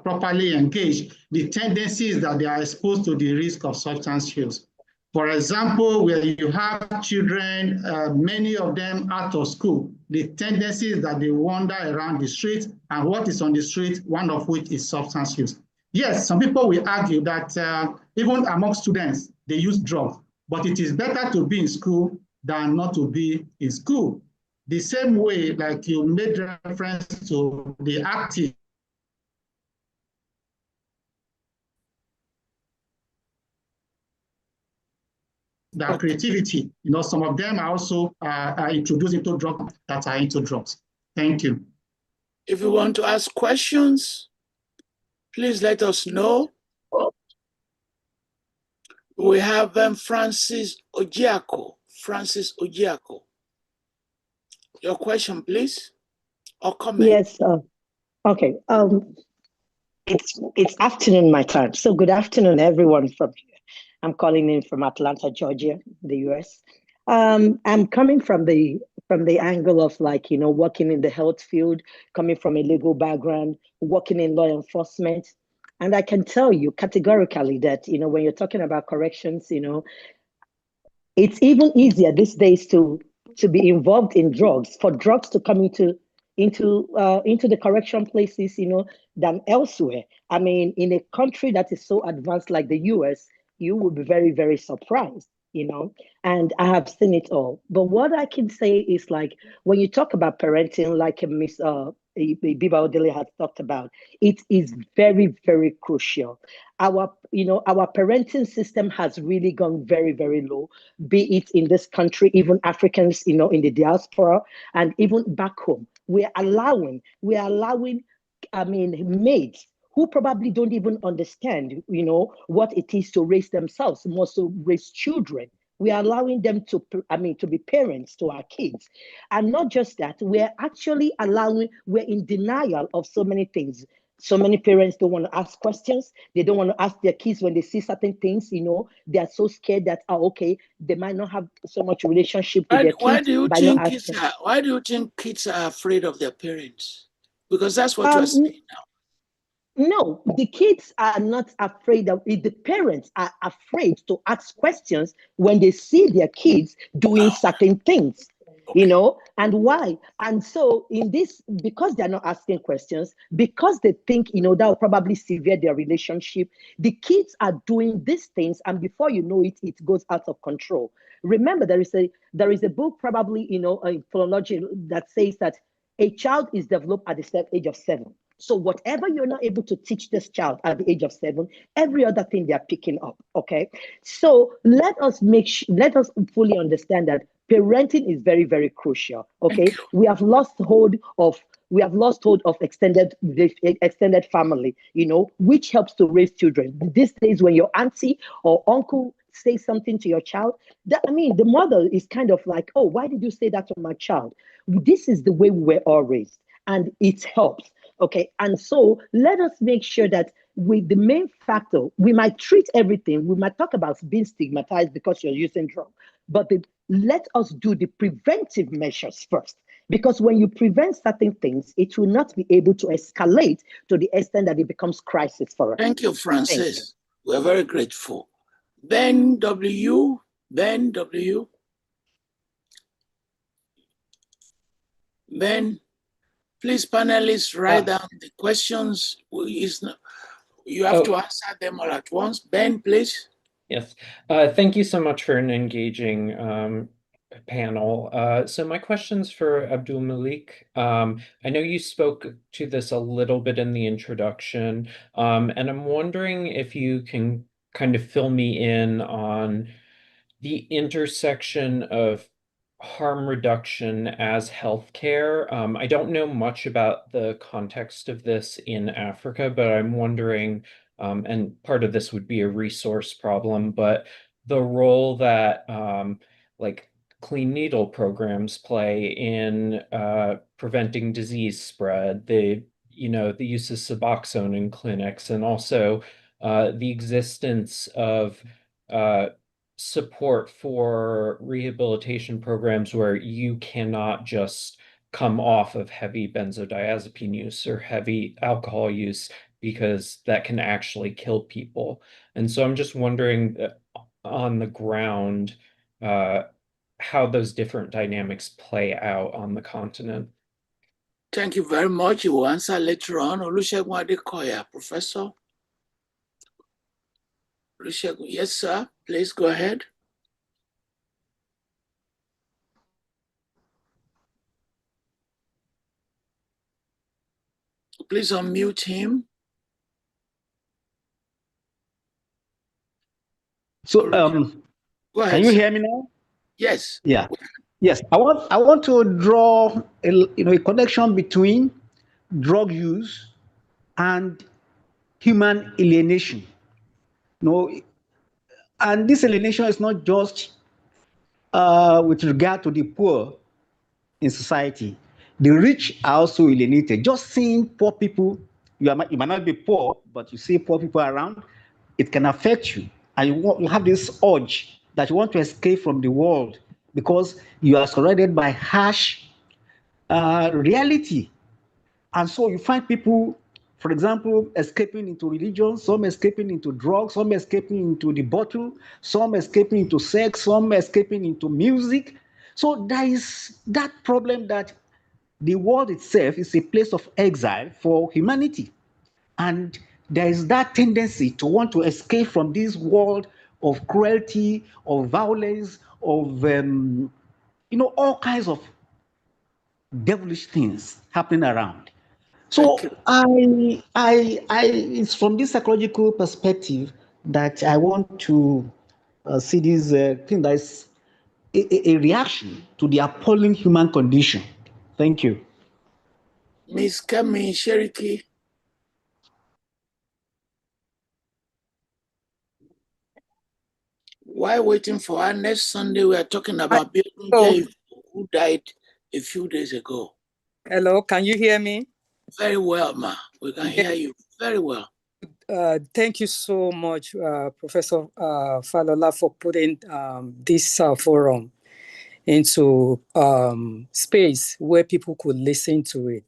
properly engaged, the tendency is that they are exposed to the risk of substance use. For example, where you have children, many of them out of school, the tendency is that they wander around the street, and what is on the street, one of which is substance use. Yes, some people will argue that even among students, they use drugs, but it is better to be in school than not to be in school. The same way, like you made reference to the active their creativity. You know, some of them are also introduced into drugs that are into drugs. Thank you. If you want to ask questions, please let us know. We have Francis Ojiako. Francis Ojiako. Your question, please, or comment. Yes. Okay. It's afternoon my time. So good afternoon, everyone from here. I'm calling in from Atlanta, Georgia, the US. I'm coming from the angle of, like, you know, working in the health field, coming from a legal background, working in law enforcement. And I can tell you categorically that, you know, when you're talking about corrections, you know, it's even easier these days to be involved in drugs, for drugs to come into the correction places, you know, than elsewhere. I mean, in a country that is so advanced like the US, you would be very, very surprised, you know, and I have seen it all. But what I can say is, like, when you talk about parenting, like Miss Ibiba Odili has talked about, it is very, very crucial. Our parenting system has really gone very, very low, be it in this country, even Africans, you know, in the diaspora, and even back home. We're allowing, I mean, maids who probably don't even understand, you know, what it is to raise themselves, more so raise children. We are allowing them to be parents to our kids. And not just that, we're in denial of so many things. So many parents don't want to ask questions. They don't want to ask their kids when they see certain things, you know. They are so scared that, okay, they might not have so much relationship with their kids. Why do you think kids are afraid of their parents? Because that's what you're saying now. No, the kids are not afraid of it. The parents are afraid to ask questions when they see their kids doing certain things, you know, and why. And so in this, because they're not asking questions, because they think, you know, that will probably sever their relationship, the kids are doing these things, and before you know it, it goes out of control. Remember, there is a book, probably, you know, in philology, that says that a child is developed at the age of 7. So whatever you're not able to teach this child at the age of 7, every other thing they're picking up. Okay. So let us fully understand that parenting is very, very crucial. Okay. We have lost hold of extended family, you know, which helps to raise children. These days, when your auntie or uncle say something to your child, the mother is kind of like, oh, why did you say that to my child? This is the way we were all raised, and it helps. Okay, and so let us make sure that with the main factor, we might treat everything. We might talk about being stigmatized because you're using drugs, but let us do the preventive measures first. Because when you prevent certain things, it will not be able to escalate to the extent that it becomes crisis for us. Thank you, Francis. We're very grateful. Ben W. Ben, please, panelists, write down the questions. You have to answer them all at once. Ben, please. Yes. Thank you so much for an engaging panel. So my question's for Abdulmalik. I know you spoke to this a little bit in the introduction, and I'm wondering if you can kind of fill me in on the intersection of harm reduction as healthcare. I don't know much about the context of this in Africa, but I'm wondering, and part of this would be a resource problem, but the role that like clean needle programs play in preventing disease spread, the use of Suboxone in clinics, and also the existence of support for rehabilitation programs where you cannot just come off of heavy benzodiazepine use or heavy alcohol use, because that can actually kill people. And so I'm just wondering, on the ground, how those different dynamics play out on the continent. Thank you very much. You will answer later on. Olusegun Adekoya, Professor. Olusegun, yes, sir. Please go ahead. Please unmute him. So, go ahead, can you sir. hear me now? Yes. Yeah. Yes. I want to draw a connection between drug use and human alienation. And this alienation is not just with regard to the poor in society. The rich are also alienated. Just seeing poor people, you might not be poor, but you see poor people around, it can affect you. And you have this urge that you want to escape from the world because you are surrounded by harsh reality. And so you find people, for example, escaping into religion, some escaping into drugs, some escaping into the bottle, some escaping into sex, some escaping into music. So there is that problem that the world itself is a place of exile for humanity. And there is that tendency to want to escape from this world of cruelty, of violence, of all kinds of devilish things happening around. So it's from this psychological perspective that I want to see this thing that is a reaction to the appalling human condition. Thank you. Ms. Kemi Sheriki. While waiting for our next Sunday, we are talking about Biodunje who died a few days ago. Hello, can you hear me? Very well, ma. We can hear you very well. Thank you so much, Professor Falola, for putting this forum into space where people could listen to it.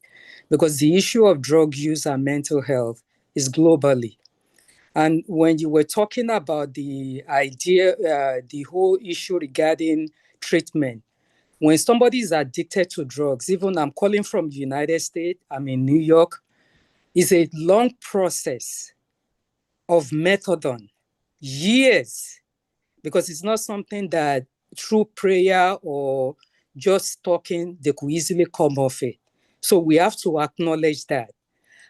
Because the issue of drug use and mental health is globally. And when you were talking about the idea, the whole issue regarding treatment, when somebody is addicted to drugs, even I'm calling from the United States, I'm in New York, it's a long process of methadone, years, because it's not something that through prayer or just talking, they could easily come off it. So we have to acknowledge that.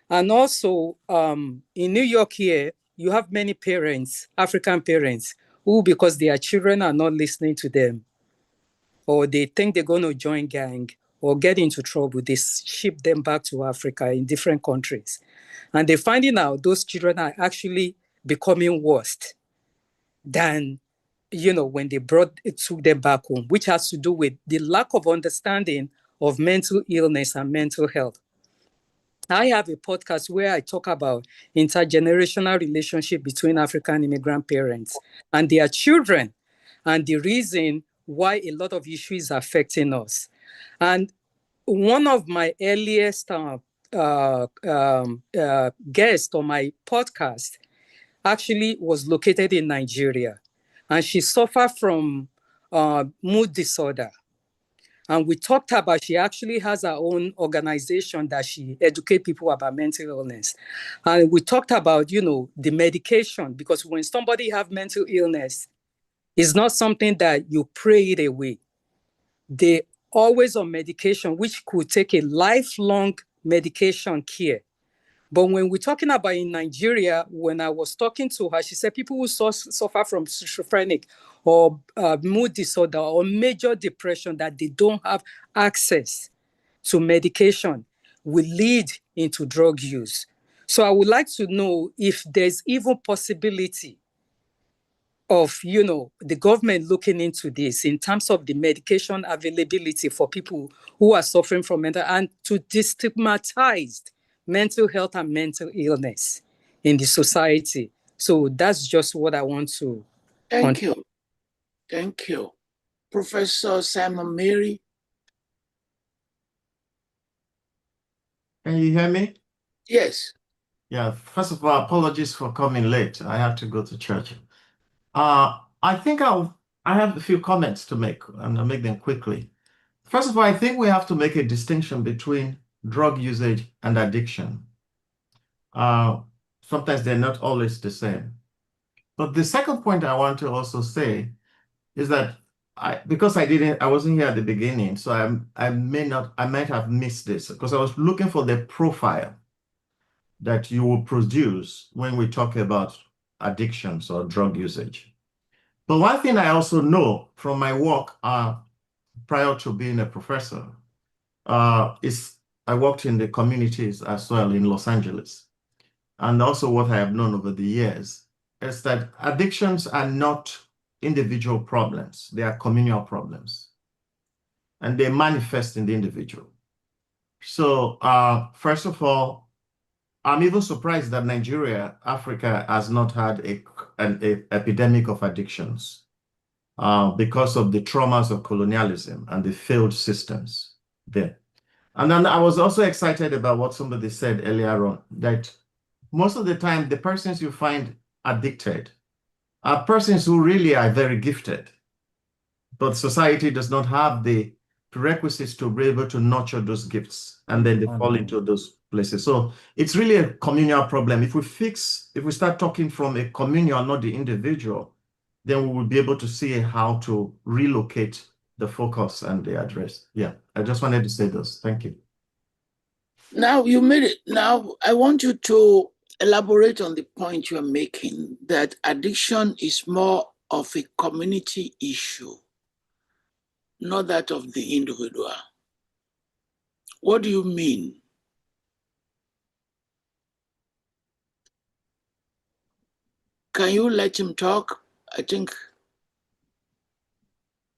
And also in New York here, you have many parents, African parents, who, because their children are not listening to them, or they think they're going to join gang or get into trouble, they ship them back to Africa in different countries. And they're finding out those children are actually becoming worse than, when they took them back home, which has to do with the lack of understanding of mental illness and mental health. I have a podcast where I talk about intergenerational relationship between African immigrant parents and their children, and the reason why a lot of issues are affecting us. And one of my earliest guests on my podcast actually was located in Nigeria, and she suffered from mood disorder. And we talked about, she actually has her own organization that she educates people about mental illness. And we talked about, the medication, because when somebody have mental illness, it's not something that you pray it away. They always on medication, which could take a lifelong medication care. But when we're talking about in Nigeria, when I was talking to her, she said people who suffer from schizophrenic or mood disorder or major depression, that they don't have access to medication, will lead into drug use. So I would like to know if there's even possibility of, the government looking into this in terms of the medication availability for people who are suffering from mental, and to destigmatize mental health and mental illness in the society. So that's just what I want to. Thank you. Thank you. Professor Simon Mary. Can you hear me? Yes. Yeah, first of all, apologies for coming late. I had to go to church. I think I have a few comments to make, and I'll make them quickly. First of all, I think we have to make a distinction between drug usage and addiction. Sometimes they're not always the same. But the second point I want to also say is that because I wasn't here at the beginning, so I might have missed this because I was looking for the profile that you will produce when we talk about addictions or drug usage. But one thing I also know from my work prior to being a professor is I worked in the communities as well in Los Angeles. And also what I have known over the years is that addictions are not individual problems. They are communal problems. And they manifest in the individual. So first of all, I'm even surprised that Nigeria, Africa, has not had an epidemic of addictions because of the traumas of colonialism and the failed systems there. And then I was also excited about what somebody said earlier on, that most of the time, the persons you find addicted are persons who really are very gifted, but society does not have the prerequisites to be able to nurture those gifts, and then they fall into those places. So it's really a communal problem. If we start talking from a communal, not the individual, then we will be able to see how to relocate the focus and the address. Yeah, I just wanted to say those. Thank you. Now you made it. Now I want you to elaborate on the point you're making, that addiction is more of a community issue, not that of the individual. What do you mean? Can you let him talk? I think,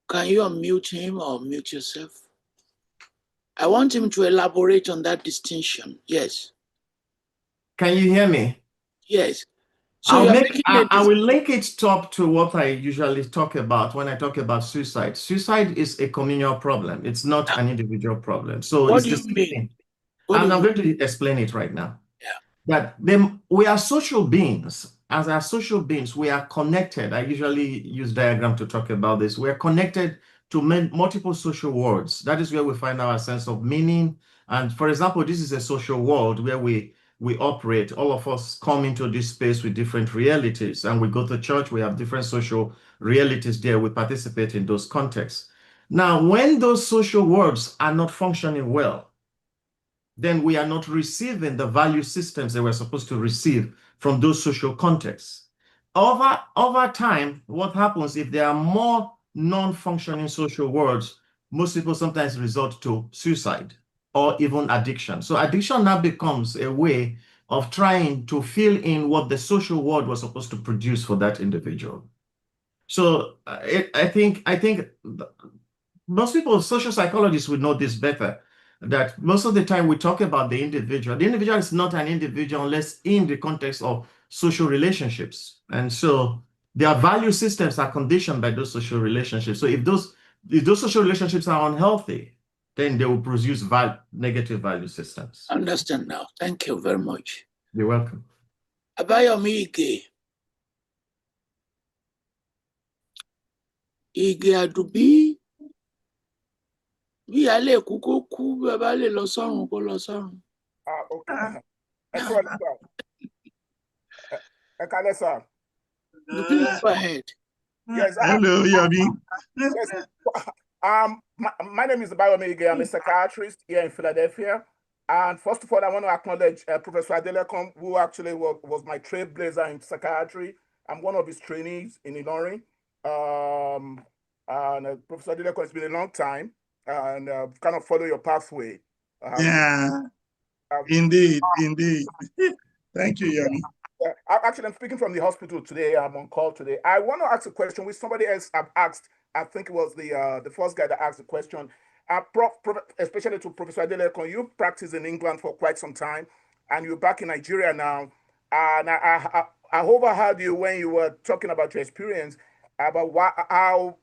can you unmute him or mute yourself? I want him to elaborate on that distinction. Yes. Can you hear me? Yes. So I will link it up to what I usually talk about when I talk about suicide. Suicide is a communal problem. It's not an individual problem. So what it's do the you mean? same. And I'm going to explain it right now. Yeah. That we are social beings. As our social beings, we are connected. I usually use diagram to talk about this. We are connected to multiple social worlds. That is where we find our sense of meaning. And for example, this is a social world where we operate. All of us come into this space with different realities, and we go to church, we have different social realities there. We participate in those contexts. Now, when those social worlds are not functioning well, then we are not receiving the value systems that we're supposed to receive from those social contexts. Over time, what happens if there are more non-functioning social worlds, most people sometimes resort to suicide or even addiction. So addiction now becomes a way of trying to fill in what the social world was supposed to produce for that individual. So I think most people, social psychologists, would know this better, that most of the time we talk about the individual. The individual is not an individual unless in the context of social relationships. And so their value systems are conditioned by those social relationships. So if those social relationships are unhealthy, then they will produce negative value systems. Understand now. Thank you very much. You're welcome. Abayomi Ige Adubi. Bí alẹ́ kú kó kú, bí a bá lè lọ sọ́run kó lọ sọ́run. Okay. Excellent, sir. Please go ahead. Yes. Hello, Yabi. Yes. My name is Abayomi Ige. I'm a psychiatrist here in Philadelphia. And first of all, I want to acknowledge Professor Adelekan, who actually was my trailblazer in psychiatry. I'm one of his trainees in Ilorin. And Professor Adelekan, it's been a long time. And kind of follow your pathway. Indeed. Thank you, Yanni. Actually, I'm speaking from the hospital today. I'm on call today. I want to ask a question which somebody else have asked. I think it was the first guy that asked the question. Especially to Professor Adelekan, you practiced in England for quite some time, and you're back in Nigeria now. And I overheard you when you were talking about your experience about how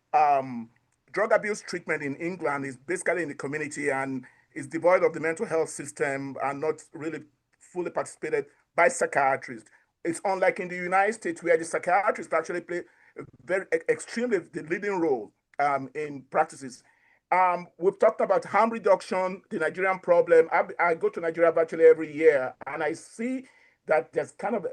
drug abuse treatment in England is basically in the community and is devoid of the mental health system and not really fully participated by psychiatrists. It's unlike in the United States where the psychiatrists actually play a very extremely the leading role in practices. We've talked about harm reduction, the Nigerian problem. I go to Nigeria virtually every year, and I see that there's kind of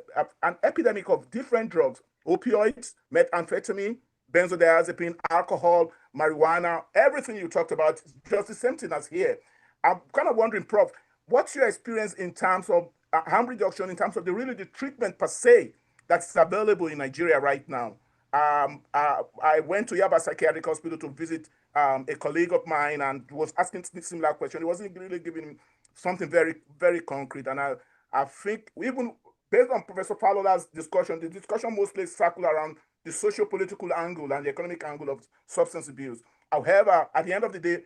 an epidemic of different drugs: opioids, methamphetamine, benzodiazepine, alcohol, marijuana. Everything you talked about is just the same thing as here. I'm kind of wondering, Prof, what's your experience in terms of harm reduction, in terms of the treatment per se that's available in Nigeria right now? I went to Yaba Psychiatric Hospital to visit a colleague of mine and was asking a similar question. He wasn't really giving me something very, very concrete. And I think even based on Professor Falola's discussion, the discussion mostly circled around the socio-political angle and the economic angle of substance abuse. However, at the end of the day,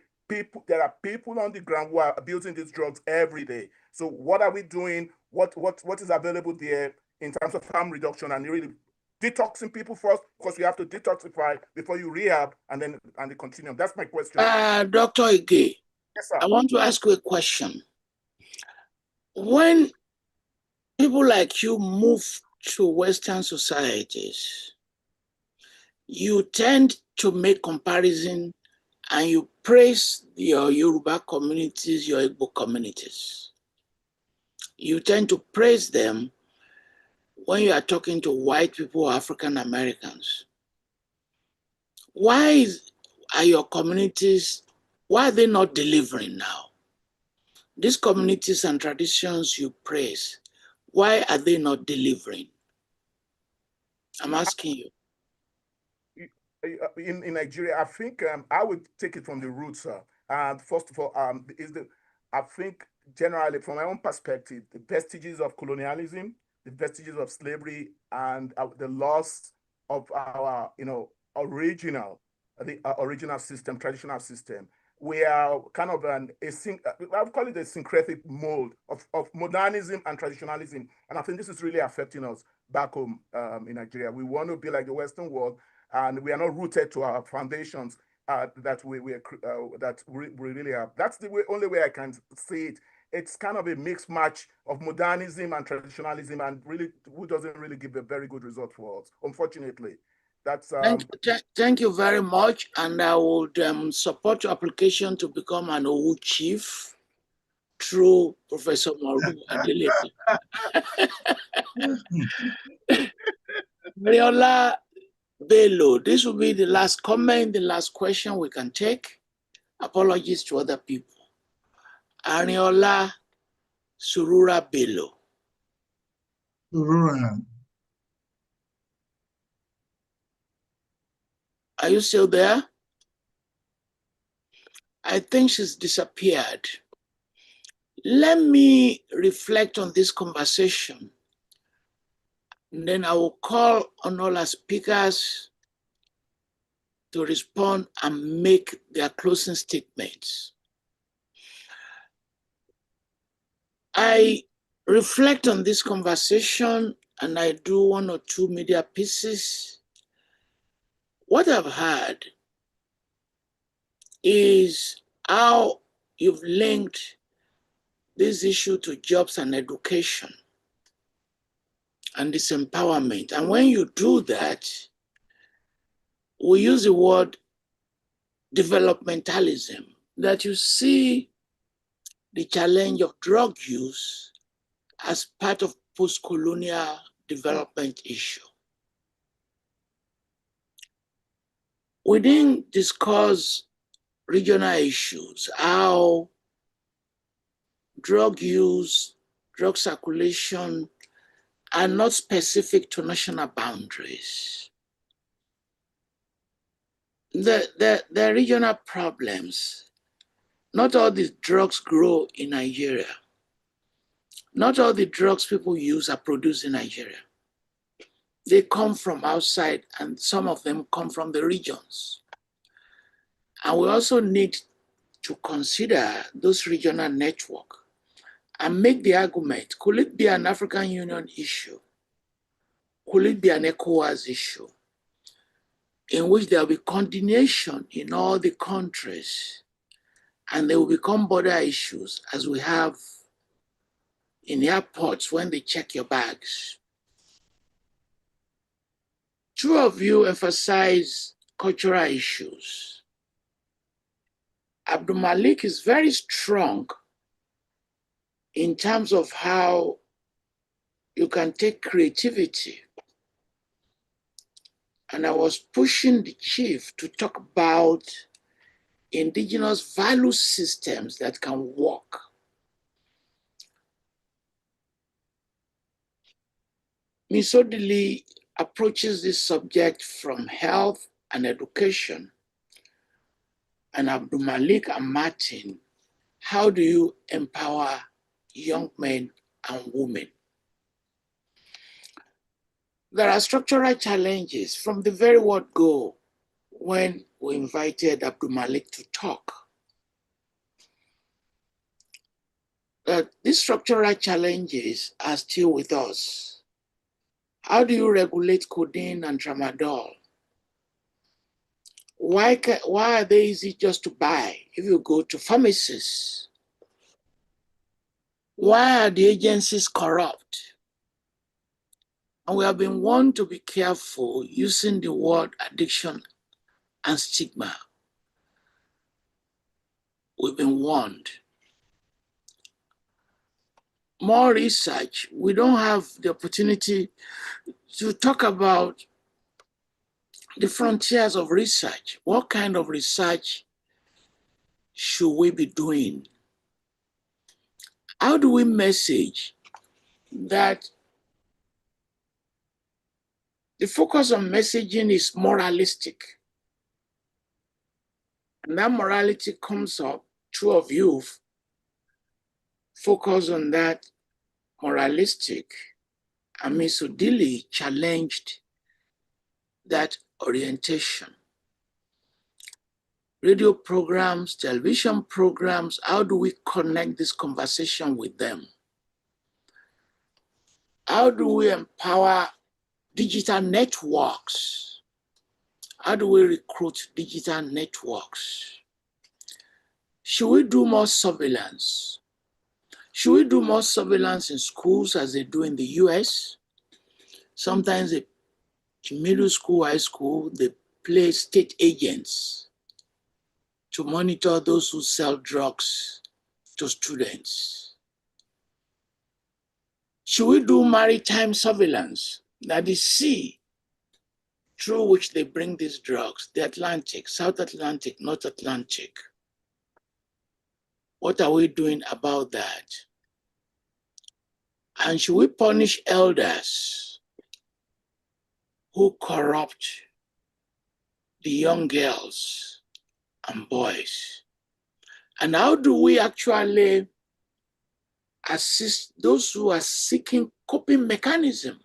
there are people on the ground who are abusing these drugs every day. So what are we doing? What is available there in terms of harm reduction and really detoxing people first, because you have to detoxify before you rehab and then the continuum? That's my question. Dr. Ige, yes, sir. I want to ask you a question. When people like you move to Western societies, you tend to make comparison and you praise your Yoruba communities, your Igbo communities. You tend to praise them when you are talking to white people or African Americans. Why are your communities, why are they not delivering now? These communities and traditions you praise, why are they not delivering? I'm asking you. In Nigeria, I think I would take it from the roots, sir. First of all, I think generally from my own perspective, the vestiges of colonialism, the vestiges of slavery, and the loss of our, original system, traditional system. We are kind of I would call it a syncretic mold of modernism and traditionalism. And I think this is really affecting us back home in Nigeria. We want to be like the Western world, and we are not rooted to our foundations that we really have. That's the only way I can see it. It's kind of a mixed match of modernism and traditionalism, and really, who doesn't really give a very good result for us, unfortunately. That's thank you very much, and I would support your application to become an OWU chief through Professor Moruf Adelekan. Mariola Bello, this will be the last comment, the last question we can take. Apologies to other people. Ariola Surura Bello. Surura. Are you still there? I think she's disappeared. Let me reflect on this conversation. And then I will call on all our speakers to respond and make their closing statements. I reflect on this conversation and I do one or two media pieces. What I've heard is how you've linked this issue to jobs and education and disempowerment. And when you do that, we use the word developmentalism, that you see the challenge of drug use as part of post-colonial development issue. We didn't discuss regional issues, how drug use, drug circulation are not specific to national boundaries. The regional problems, not all the drugs grow in Nigeria. Not all the drugs people use are produced in Nigeria. They come from outside and some of them come from the regions. And we also need to consider those regional networks and make the argument, could it be an African Union issue? Could it be an ECOWAS issue? In which there will be coordination in all the countries and they will become border issues as we have in airports when they check your bags. Two of you emphasize cultural issues. Abdulmalik is very strong in terms of how you can take creativity. And I was pushing the chief to talk about indigenous value systems that can work. Ms. Odili approaches this subject from health and education. And Abdulmalik and Martin, how do you empower young men and women? There are structural challenges from the very word go when we invited Abdulmalik to talk. These structural challenges are still with us. How do you regulate codeine and tramadol? Why are they easy just to buy if you go to pharmacies? Why are the agencies corrupt? And we have been warned to be careful using the word addiction and stigma. We've been warned. More research. We don't have the opportunity to talk about the frontiers of research. What kind of research should we be doing? How do we message that the focus on messaging is moralistic? And that morality comes up, two of you focus on that moralistic, and Ms. Odili challenged that orientation. Radio programs, television programs, how do we connect this conversation with them? How do we empower digital networks? How do we recruit digital networks? Should we do more surveillance? Should we do more surveillance in schools as they do in the US? Sometimes in middle school, high school, they play state agents to monitor those who sell drugs to students. Should we do maritime surveillance, that is sea, through which they bring these drugs, the Atlantic, South Atlantic, North Atlantic? What are we doing about that? And should we punish elders who corrupt the young girls and boys? And how do we actually assist those who are seeking coping mechanism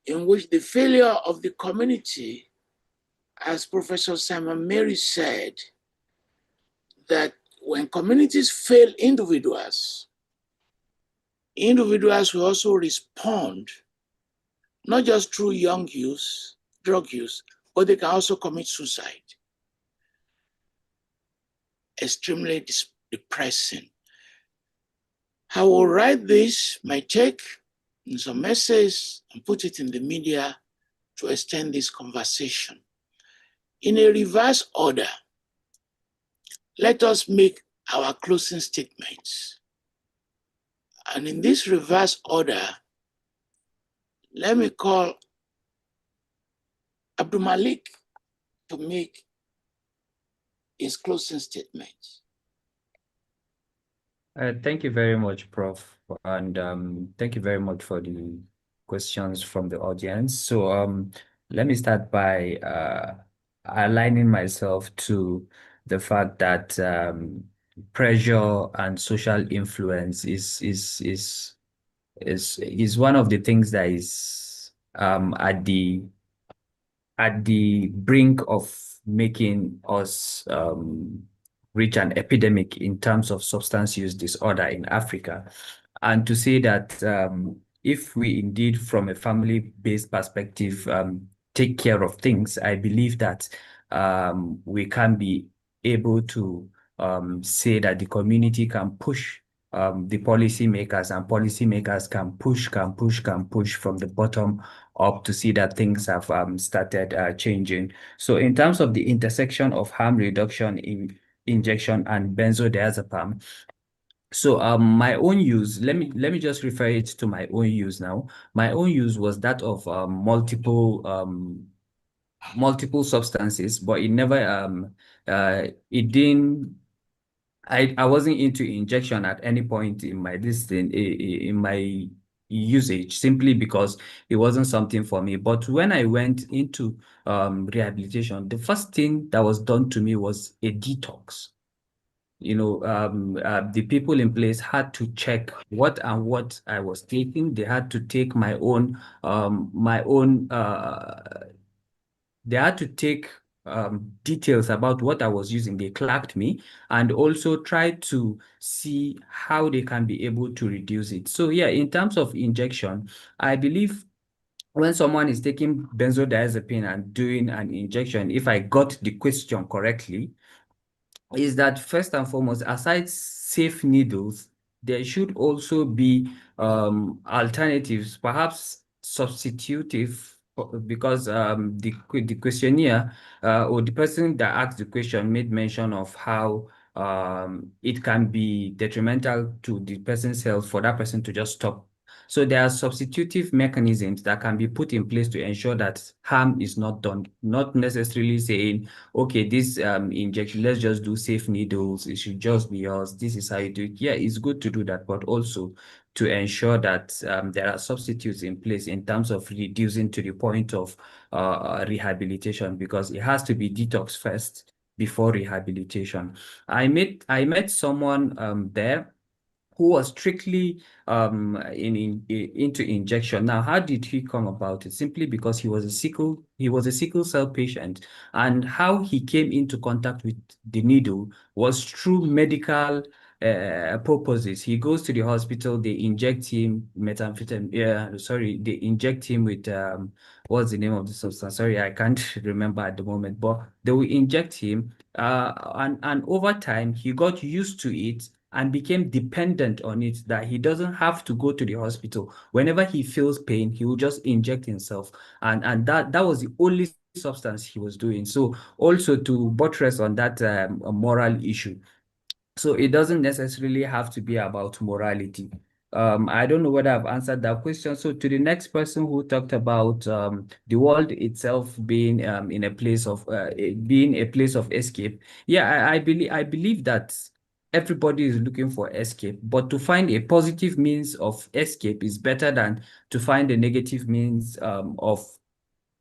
in which the failure of the community, as Professor Simon Mary said, that when communities fail individuals will also respond, not just through young use, drug use, but they can also commit suicide. Extremely depressing. I will write this, my take, in some essays, and put it in the media to extend this conversation. In a reverse order, let us make our closing statements. And in this reverse order, let me call Abdulmalik to make his closing statement. Thank you very much, Prof. And thank you very much for the questions from the audience. So let me start by aligning myself to the fact that pressure and social influence is one of the things that is at the brink of making us reach an epidemic in terms of substance use disorder in Africa. And to say that if we indeed, from a family-based perspective, take care of things, I believe that we can be able to say that the community can push the policymakers, and policymakers can push from the bottom up to see that things have started changing. So in terms of the intersection of harm reduction in injection and benzodiazepam, so my own use, let me just refer it to my own use now. My own use was that of multiple substances, but it never it didn't. I wasn't into injection at any point in my in my usage, simply because it wasn't something for me. But when I went into rehabilitation, the first thing that was done to me was a detox. You know, the people in place had to check what I was taking. They had to take they had to take details about what I was using. They clocked me and also tried to see how they can be able to reduce it. So yeah, in terms of injection, I believe when someone is taking benzodiazepine and doing an injection, if I got the question correctly, is that first and foremost, aside safe needles, there should also be alternatives, perhaps substitutive, because the questionnaire or the person that asked the question made mention of how it can be detrimental to the person's health for that person to just stop. So there are substitutive mechanisms that can be put in place to ensure that harm is not done, not necessarily saying, okay, this injection, let's just do safe needles, it should just be yours, this is how you do it. Yeah, it's good to do that, but also to ensure that there are substitutes in place in terms of reducing to the point of rehabilitation, because it has to be detox first before rehabilitation. I met someone there who was strictly into injection. Now, how did he come about it? Simply because he was a sickle cell patient, and how he came into contact with the needle was through medical purposes. He goes to the hospital, they inject him methamphetamine. Yeah, sorry, they inject him with what's the name of the substance? Sorry, I can't remember at the moment, but they will inject him, and over time he got used to it and became dependent on it, that he doesn't have to go to the hospital. Whenever he feels pain, he will just inject himself. And that was the only substance he was doing. So also to buttress on that moral issue. So it doesn't necessarily have to be about morality. I don't know whether I've answered that question. So to the next person who talked about the world itself being in a place of being a place of escape. Yeah, I believe that everybody is looking for escape, but to find a positive means of escape is better than to find a negative means of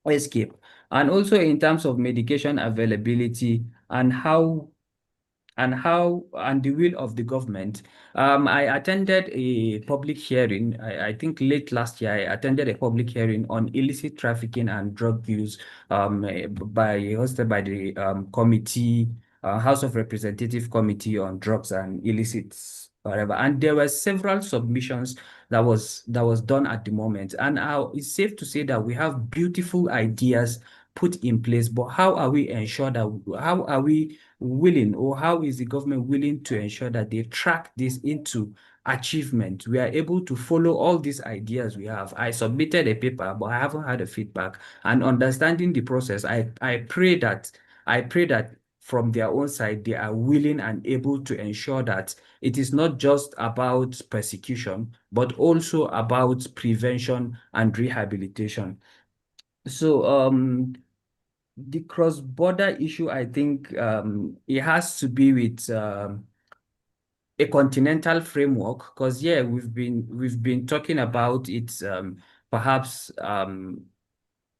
escape. And also in terms of medication availability and the will of the government. I attended a public hearing, I think late last year, I attended a public hearing on illicit trafficking and drug use hosted by the House of Representative Committee on Drugs and Illicits, whatever. And there were several submissions that was done at the moment. And it's safe to say that we have beautiful ideas put in place, but how are we willing, or how is the government willing to ensure that they track this into achievement? We are able to follow all these ideas we have. I submitted a paper, but I haven't had a feedback. And understanding the process, I pray that from their own side, they are willing and able to ensure that it is not just about persecution, but also about prevention and rehabilitation. So the cross-border issue, I think it has to be with a continental framework, because yeah, we've been talking about it perhaps on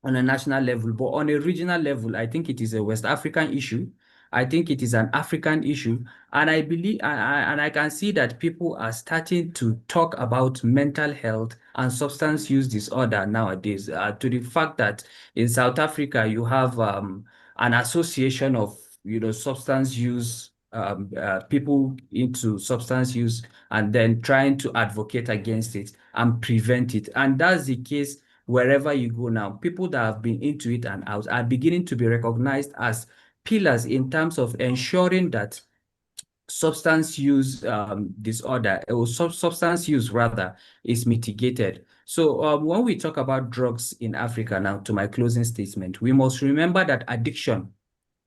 a national level, but on a regional level, I think it is a West African issue. I think it is an African issue. And I believe, and I can see that people are starting to talk about mental health and substance use disorder nowadays, to the fact that in South Africa, you have an association of, substance use, people into substance use, and then trying to advocate against it and prevent it. And that's the case wherever you go now. People that have been into it and out are beginning to be recognized as pillars in terms of ensuring that substance use disorder, or substance use rather, is mitigated. So when we talk about drugs in Africa now, to my closing statement, we must remember that addiction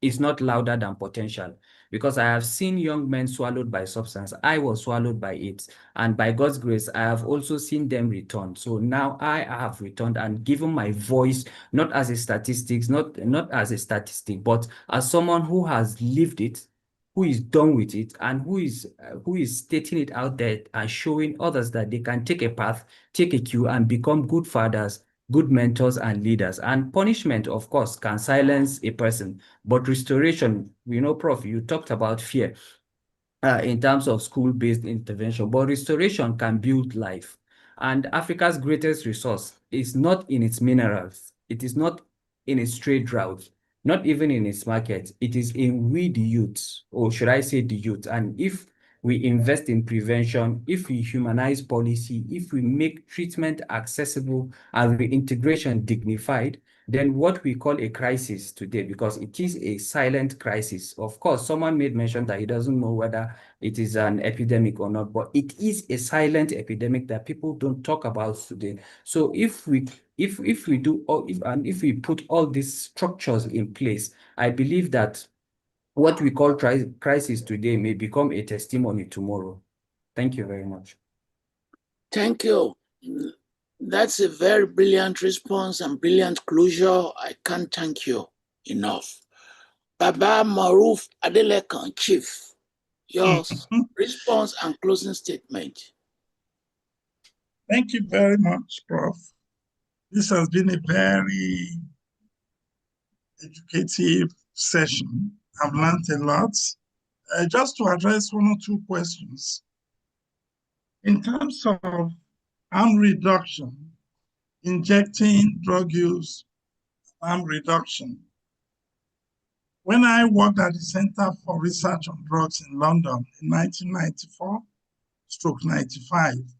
is not louder than potential, because I have seen young men swallowed by substance. I was swallowed by it, and by God's grace, I have also seen them return. So now I have returned and given my voice, not as a statistics, not as a statistic, but as someone who has lived it, who is done with it, and who is stating it out there and showing others that they can take a path, take a cue, and become good fathers, good mentors and leaders. And punishment, of course, can silence a person, but restoration, Prof, you talked about fear in terms of school-based intervention, but restoration can build life. And Africa's greatest resource is not in its minerals. It is not in its trade routes, not even in its market. It is in we, the youth, or should I say the youth. And if we invest in prevention, if we humanize policy, if we make treatment accessible and reintegration dignified, then what we call a crisis today, because it is a silent crisis. Of course, someone made mention that he doesn't know whether it is an epidemic or not, but it is a silent epidemic that people don't talk about today. So if we put all these structures in place, I believe that what we call crisis today may become a testimony tomorrow. Thank you very much. Thank you. That's a very brilliant response and brilliant closure. I can't thank you enough. Baba Moruf Adelekan, Chief, your response and closing statement. Thank you very much, Prof. This has been a very educative session. I've learned a lot. Just to address one or two questions. In terms of harm reduction, injecting drug use, harm reduction. When I worked at the Center for Research on Drugs in London in 1994/95,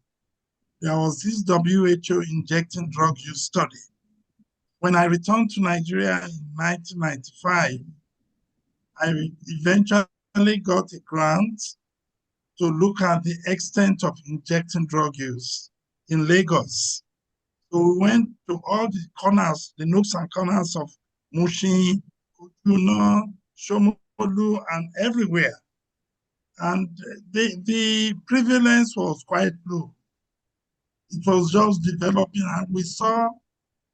there was this WHO injecting drug use study. When I returned to Nigeria in 1995, I eventually got a grant to look at the extent of injecting drug use in Lagos. So we went to all the corners, the nooks and corners of Mushin, Kujuna, Shomolu, and everywhere. And the prevalence was quite low. It was just developing, and we saw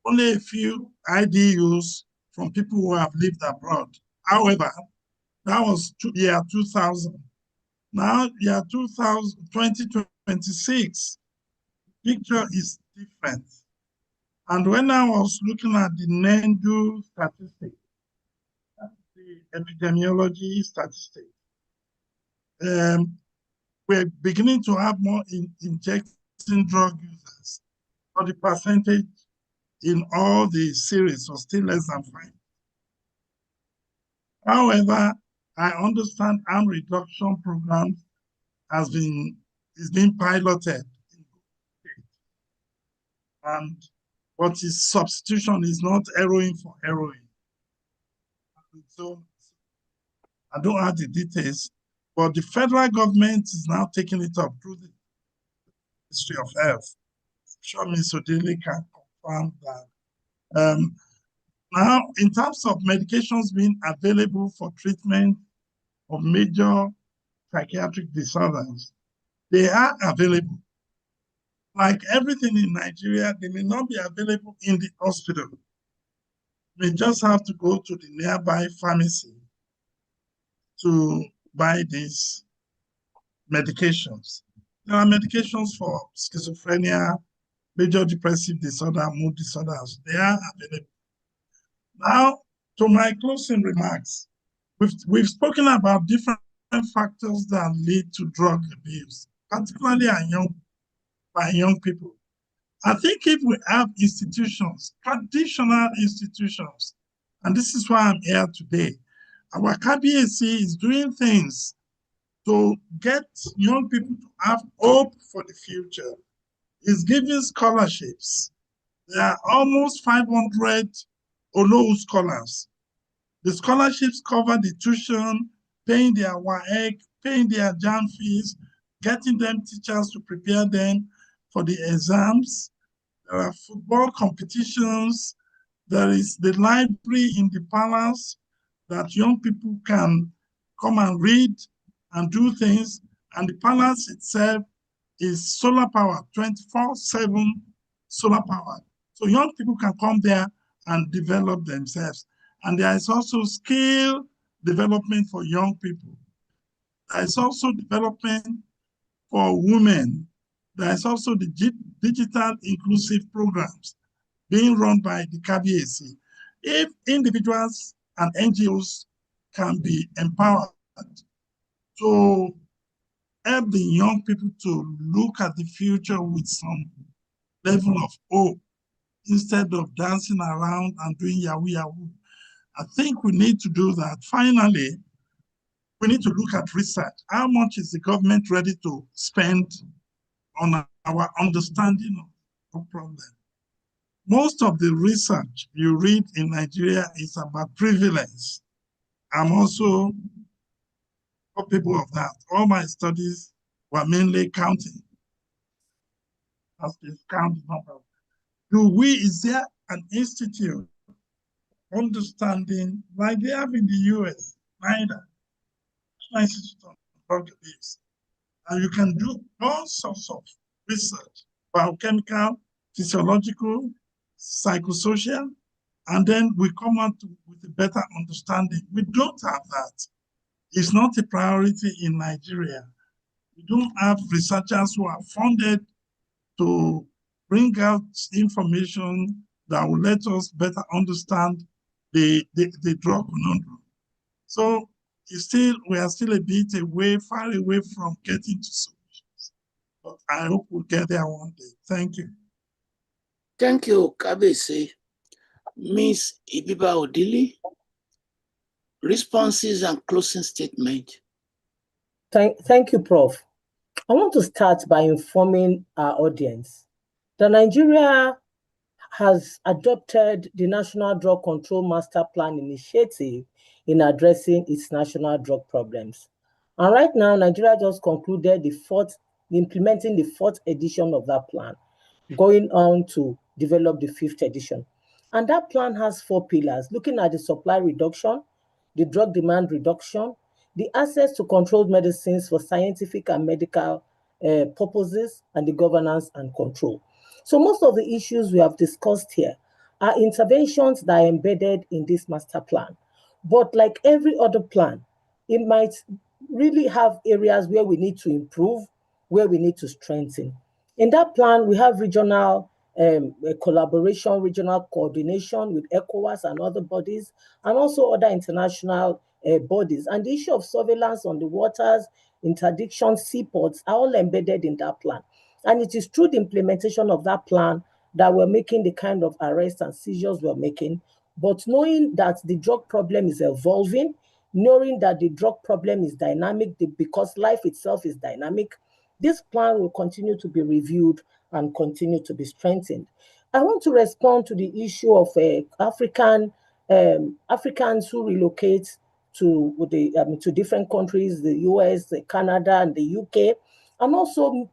only a few IDUs from people who have lived abroad. However, that was year 2000. Now, year 2026, picture is different. And when I was looking at the NENDU statistics, the epidemiology statistics, we're beginning to have more injecting drug users, but the percentage in all the series was still less than 5. However, I understand harm reduction programs is being piloted, and what is substitution is not heroin for heroin. So I don't have the details, but the federal government is now taking it up through the Ministry of Health. I'm sure Ms. Odili can confirm that. Now, in terms of medications being available for treatment of major psychiatric disorders, they are available. Like everything in Nigeria, they may not be available in the hospital. You may just have to go to the nearby pharmacy to buy these medications. There are medications for schizophrenia, major depressive disorder, mood disorders. They are available. Now, to my closing remarks, we've spoken about different factors that lead to drug abuse, particularly by young people. I think if we have institutions, traditional institutions, and this is why I'm here today, our KBAC is doing things to get young people to have hope for the future. It's giving scholarships. There are almost 500 Olowu scholars. The scholarships cover the tuition, paying their WAEC, paying their JAM fees, getting them teachers to prepare them for the exams. There are football competitions. There is the library in the palace that young people can come and read and do things. And the palace itself is solar powered, 24/7 solar powered. So young people can come there and develop themselves. And there is also skill development for young people. There is also development for women. There is also the digital inclusive programs being run by the KBAC. If individuals and NGOs can be empowered to help the young people to look at the future with some level of hope instead of dancing around and doing yahoo yahoo, I think we need to do that. Finally, we need to look at research. How much is the government ready to spend on our understanding of the problem? Most of the research you read in Nigeria is about prevalence. I'm also capable of that. All my studies were mainly counting. Count number. Is there an institute understanding like they have in the US? Neither. National Institute on Drug Abuse. And you can do all sorts of research, biochemical, physiological, psychosocial, and then we come out with a better understanding. We don't have that. It's not a priority in Nigeria. We don't have researchers who are funded to bring out information that will let us better understand the drug conundrum. So we are still a bit far away from getting to solutions. But I hope we'll get there one day. Thank you. Thank you, Kabese. Ms. Ibiba Odili, responses and closing statement. Thank you, Prof. I want to start by informing our audience that Nigeria has adopted the National Drug Control Master Plan initiative in addressing its national drug problems. And right now, Nigeria just concluded implementing the 4th edition of that plan, going on to develop the 5th edition. And that plan has 4 pillars, looking at the supply reduction, the drug demand reduction, the access to controlled medicines for scientific and medical purposes, and the governance and control. So most of the issues we have discussed here are interventions that are embedded in this master plan. But like every other plan, it might really have areas where we need to improve, where we need to strengthen. In that plan, we have regional collaboration, regional coordination with ECOWAS and other bodies, and also other international bodies. And the issue of surveillance on the waters, interdiction, seaports are all embedded in that plan. And it is through the implementation of that plan that we're making the kind of arrests and seizures we're making. But knowing that the drug problem is evolving, knowing that the drug problem is dynamic because life itself is dynamic, this plan will continue to be reviewed and continue to be strengthened. I want to respond to the issue of Africans who relocate to different countries, the US, Canada, and the UK, and also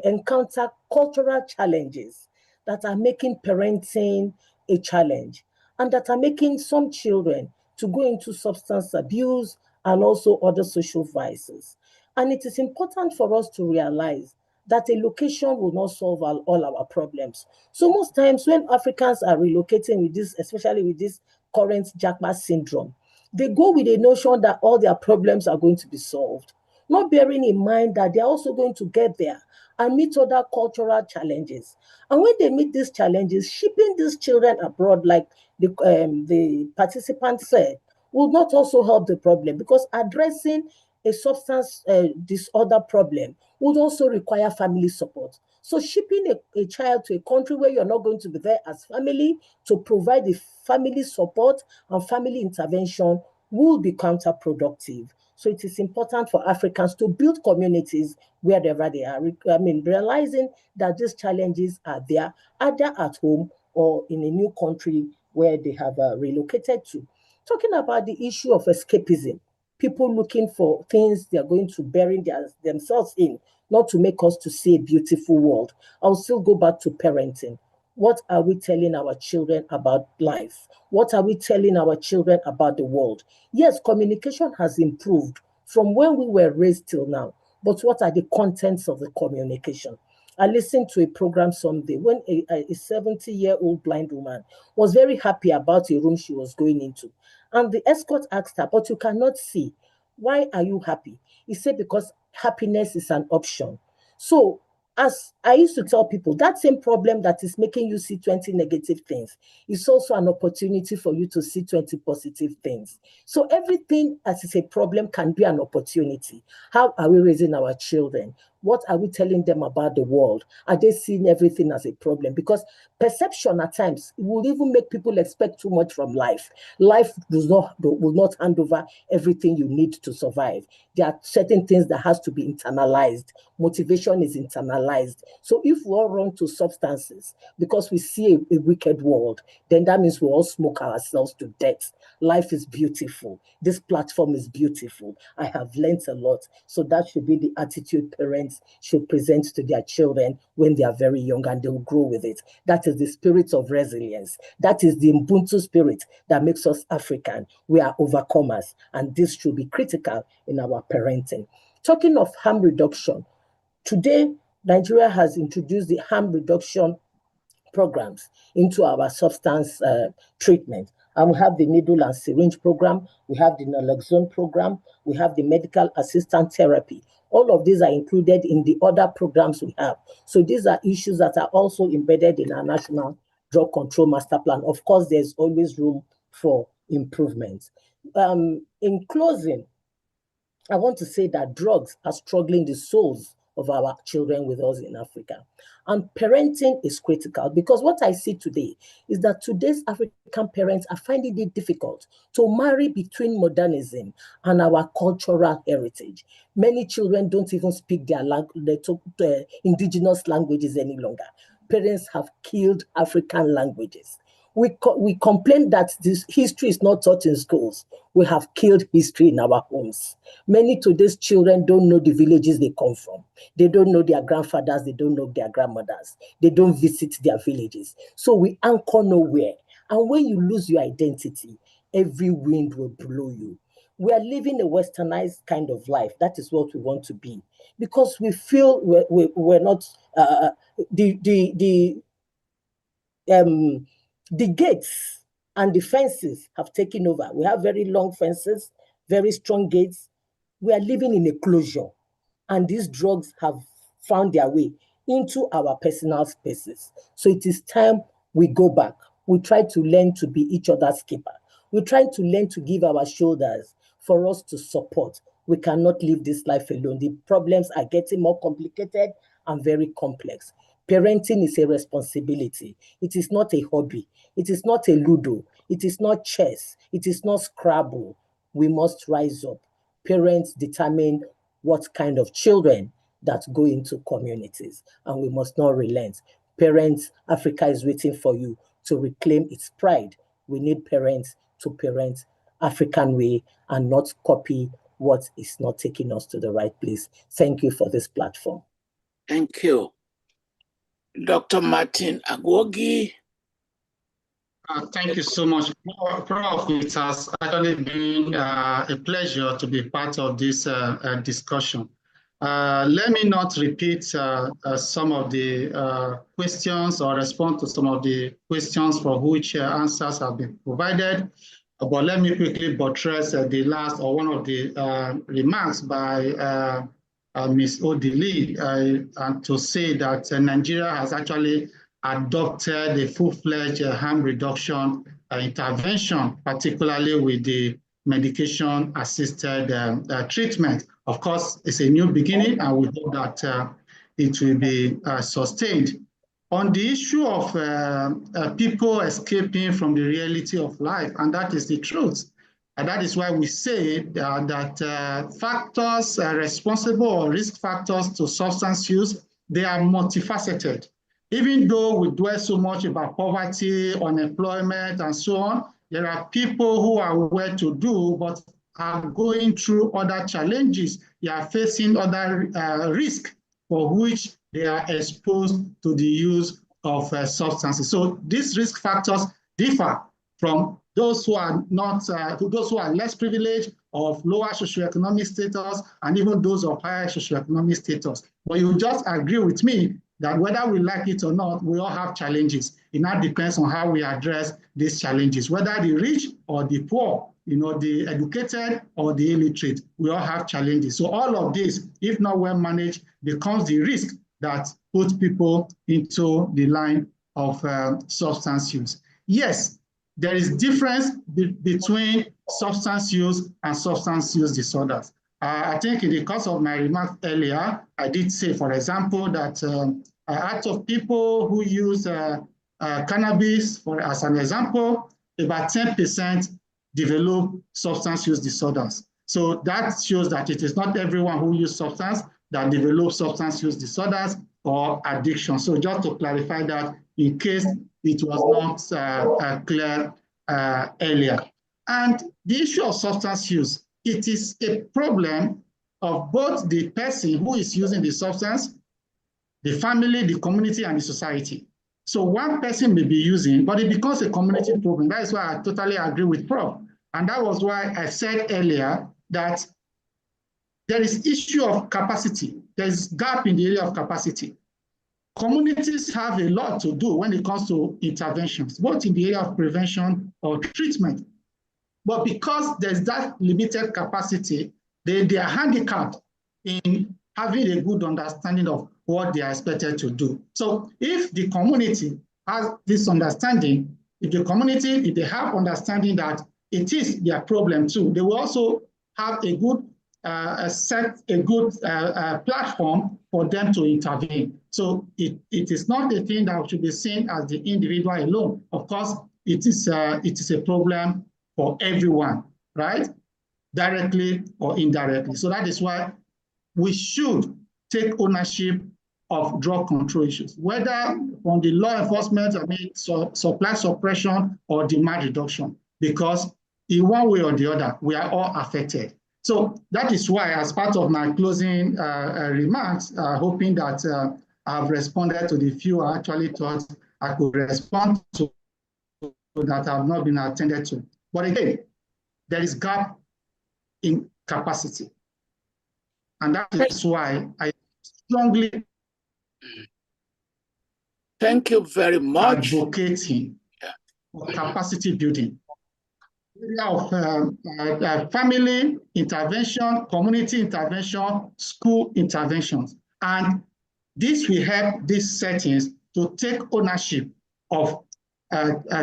encounter cultural challenges that are making parenting a challenge, and that are making some children to go into substance abuse and also other social vices. And it is important for us to realize that a location will not solve all our problems. So most times when Africans are relocating with this, especially with this current Jackma syndrome, they go with a notion that all their problems are going to be solved, not bearing in mind that they're also going to get there and meet other cultural challenges. And when they meet these challenges, shipping these children abroad, like the participant said, will not also help the problem, because addressing a substance disorder problem would also require family support. So shipping a child to a country where you're not going to be there as family to provide the family support and family intervention will be counterproductive. So it is important for Africans to build communities wherever they are. I mean, realizing that these challenges are there, either at home or in a new country where they have relocated to. Talking about the issue of escapism, people looking for things they're going to bury themselves in, not to make us to see a beautiful world. I'll still go back to parenting. What are we telling our children about life? What are we telling our children about the world? Yes, communication has improved from when we were raised till now, but what are the contents of the communication? I listened to a program someday when a 70-year-old blind woman was very happy about a room she was going into. And the escort asked her, but you cannot see. Why are you happy? He said, because happiness is an option. So as I used to tell people, that same problem that is making you see 20 negative things is also an opportunity for you to see 20 positive things. So everything as is a problem can be an opportunity. How are we raising our children? What are we telling them about the world? Are they seeing everything as a problem? Because perception at times will even make people expect too much from life. Life will not hand over everything you need to survive. There are certain things that has to be internalized. Motivation is internalized. So if we all run to substances because we see a wicked world, then that means we all smoke ourselves to death. Life is beautiful. This platform is beautiful. I have learned a lot. So that should be the attitude parents should present to their children when they are very young, and they will grow with it. That is the spirit of resilience. That is the Ubuntu spirit that makes us African. We are overcomers, and this should be critical in our parenting. Talking of harm reduction, today, Nigeria has introduced the harm reduction programs into our substance treatment. And we have the needle and syringe program, we have the naloxone program, we have the medical assistant therapy. All of these are included in the other programs we have. So these are issues that are also embedded in our National Drug Control Master Plan. Of course, there's always room for improvement. In closing, I want to say that drugs are struggling the souls of our children with us in Africa. And parenting is critical, because what I see today is that today's African parents are finding it difficult to marry between modernism and our cultural heritage. Many children don't even speak their indigenous languages any longer. Parents have killed African languages. We complain that this history is not taught in schools. We have killed history in our homes. Many today's children don't know the villages they come from. They don't know their grandfathers. They don't know their grandmothers. They don't visit their villages. So we anchor nowhere. And when you lose your identity, every wind will blow you. We are living a westernized kind of life. That is what we want to be, because we feel we're not the gates and the fences have taken over. We have very long fences, very strong gates. We are living in a closure, and these drugs have found their way into our personal spaces. So it is time we go back. We try to learn to be each other's keeper. We try to learn to give our shoulders for us to support. We cannot live this life alone. The problems are getting more complicated and very complex. Parenting is a responsibility. It is not a hobby. It is not a Ludo. It is not chess. It is not Scrabble. We must rise up. Parents determine what kind of children that go into communities, and we must not relent. Parents, Africa is waiting for you to reclaim its pride. We need parents to parent African way and not copy what is not taking us to the right place. Thank you for this platform. Thank you. Dr. Martin Agwogie. Thank you so much, Prof. It has actually been a pleasure to be part of this discussion. Let me not repeat some of the questions or respond to some of the questions for which answers have been provided, but let me quickly buttress the last or one of the remarks by Ms. Odili, and to say that Nigeria has actually adopted a full-fledged harm reduction intervention, particularly with the medication-assisted treatment. Of course, it's a new beginning, and we hope that it will be sustained. On the issue of people escaping from the reality of life, and that is the truth. And that is why we say that factors responsible or risk factors to substance use, they are multifaceted. Even though we dwell so much about poverty, unemployment, and so on, there are people who are well-to-do, but are going through other challenges. They are facing other risks for which they are exposed to the use of substances. So these risk factors differ from those who are not, those who are less privileged, of lower socioeconomic status, and even those of higher socioeconomic status. But you just agree with me that whether we like it or not, we all have challenges. It now depends on how we address these challenges, whether the rich or the poor, you know, the educated or the illiterate, we all have challenges. So all of this, if not well managed, becomes the risk that puts people into the line of substance use. Yes, there is difference between substance use and substance use disorders. I think in the course of my remarks earlier, I did say, for example, that out of people who use cannabis, as an example, about 10% develop substance use disorders. So that shows that it is not everyone who uses substance that develops substance use disorders or addiction. So just to clarify that in case it was not clear earlier. And the issue of substance use, it is a problem of both the person who is using the substance, the family, the community, and the society. So one person may be using, but it becomes a community problem. That is why I totally agree with Prof. And that was why I said earlier that there is issue of capacity. There's gap in the area of capacity. Communities have a lot to do when it comes to interventions, both in the area of prevention or treatment. But because there's that limited capacity, they are handicapped in having a good understanding of what they are expected to do. So if the community has this understanding, if they have understanding that it is their problem too, they will also have a good platform for them to intervene. So it is not a thing that should be seen as the individual alone. Of course, it is a problem for everyone, right? Directly or indirectly. So that is why we should take ownership of drug control issues, whether from the law enforcement, supply suppression or demand reduction, because in one way or the other, we are all affected. So that is why, as part of my closing remarks, hoping that I've responded to the few I actually thought I could respond to that have not been attended to. But again, there is gap in capacity. And that is why I strongly thank you very much. Advocating for capacity building. Area of family intervention, community intervention, school interventions. And this will help these settings to take ownership of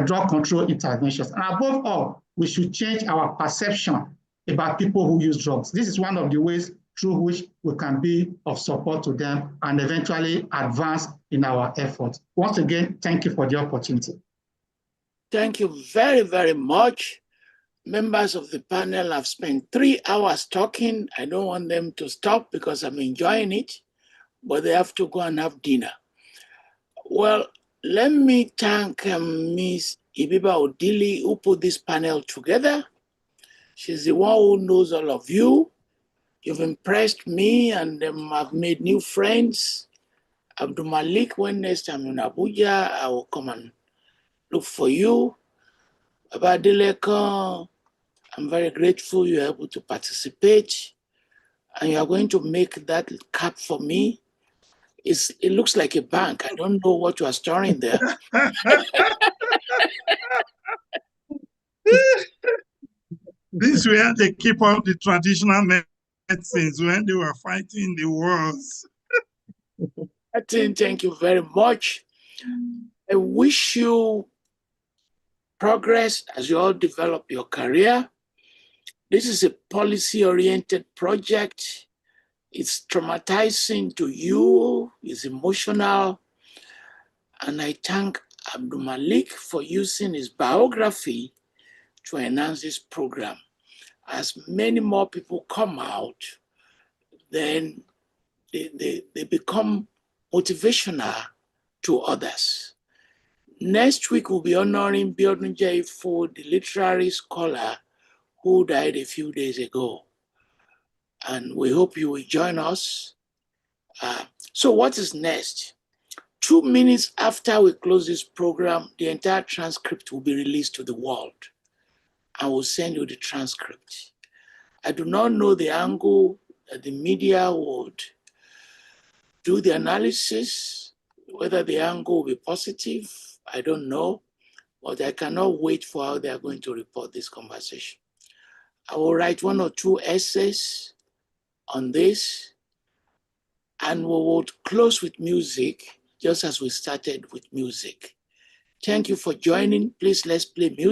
drug control interventions. And above all, we should change our perception about people who use drugs. This is one of the ways through which we can be of support to them and eventually advance in our efforts. Once again, thank you for the opportunity. Thank you very, very much. Members of the panel have spent 3 hours talking. I don't want them to stop because I'm enjoying it, but they have to go and have dinner. Well, let me thank Ms. Ibiba Odili, who put this panel together. She's the one who knows all of you. You've impressed me, and I've made new friends. Abdulmalik, when next time in Abuja, I will come and look for you. Adelekan, I'm very grateful you're able to participate, and you are going to make that cap for me. It looks like a bank. I don't know what you are storing there. This where they keep up the traditional medicines when they were fighting the wars. Thank you very much. I wish you progress as you all develop your career. This is a policy-oriented project. It's traumatizing to you, it's emotional. And I thank Abdulmalik for using his biography to enhance this program. As many more people come out, then they become motivational to others. Next week, we'll be honoring Biodun Jaifo, the literary scholar who died a few days ago. And we hope you will join us. So what is next? 2 minutes after we close this program, the entire transcript will be released to the world. I will send you the transcript. I do not know the angle that the media would do the analysis, whether the angle will be positive, I don't know, but I cannot wait for how they are going to report this conversation. I will write 1 or 2 essays on this, and we will close with music, just as we started with music. Thank you for joining. Please, let's play music.